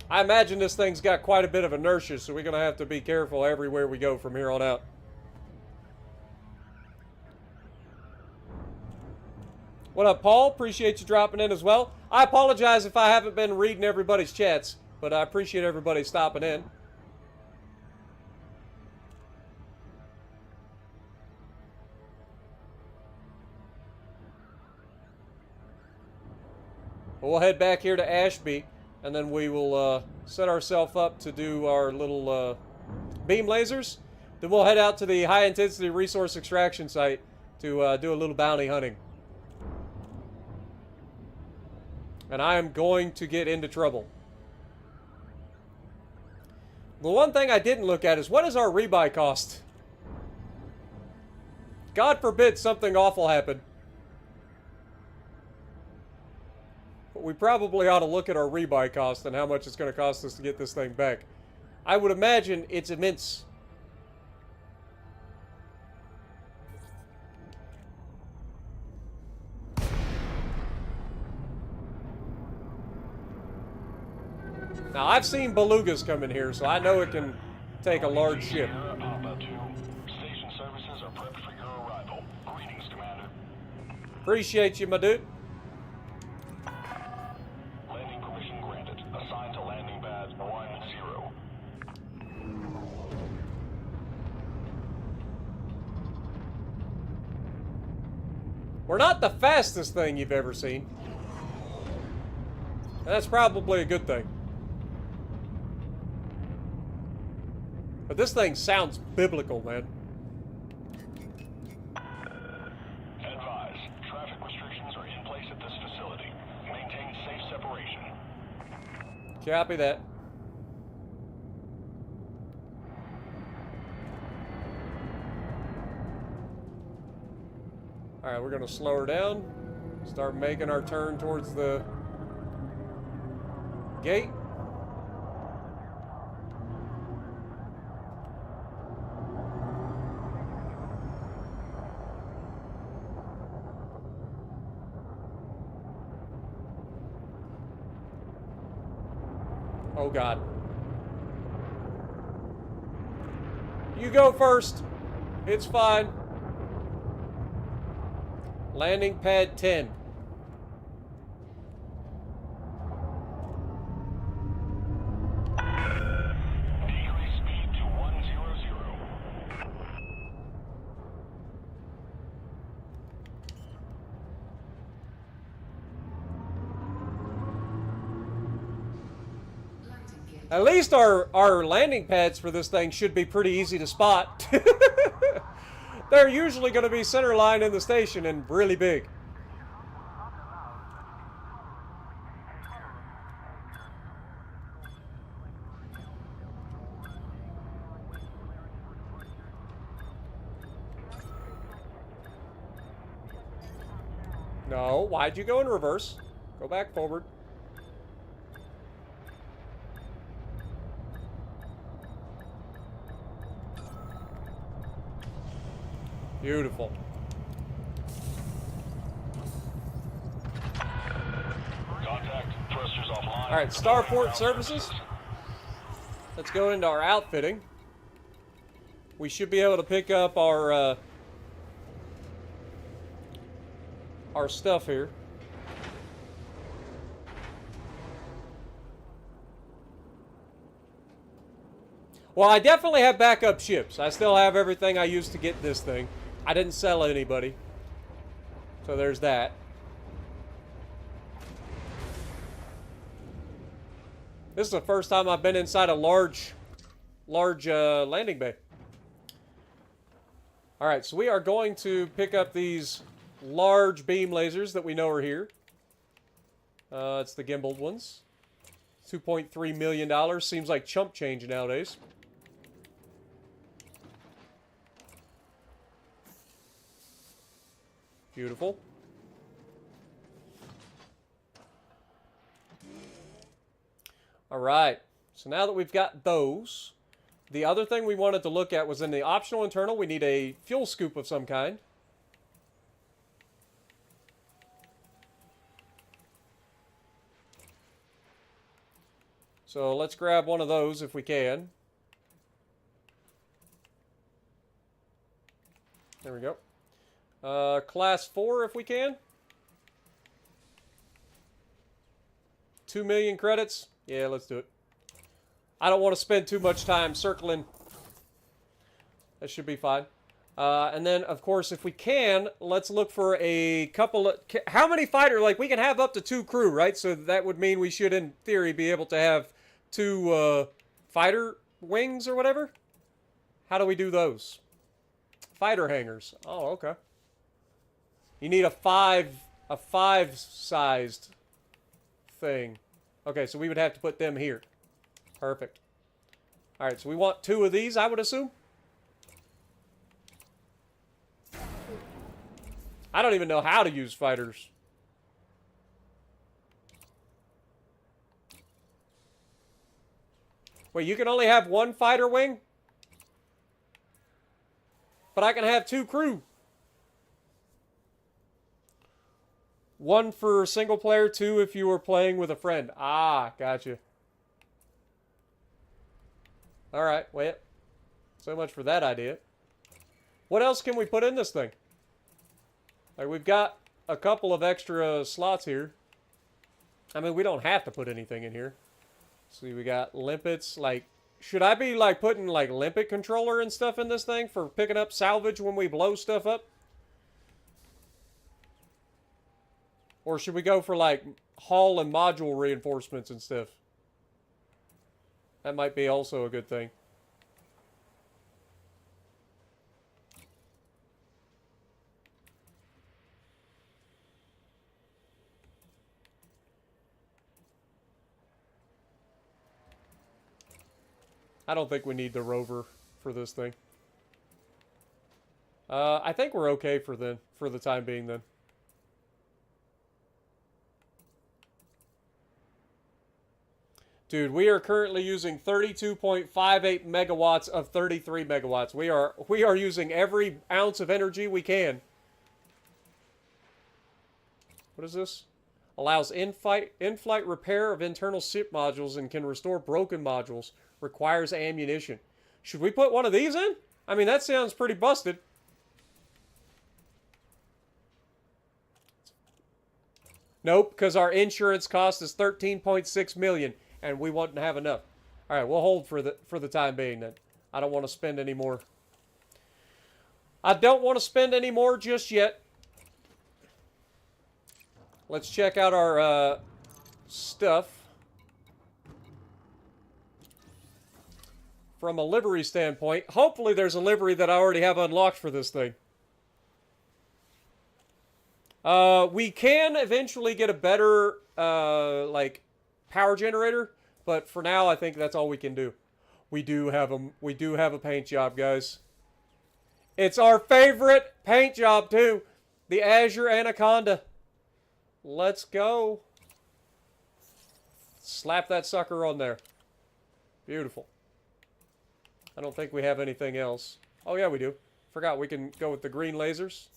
I imagine this thing's got quite a bit of inertia, so we're going to have to be careful everywhere we go from here on out. What up, Paul? Appreciate you dropping in as well. I apologize if I haven't been reading everybody's chats, but I appreciate everybody stopping in. We'll head back here to Ashby, and then we will set ourselves up to do our little beam lasers. Then we'll head out to the high-intensity resource extraction site to do a little bounty hunting. And I am going to get into trouble. The one thing I didn't look at is what is our rebuy cost? God forbid something awful happened. But we probably ought to look at our rebuy cost and how much it's going to cost us to get this thing back. I would imagine it's immense. Now, I've seen belugas come in here, so I know it can take a large ship. Sierra Papa 2. Station services are prepped for your arrival. Greetings, Commander. Appreciate you, my dude. Landing permission granted. Assigned to landing pad 10. We're not the fastest thing you've ever seen. And that's probably a good thing. But this thing sounds biblical, man. Advise. Traffic restrictions are in place at this facility. Maintain safe separation. Copy that. Alright, we're going to slow her down. Start making our turn towards the gate. Oh, God. You go first. It's fine. Landing pad 10. Decrease speed to 100. At least our landing pads for this thing should be pretty easy to spot. They're usually going to be center line in the station and really big. No, why'd you go in reverse? Go back forward. Beautiful. Contact. Thrusters offline. All right, starport services. Let's go into our outfitting. We should be able to pick up our stuff here. Well, I definitely have backup ships. I still have everything I used to get this thing. I didn't sell anybody. So there's that. This is the first time I've been inside a large landing bay. Alright, so we are going to pick up these large beam lasers that we know are here. It's the gimbaled ones. $2.3 million. Seems like chump change nowadays. Beautiful. Alright, so now that we've got those, the other thing we wanted to look at was in the optional internal, we need a fuel scoop of some kind. So let's grab one of those if we can. There we go. Class 4 if we can. 2 million credits. Yeah, let's do it. I don't want to spend too much time circling. That should be fine. And then, of course, if we can, let's look for a couple of... How many fighter... Like, we can have up to 2 crew, right? So that would mean we should, in theory, be able to have 2 fighter wings or whatever. How do we do those? Fighter hangars. Oh, okay. You need a 5-sized thing. Okay, so we would have to put them here. Perfect. All right, so we want 2 of these, I would assume. I don't even know how to use fighters. Wait, you can only have 1 fighter wing? But I can have 2 crew. 1 for single player, 2 if you were playing with a friend. Ah, gotcha. Alright, wait. So much for that idea. What else can we put in this thing? Like, we've got a couple of extra slots here. I mean, we don't have to put anything in here. See, we got limpets. Like, should I be, like, putting, like, limpet controller and stuff in this thing for picking up salvage when we blow stuff up? Or should we go for, like, hull and module reinforcements and stuff? That might be also a good thing. I don't think we need the rover for this thing. I think we're okay for the time being then. Dude, we are currently using 32.58 megawatts of 33 megawatts. We are using every ounce of energy we can. What is this? Allows in-flight repair of internal ship modules and can restore broken modules. Requires ammunition. Should we put one of these in? I mean, that sounds pretty busted. Nope, because our insurance cost is 13.6 million, and we wouldn't have enough. All right, we'll hold for the time being then. I don't want to spend any more. I don't want to spend any more just yet. Let's check out our stuff. From a livery standpoint, hopefully there's a livery that I already have unlocked for this thing. We can eventually get a better, like, power generator, but for now, I think that's all we can do. We do have a paint job, guys. It's our favorite paint job, too. The Azure Anaconda. Let's go. Slap that sucker on there. Beautiful. I don't think we have anything else. Oh, yeah, we do. Forgot we can go with the green lasers.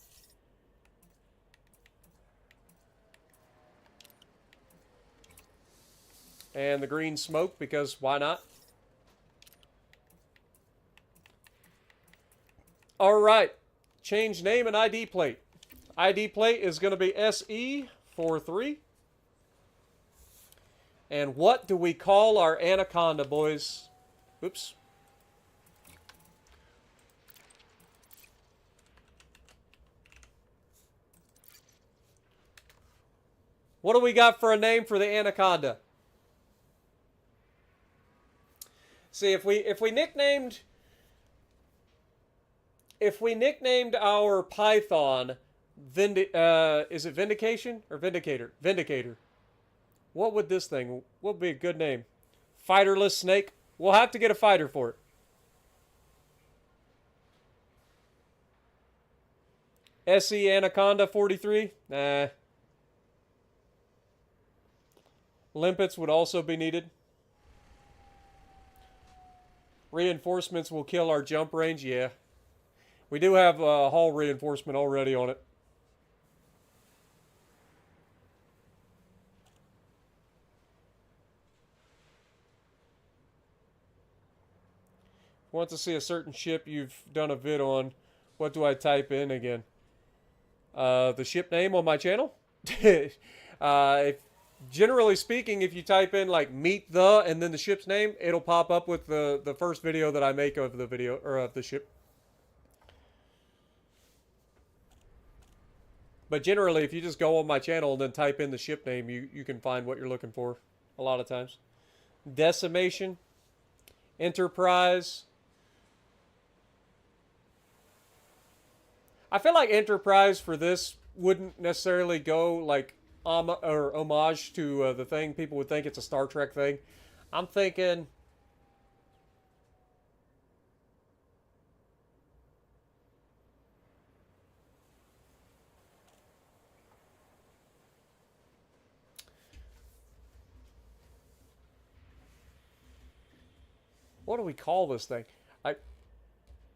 And the green smoke, because why not? All right. Change name and ID plate. ID plate is going to be SE43. And what do we call our Anaconda, boys? Oops. What do we got for a name for the Anaconda? See, if we nicknamed our Python is it Vindication or Vindicator? Vindicator. What would this thing? What would be a good name? Fighterless Snake. We'll have to get a fighter for it. SE Anaconda 43. Nah. Limpets would also be needed. Reinforcements will kill our jump range. Yeah. We do have a hull reinforcement already on it. Want to see a certain ship you've done a vid on. What do I type in again? The ship name on my channel? Generally speaking, if you type in like meet the and then the ship's name, it'll pop up with the first video that I make of the video or of the ship. But generally, if you just go on my channel and then type in the ship name, you can find what you're looking for a lot of times. Decimation, Enterprise. I feel like Enterprise for this wouldn't necessarily go like or homage to the thing. People would think it's a Star Trek thing. I'm thinking... What do we call this thing?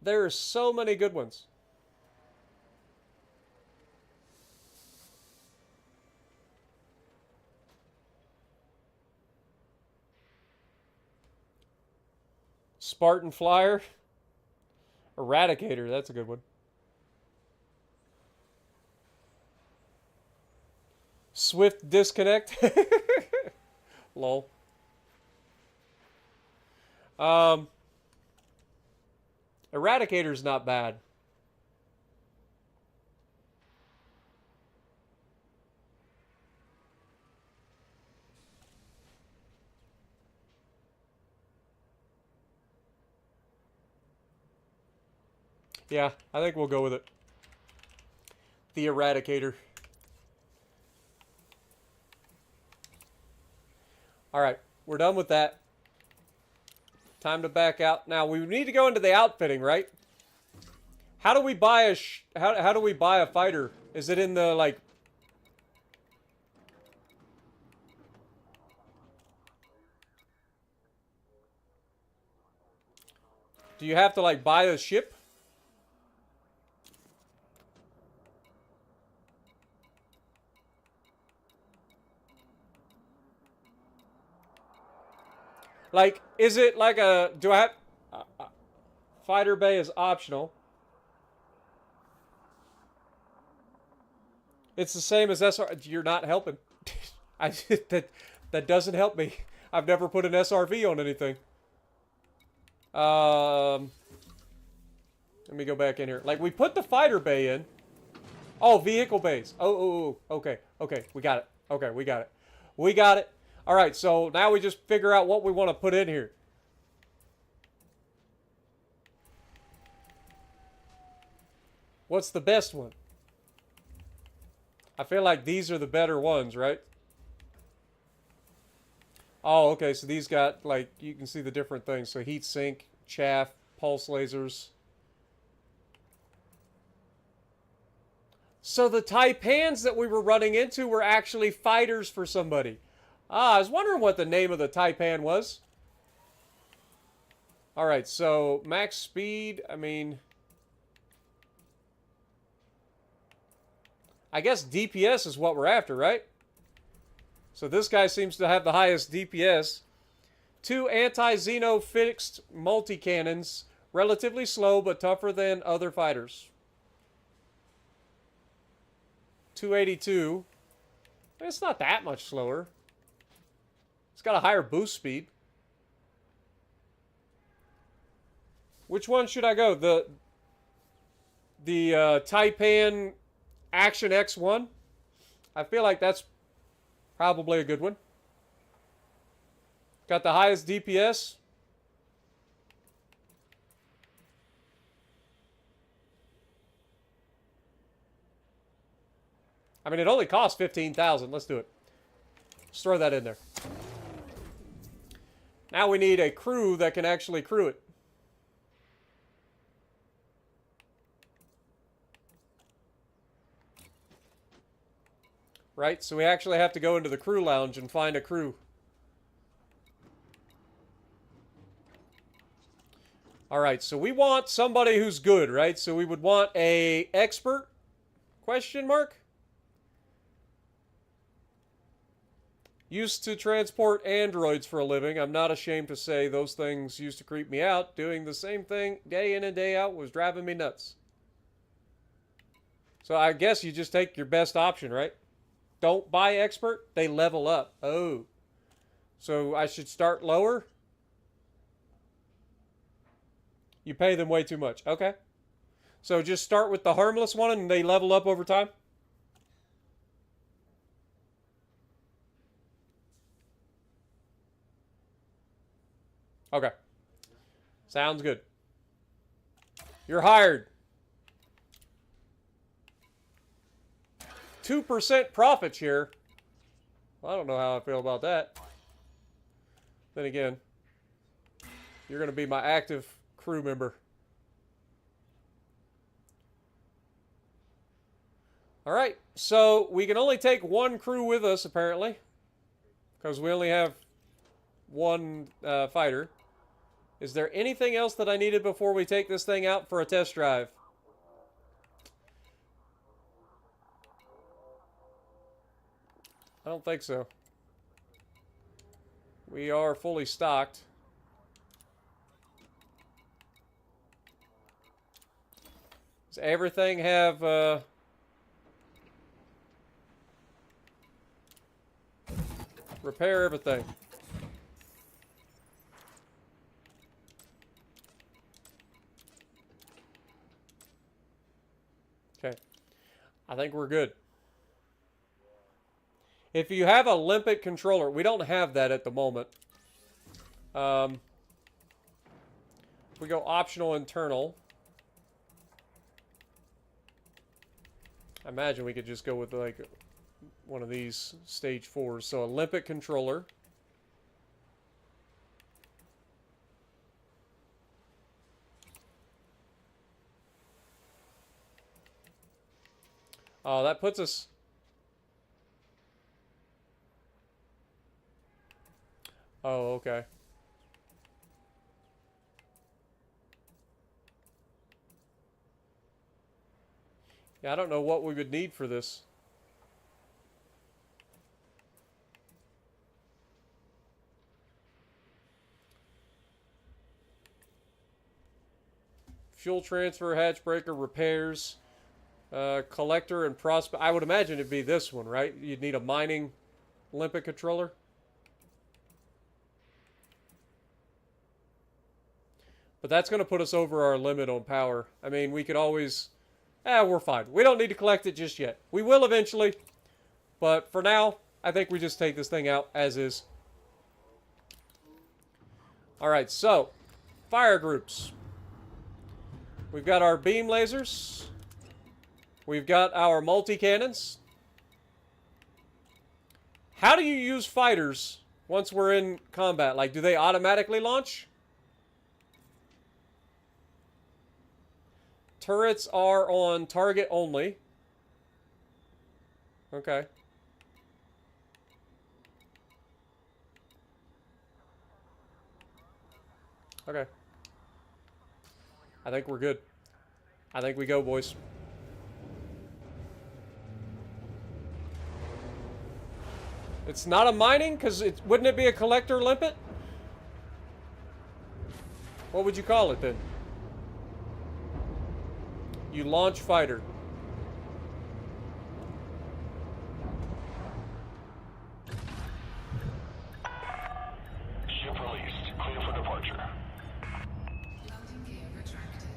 There are so many good ones. Spartan Flyer. Eradicator, that's a good one. Swift Disconnect. Lol. Eradicator's not bad. Yeah, I think we'll go with it. The Eradicator. Alright, we're done with that. Time to back out. Now, we need to go into the outfitting, right? How do we buy a how do we buy a fighter? Is it in the, like... Do you have to, like, buy a ship? Like, is it like a... Do I have... Fighter bay is optional. It's the same as SR... You're not helping. That doesn't help me. I've never put an SRV on anything. Let me go back in here. Like, we put the fighter bay in. Oh, vehicle bays. Oh, okay. Okay, we got it. Okay, we got it. We got it. All right, so now we just figure out what we want to put in here. What's the best one? I feel like these are the better ones, right? Oh, okay, so these got, like, you can see the different things. So heat sink, chaff, pulse lasers. So the Taipans that we were running into were actually fighters for somebody. Ah, I was wondering what the name of the Taipan was. Alright, so max speed, I mean... I guess DPS is what we're after, right? So this guy seems to have the highest DPS. 2 anti-Xeno fixed multi-cannons. Relatively slow, but tougher than other fighters. 282. It's not that much slower. It's got a higher boost speed. Which one should I go? The Taipan Action X1? I feel like that's probably a good one. Got the highest DPS. I mean, it only costs 15,000. Let's do it. Let's throw that in there. Now we need a crew that can actually crew it. Right? So we actually have to go into the crew lounge and find a crew. Alright, so we want somebody who's good, right? So we would want a expert? Question mark? Used to transport androids for a living. I'm not ashamed to say those things used to creep me out. Doing the same thing day in and day out was driving me nuts. So I guess you just take your best option, right? Don't buy expert, they level up. Oh. So I should start lower? You pay them way too much. Okay. So just start with the harmless one and they level up over time? Okay. Sounds good. You're hired. 2% profit share. I don't know how I feel about that. Then again, you're going to be my active crew member. Alright, so we can only take one crew with us, apparently. Because we only have one fighter. Is there anything else that I needed before we take this thing out for a test drive? I don't think so. We are fully stocked. Does everything have... repair everything. Okay. I think we're good. If you have a limpet controller, we don't have that at the moment. If we go optional internal, I imagine we could just go with like one of these stage 4s. So a limpet controller. Oh, that puts us... Oh, okay. Yeah, I don't know what we would need for this. Fuel transfer, hatch breaker, repairs, collector, and prospect. I would imagine it'd be this one, right? You'd need a mining limpet controller. But that's going to put us over our limit on power. I mean, we could always... we're fine. We don't need to collect it just yet. We will eventually. But for now, I think we just take this thing out as is. Alright, so, fire groups. We've got our beam lasers. We've got our multi-cannons. How do you use fighters once we're in combat? Like, do they automatically launch? Turrets are on target only. Okay. Okay. I think we're good. I think we go, boys. It's not a mining, because wouldn't it be a collector limpet? What would you call it then? You launch fighter. Ship released. Clear for departure. Landing gear retracted.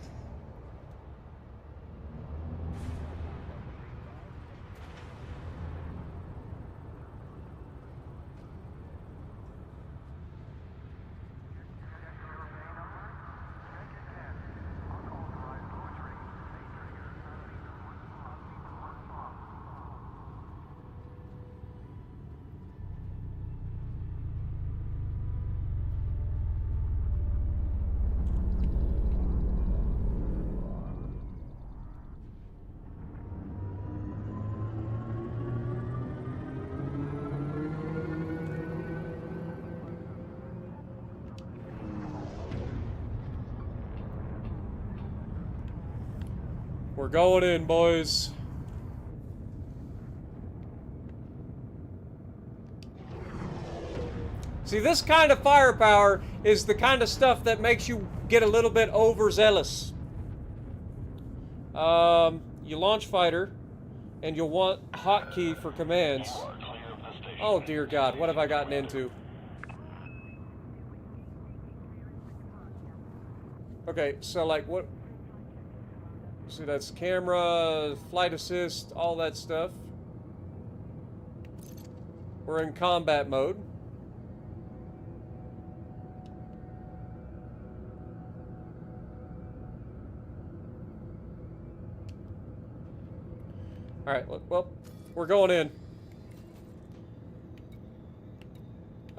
We're going in, boys. See, this kind of firepower is the kind of stuff that makes you get a little bit overzealous. You launch fighter, and you'll want hotkey for commands. You are clear of the station. Oh, dear God, what have I gotten into? Okay, so like what? See, that's camera, flight assist, all that stuff. We're in combat mode. All right, well, we're going in.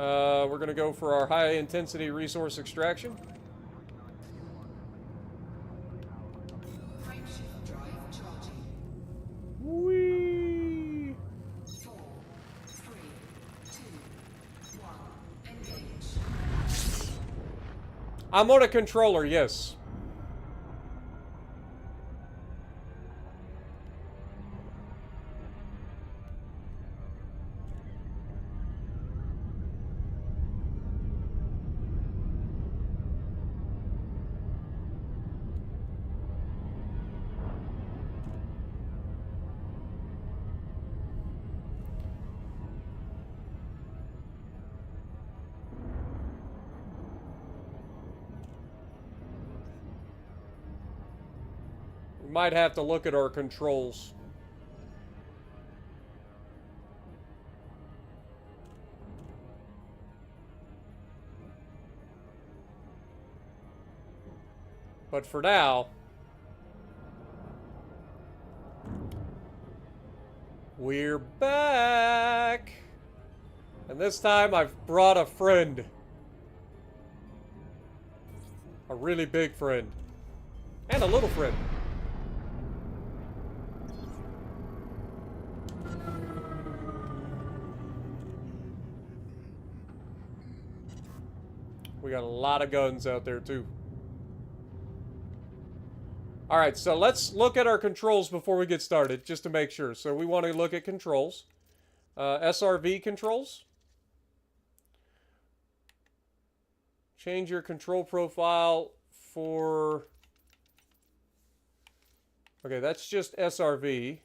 We're going to go for our high intensity resource extraction. Frameshift drive charging. Whee! 4, 3, 2, 1. Engage. I'm on a controller, yes. We might have to look at our controls. But for now, we're back. And this time I've brought a friend. A really big friend. And a little friend. We got a lot of guns out there too. Alright, so let's look at our controls before we get started, just to make sure. So we want to look at controls. SRV controls. Change your control profile for... Okay, that's just SRV.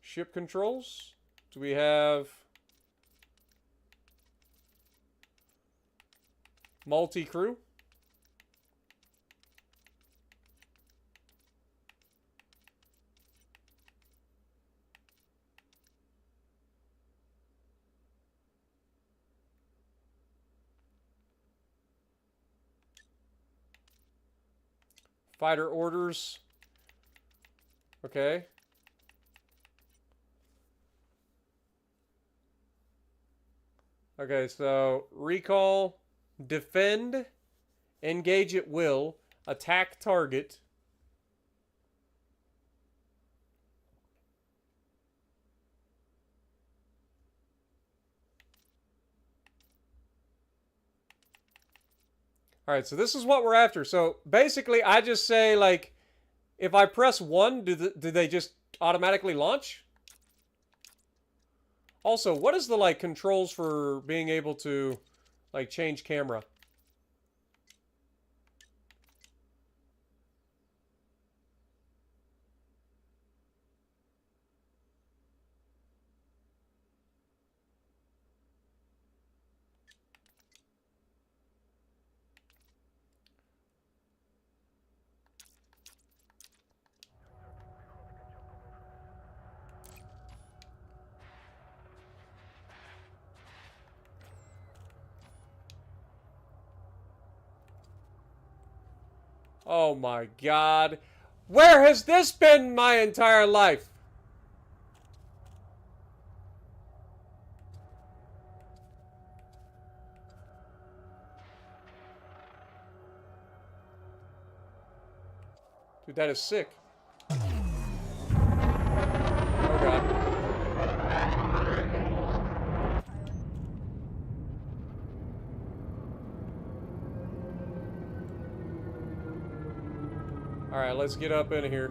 Ship controls. Do we have... multi-crew? Fighter orders. Okay. Okay, so recall, defend, engage at will, attack target. Alright, so this is what we're after. So basically, I just say, like, if I press 1, do they just automatically launch? Also, what is the, like, controls for being able to, like, change camera? Oh my god. Where has this been my entire life? Dude, that is sick. Oh god. Alright, let's get up in here.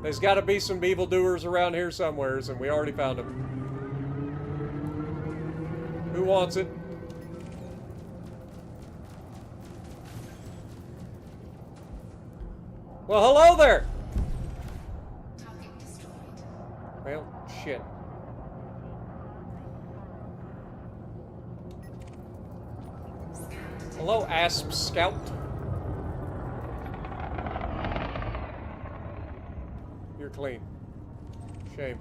There's got to be some evildoers around here somewheres, and we already found them. Who wants it? Well, hello there! Target destroyed. Well, shit. Hello, Asp Scout. You're clean. Shame.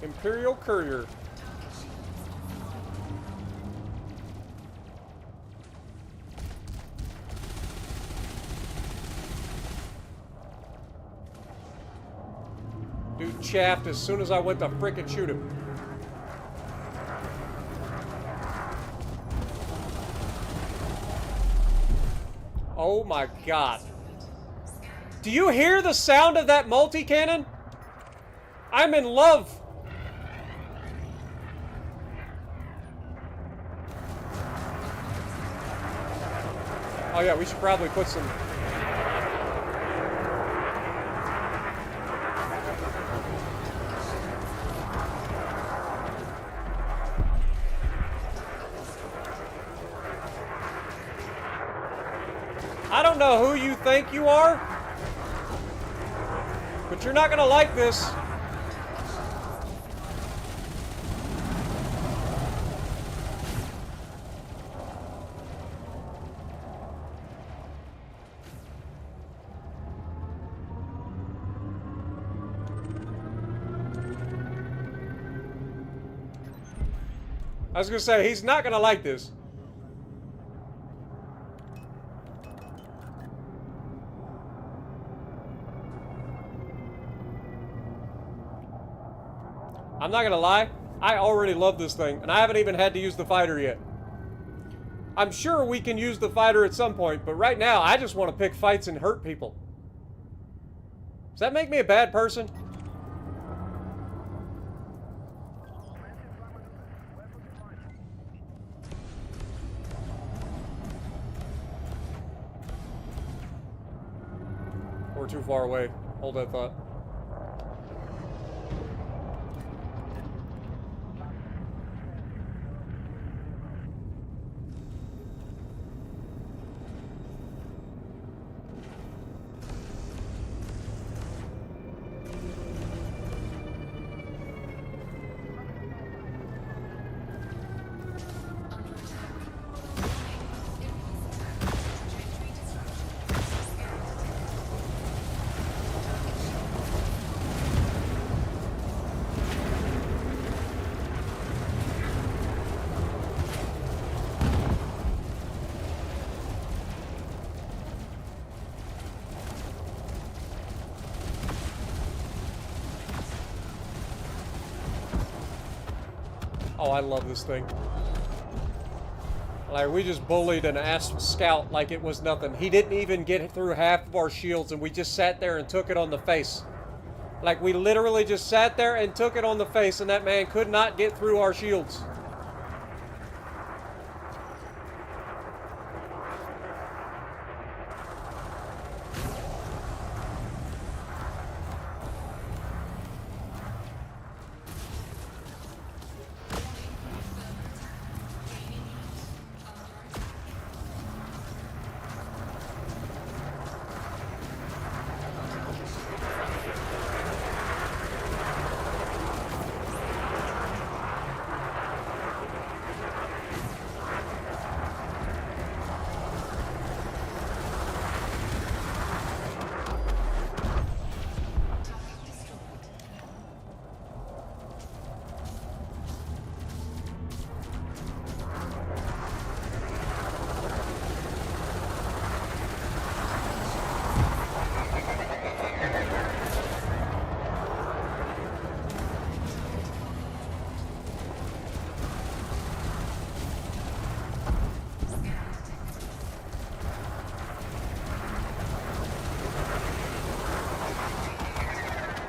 Imperial Courier. Dude chaffed as soon as I went to frickin' shoot him. Oh my god. Do you hear the sound of that multi-cannon? I'm in love. Oh yeah, we should probably put some... I don't know who you think you are, but you're not gonna like this. I was gonna say, he's not gonna like this. I'm not gonna lie, I already love this thing, and I haven't even had to use the fighter yet. I'm sure we can use the fighter at some point, but right now, I just want to pick fights and hurt people. Does that make me a bad person? We're too far away. Hold that thought. Oh, I love this thing. Like, we just bullied an ass scout like it was nothing. He didn't even get through half of our shields, and we just sat there and took it on the face. Like, we literally just sat there and took it on the face, and that man could not get through our shields.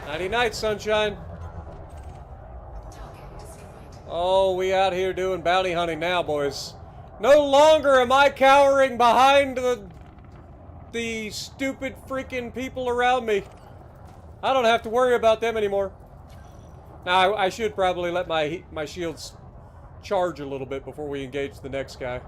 Nighty night, sunshine. Oh, we out here doing bounty hunting now, boys. No longer am I cowering behind the stupid freaking people around me. I don't have to worry about them anymore. Now, I should probably let my shields charge a little bit before we engage the next guy.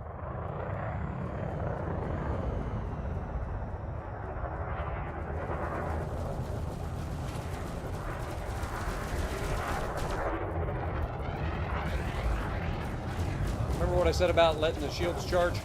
Remember what I said about letting the shields charge?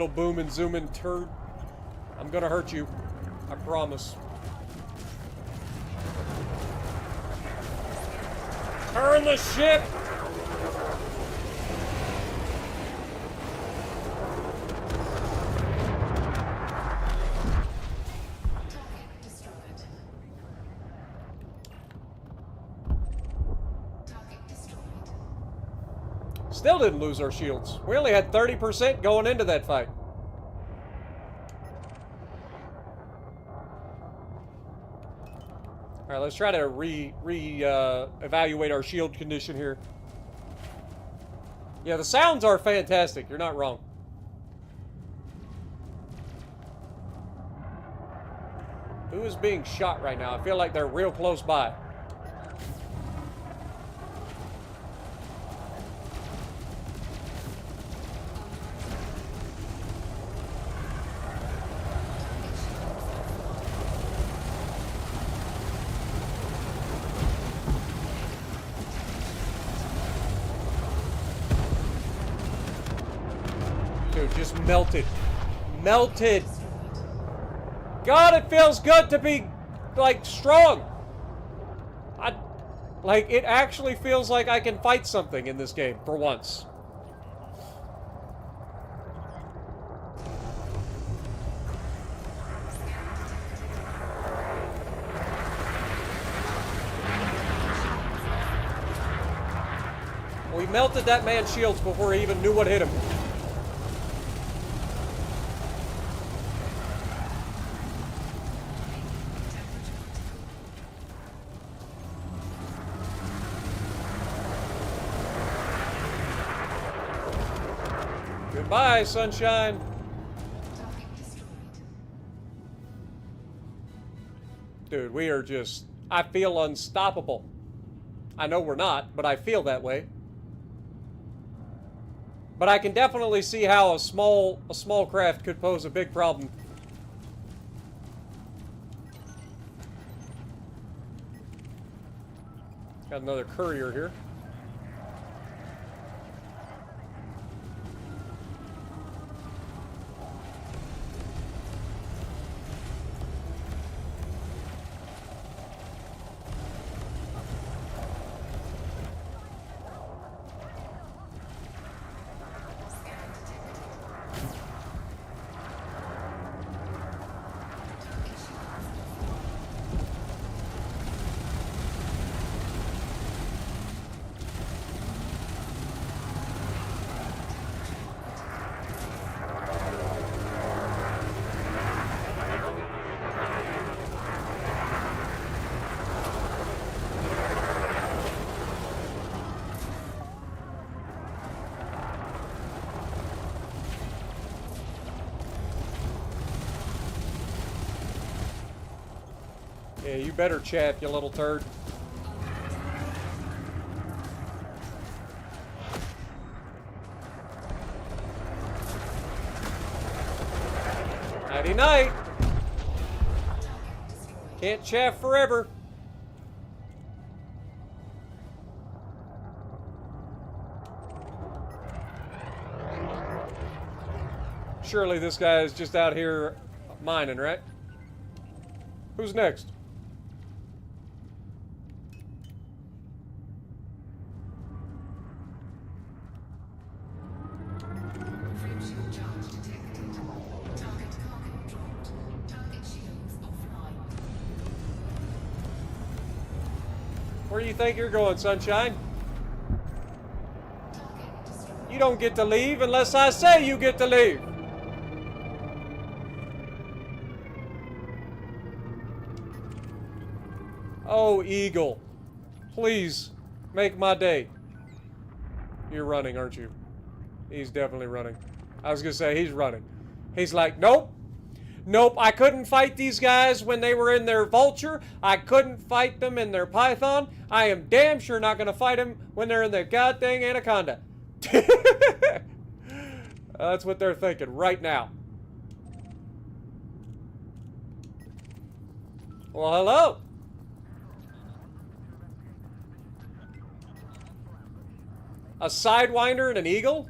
little booming, zooming turd. I'm gonna hurt you. I promise. Turn the ship! Target destroyed. Target destroyed. Still didn't lose our shields. We only had 30% going into that fight. All right, let's try to evaluate our shield condition here. Yeah, the sounds are fantastic. You're not wrong. Who is being shot right now? I feel like they're real close by. Dude, just melted. Melted. God, it feels good to be, like, strong. Like, it actually feels like I can fight something in this game, for once. We melted that man's shields before he even knew what hit him. Goodbye, sunshine. Target destroyed. Dude, we are just... I feel unstoppable. I know we're not, but I feel that way. But I can definitely see how a small craft could pose a big problem. Got another courier here. Yeah, you better chaff, you little turd. Nighty night. Can't chaff forever. Surely this guy is just out here mining, right? Who's next? Frame shield charge detected. Target cargo dropped. Target shields offline. Where do you think you're going, sunshine? Target destroyed. You don't get to leave unless I say you get to leave. Oh, Eagle. Please, make my day. You're running, aren't you? He's definitely running. I was gonna say, he's running. He's like, nope. Nope, I couldn't fight these guys when they were in their vulture. I couldn't fight them in their python. I am damn sure not gonna fight them when they're in their goddamn anaconda. That's what they're thinking right now. Well, hello. A Sidewinder and an Eagle?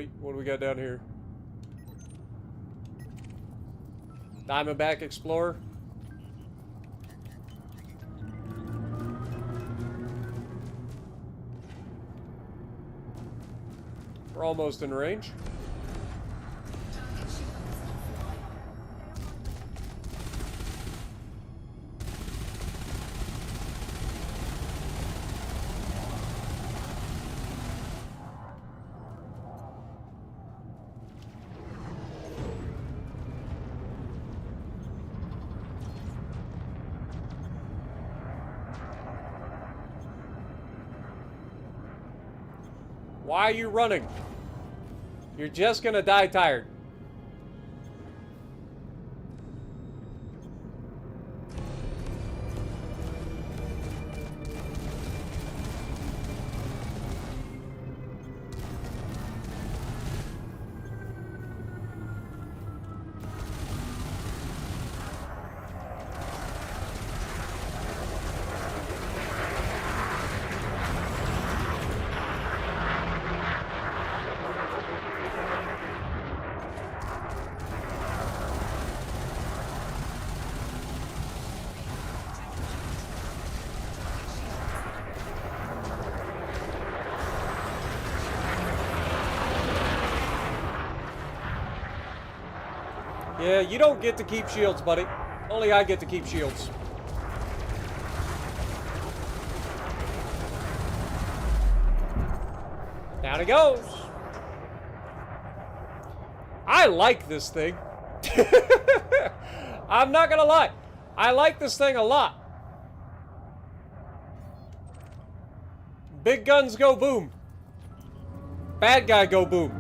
wait. What do we got down here? Diamondback Explorer. We're almost in range. Why are you running? You're just gonna die tired. Yeah, you don't get to keep shields, buddy. Only I get to keep shields. Down he goes. I like this thing. I'm not gonna lie. I like this thing a lot. Big guns go boom. Bad guy go boom.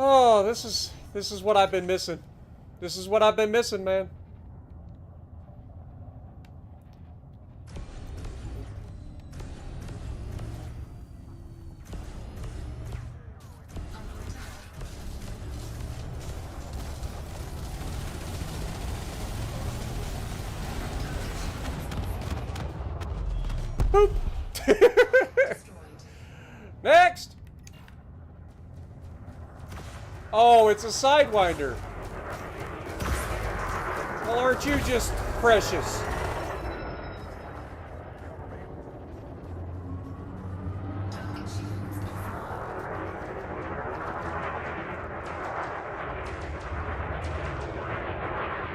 Oh, this is what I've been missing. This is what I've been missing, man. Boop. Next. Oh, it's a Sidewinder. Well, aren't you just precious?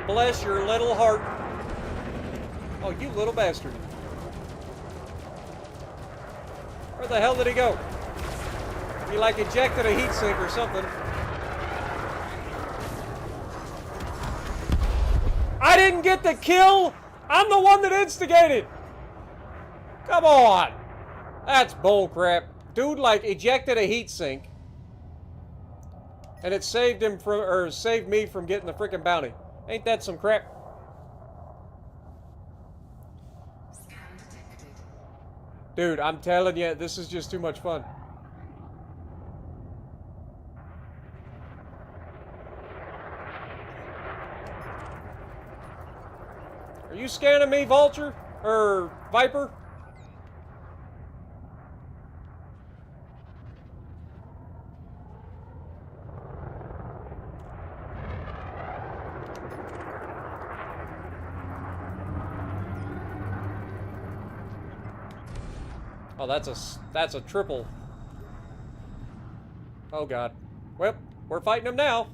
Bless your little heart. Oh, you little bastard. Where the hell did he go? He like ejected a heat sink or something. I didn't get the kill. I'm the one that instigated. Come on. That's bullcrap. Dude like ejected a heat sink. And it saved him from, or saved me from getting the freaking bounty. Ain't that some crap? Scan detected. Dude, I'm telling you, this is just too much fun. Are you scanning me, Vulture? Or Viper? Oh, that's a triple. Oh god. Well, we're fighting him now.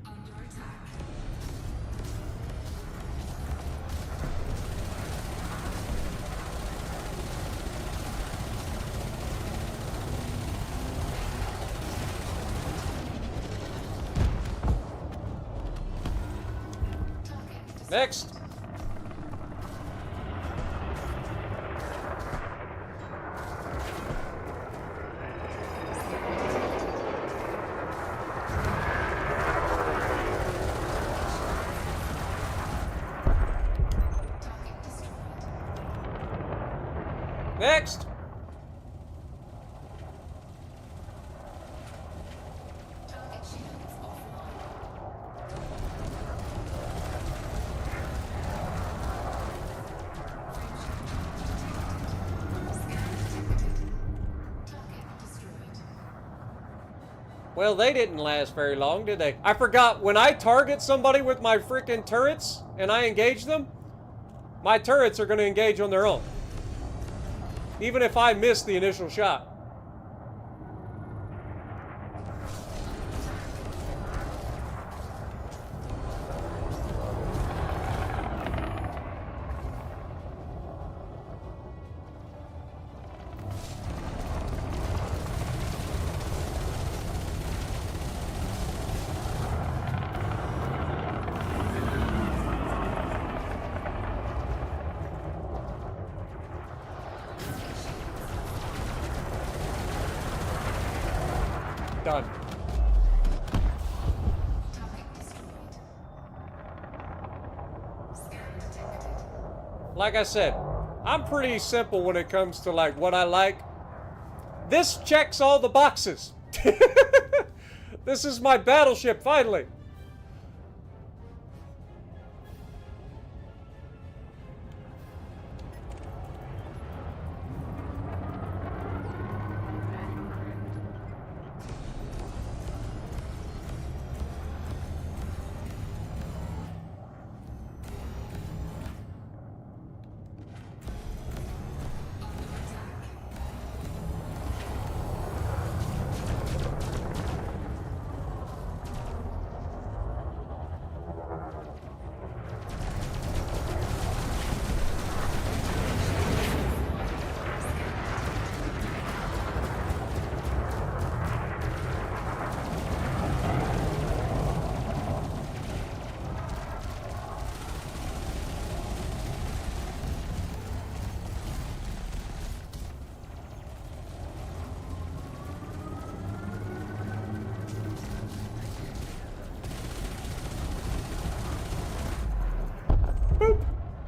Under attack. Next. Next. Target shields offline. Target destroyed. Well, they didn't last very long, did they? I forgot, when I target somebody with my freaking turrets and I engage them, my turrets are going to engage on their own. Even if I miss the initial shot. Done. Target destroyed. Scan detected. Like I said, I'm pretty simple when it comes to like what I like. This checks all the boxes. This is my battleship, finally.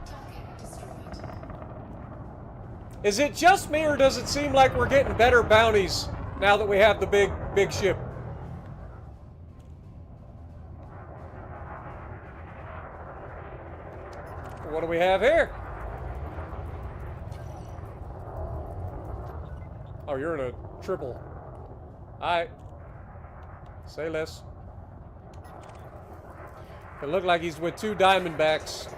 Target destroyed. Is it just me, or does it seem like we're getting better bounties now that we have the big ship? What do we have here? Oh, you're in a triple. Alright. Say less. It looked like he's with 2 Diamondbacks.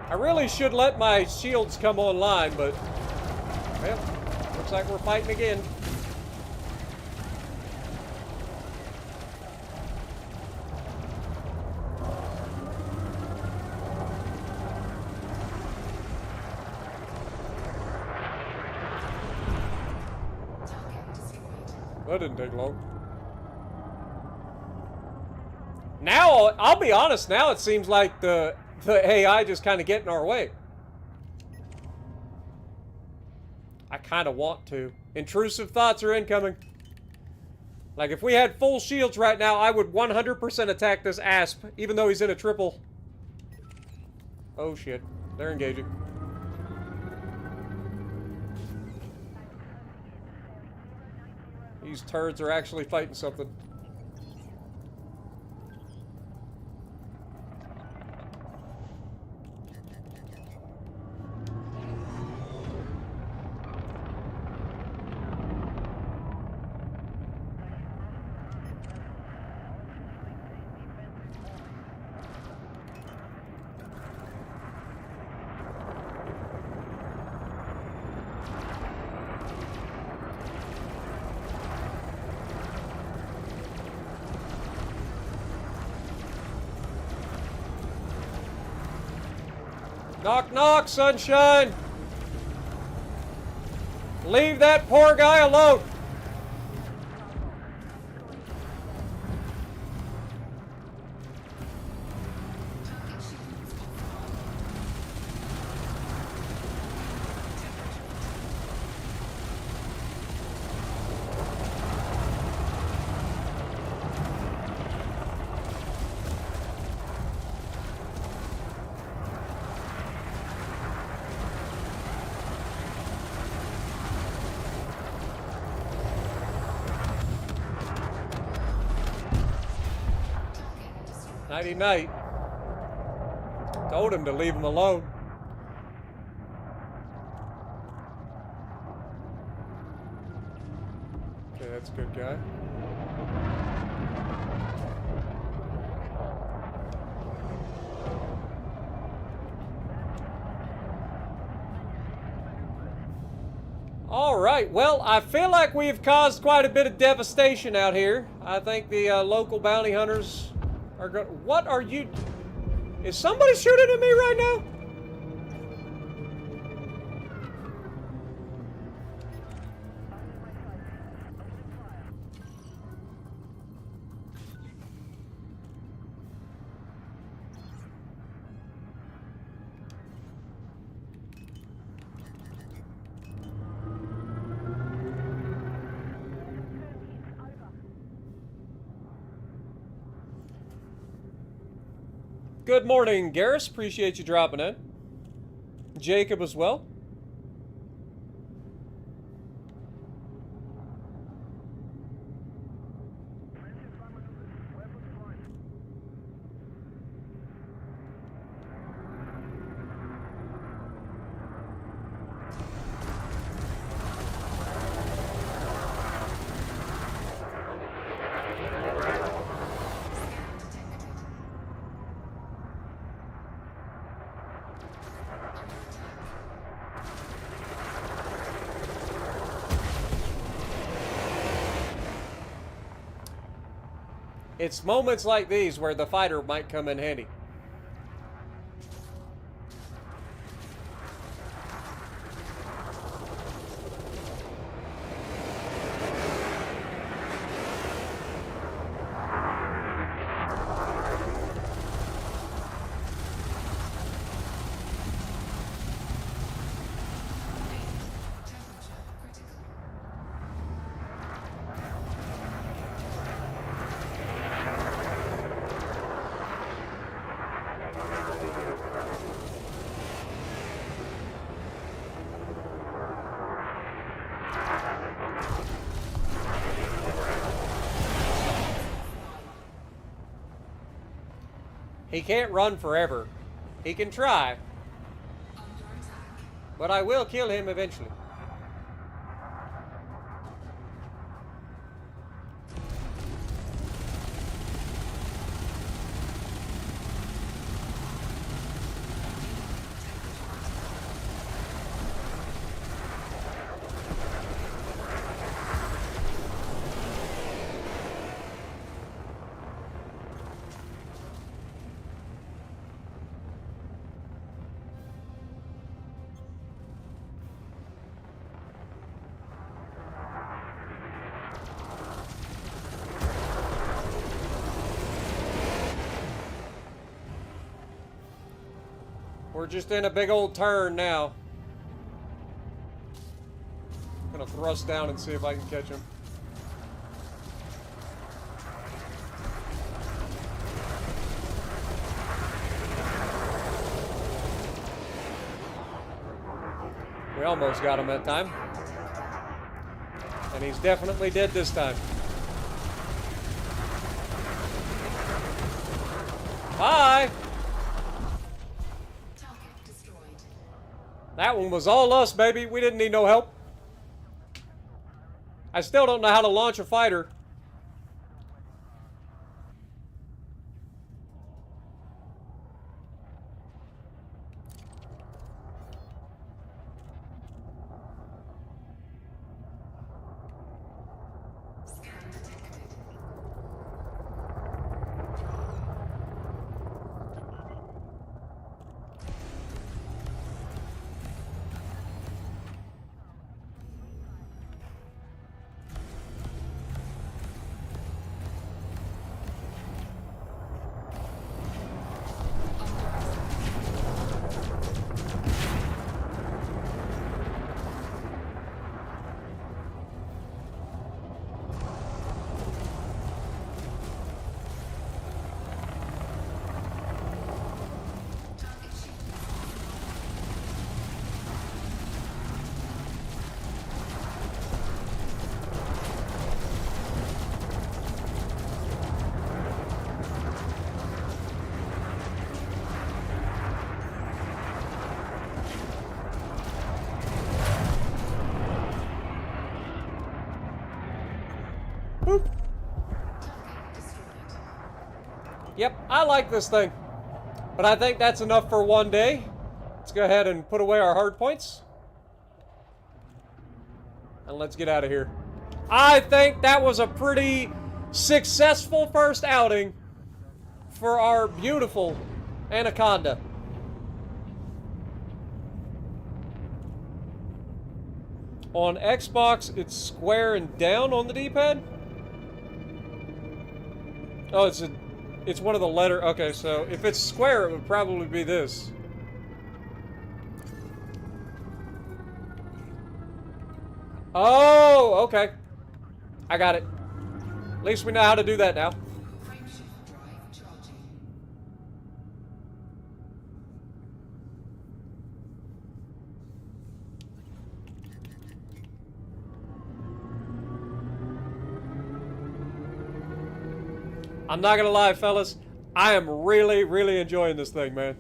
I really should let my shields come online, but, well, looks like we're fighting again. Target destroyed. That didn't take long. Now, I'll be honest, now it seems like the AI just kind of get in our way. I kind of want to. Intrusive thoughts are incoming. Like, if we had full shields right now, I would 100% attack this asp, even though he's in a triple. Oh, shit. They're engaging. These turds are actually fighting something. Knock, knock, sunshine! Leave that poor guy alone! Nighty night. Told him to leave him alone. Okay, that's a good guy. All right, well, I feel like we've caused quite a bit of devastation out here. I think the local bounty hunters are going. What are you? Is somebody shooting at me right now? Good morning, Garrus. Appreciate you dropping in. Jacob as well. It's moments like these where the fighter might come in handy. He can't run forever. He can try, but I will kill him eventually. We're just in a big old turn now. I'm gonna thrust down and see if I can catch him. We almost got him that time. And he's definitely dead this time. Bye! That one was all us, baby. We didn't need no help. I still don't know how to launch a fighter. Boop. Yep, I like this thing. But I think that's enough for one day. Let's go ahead and put away our hard points. And let's get out of here. I think that was a pretty successful first outing for our beautiful Anaconda. On Xbox, it's square and down on the D-pad? Oh, it's one of the letter. Okay, so if it's square, it would probably be this. Oh, okay. I got it. At least we know how to do that now. Frameshift drive charging. I'm not gonna lie, fellas. I am really, really enjoying this thing, man.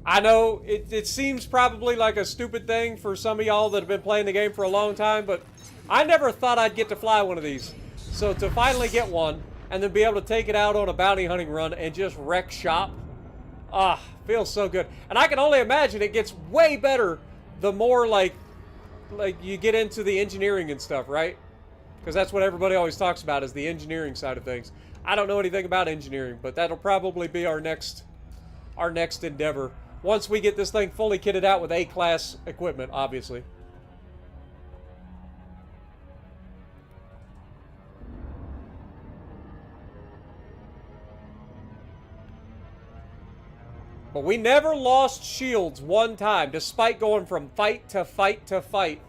I know it seems probably like a stupid thing for some of y'all that have been playing the game for a long time, but I never thought I'd get to fly one of these. So to finally get one, and then be able to take it out on a bounty hunting run and just wreck shop, feels so good. And I can only imagine it gets way better the more like you get into the engineering and stuff, right? Because that's what everybody always talks about, is the engineering side of things. I don't know anything about engineering, but that'll probably be our next endeavor. Once we get this thing fully kitted out with A-class equipment, obviously. But we never lost shields one time, despite going from fight to fight to fight.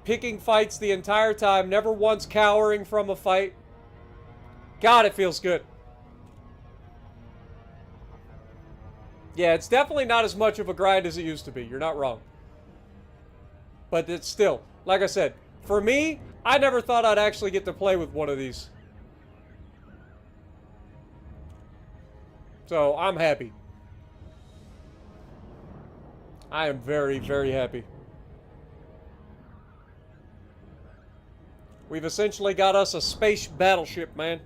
Picking fights the entire time, never once cowering from a fight. God, it feels good. Yeah, it's definitely not as much of a grind as it used to be. You're not wrong. But it's still, like I said, for me, I never thought I'd actually get to play with one of these. So, I'm happy. I am very, very happy. We've essentially got us a space battleship, man.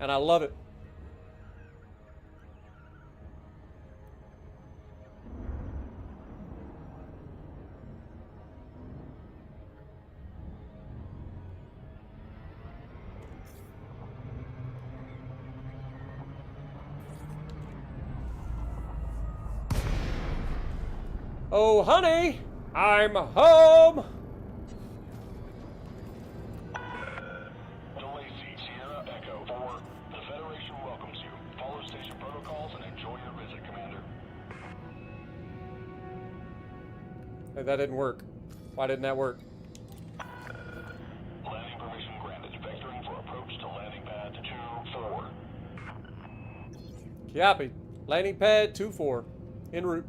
And I love it. Oh, honey, I'm home. Delay seat Sierra Echo 4. The Federation welcomes you. Follow station protocols and enjoy your visit, Commander. Hey, that didn't work. Why didn't that work? Landing permission granted. Vectoring for approach to landing pad 2-4. Copy. Landing pad 2-4. En route.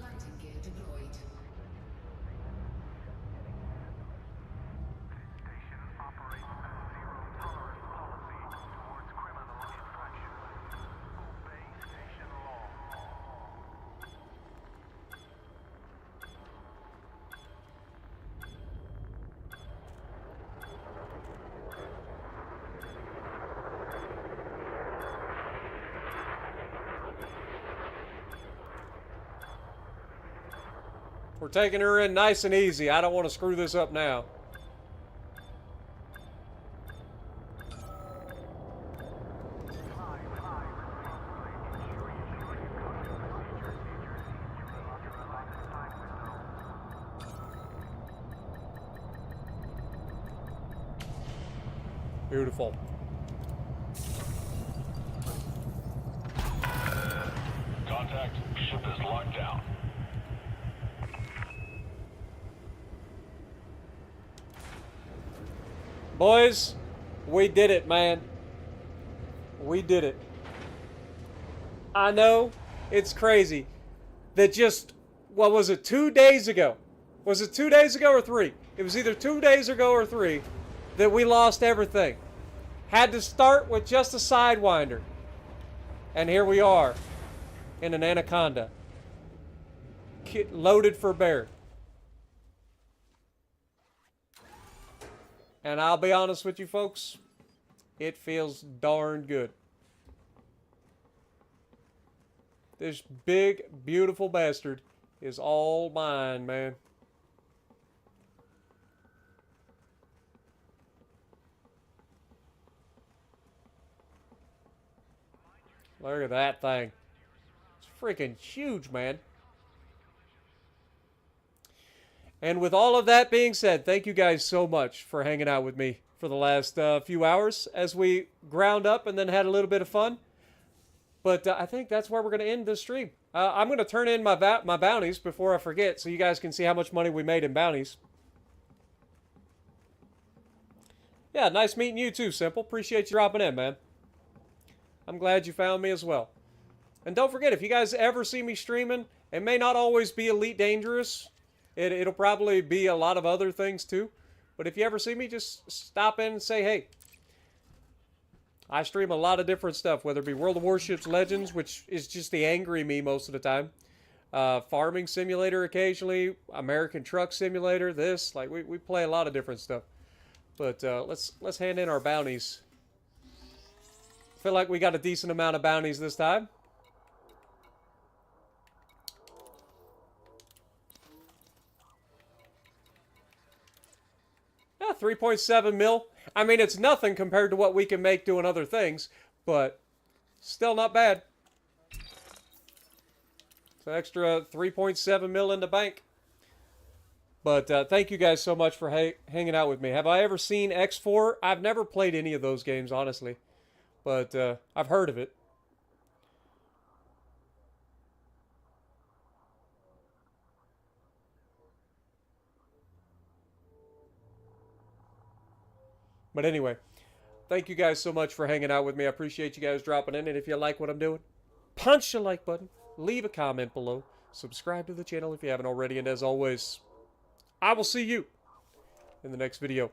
Landing gear deployed. Station operates a zero-tolerance policy towards criminal infractions. Obey station law. We're taking her in nice and easy. I don't want to screw this up now. Beautiful. Contact. ship is locked down. Boys, we did it, man. We did it. I know it's crazy that just, what was it, 2 days ago? Was it 2 days ago or 3? It was either 2 days ago or 3 that we lost everything. Had to start with just a Sidewinder. And here we are in an Anaconda. Loaded for bear. And I'll be honest with you folks, it feels darn good. This big, beautiful bastard is all mine, man. Look at that thing. It's freaking huge, man. And with all of that being said, thank you guys so much for hanging out with me for the last few hours as we ground up and then had a little bit of fun. But I think that's where we're going to end this stream. I'm going to turn in my bounties before I forget so you guys can see how much money we made in bounties. Yeah, nice meeting you too, Simple. Appreciate you dropping in, man. I'm glad you found me as well. And don't forget, if you guys ever see me streaming, it may not always be Elite Dangerous. It'll probably be a lot of other things too. But if you ever see me, just stop in and say, hey. I stream a lot of different stuff, whether it be World of Warships Legends, which is just the angry me most of the time. Farming Simulator occasionally, American Truck Simulator, this. Like, we play a lot of different stuff. But let's hand in our bounties. Feel like we got a decent amount of bounties this time. Yeah, 3.7 mil. I mean, it's nothing compared to what we can make doing other things, but still not bad. It's an extra 3.7 mil in the bank. But thank you guys so much for hanging out with me. Have I ever seen X4? I've never played any of those games, honestly. But I've heard of it. But anyway, thank you guys so much for hanging out with me. I appreciate you guys dropping in. And if you like what I'm doing, punch the like button. Leave a comment below. Subscribe to the channel if you haven't already. And as always, I will see you in the next video.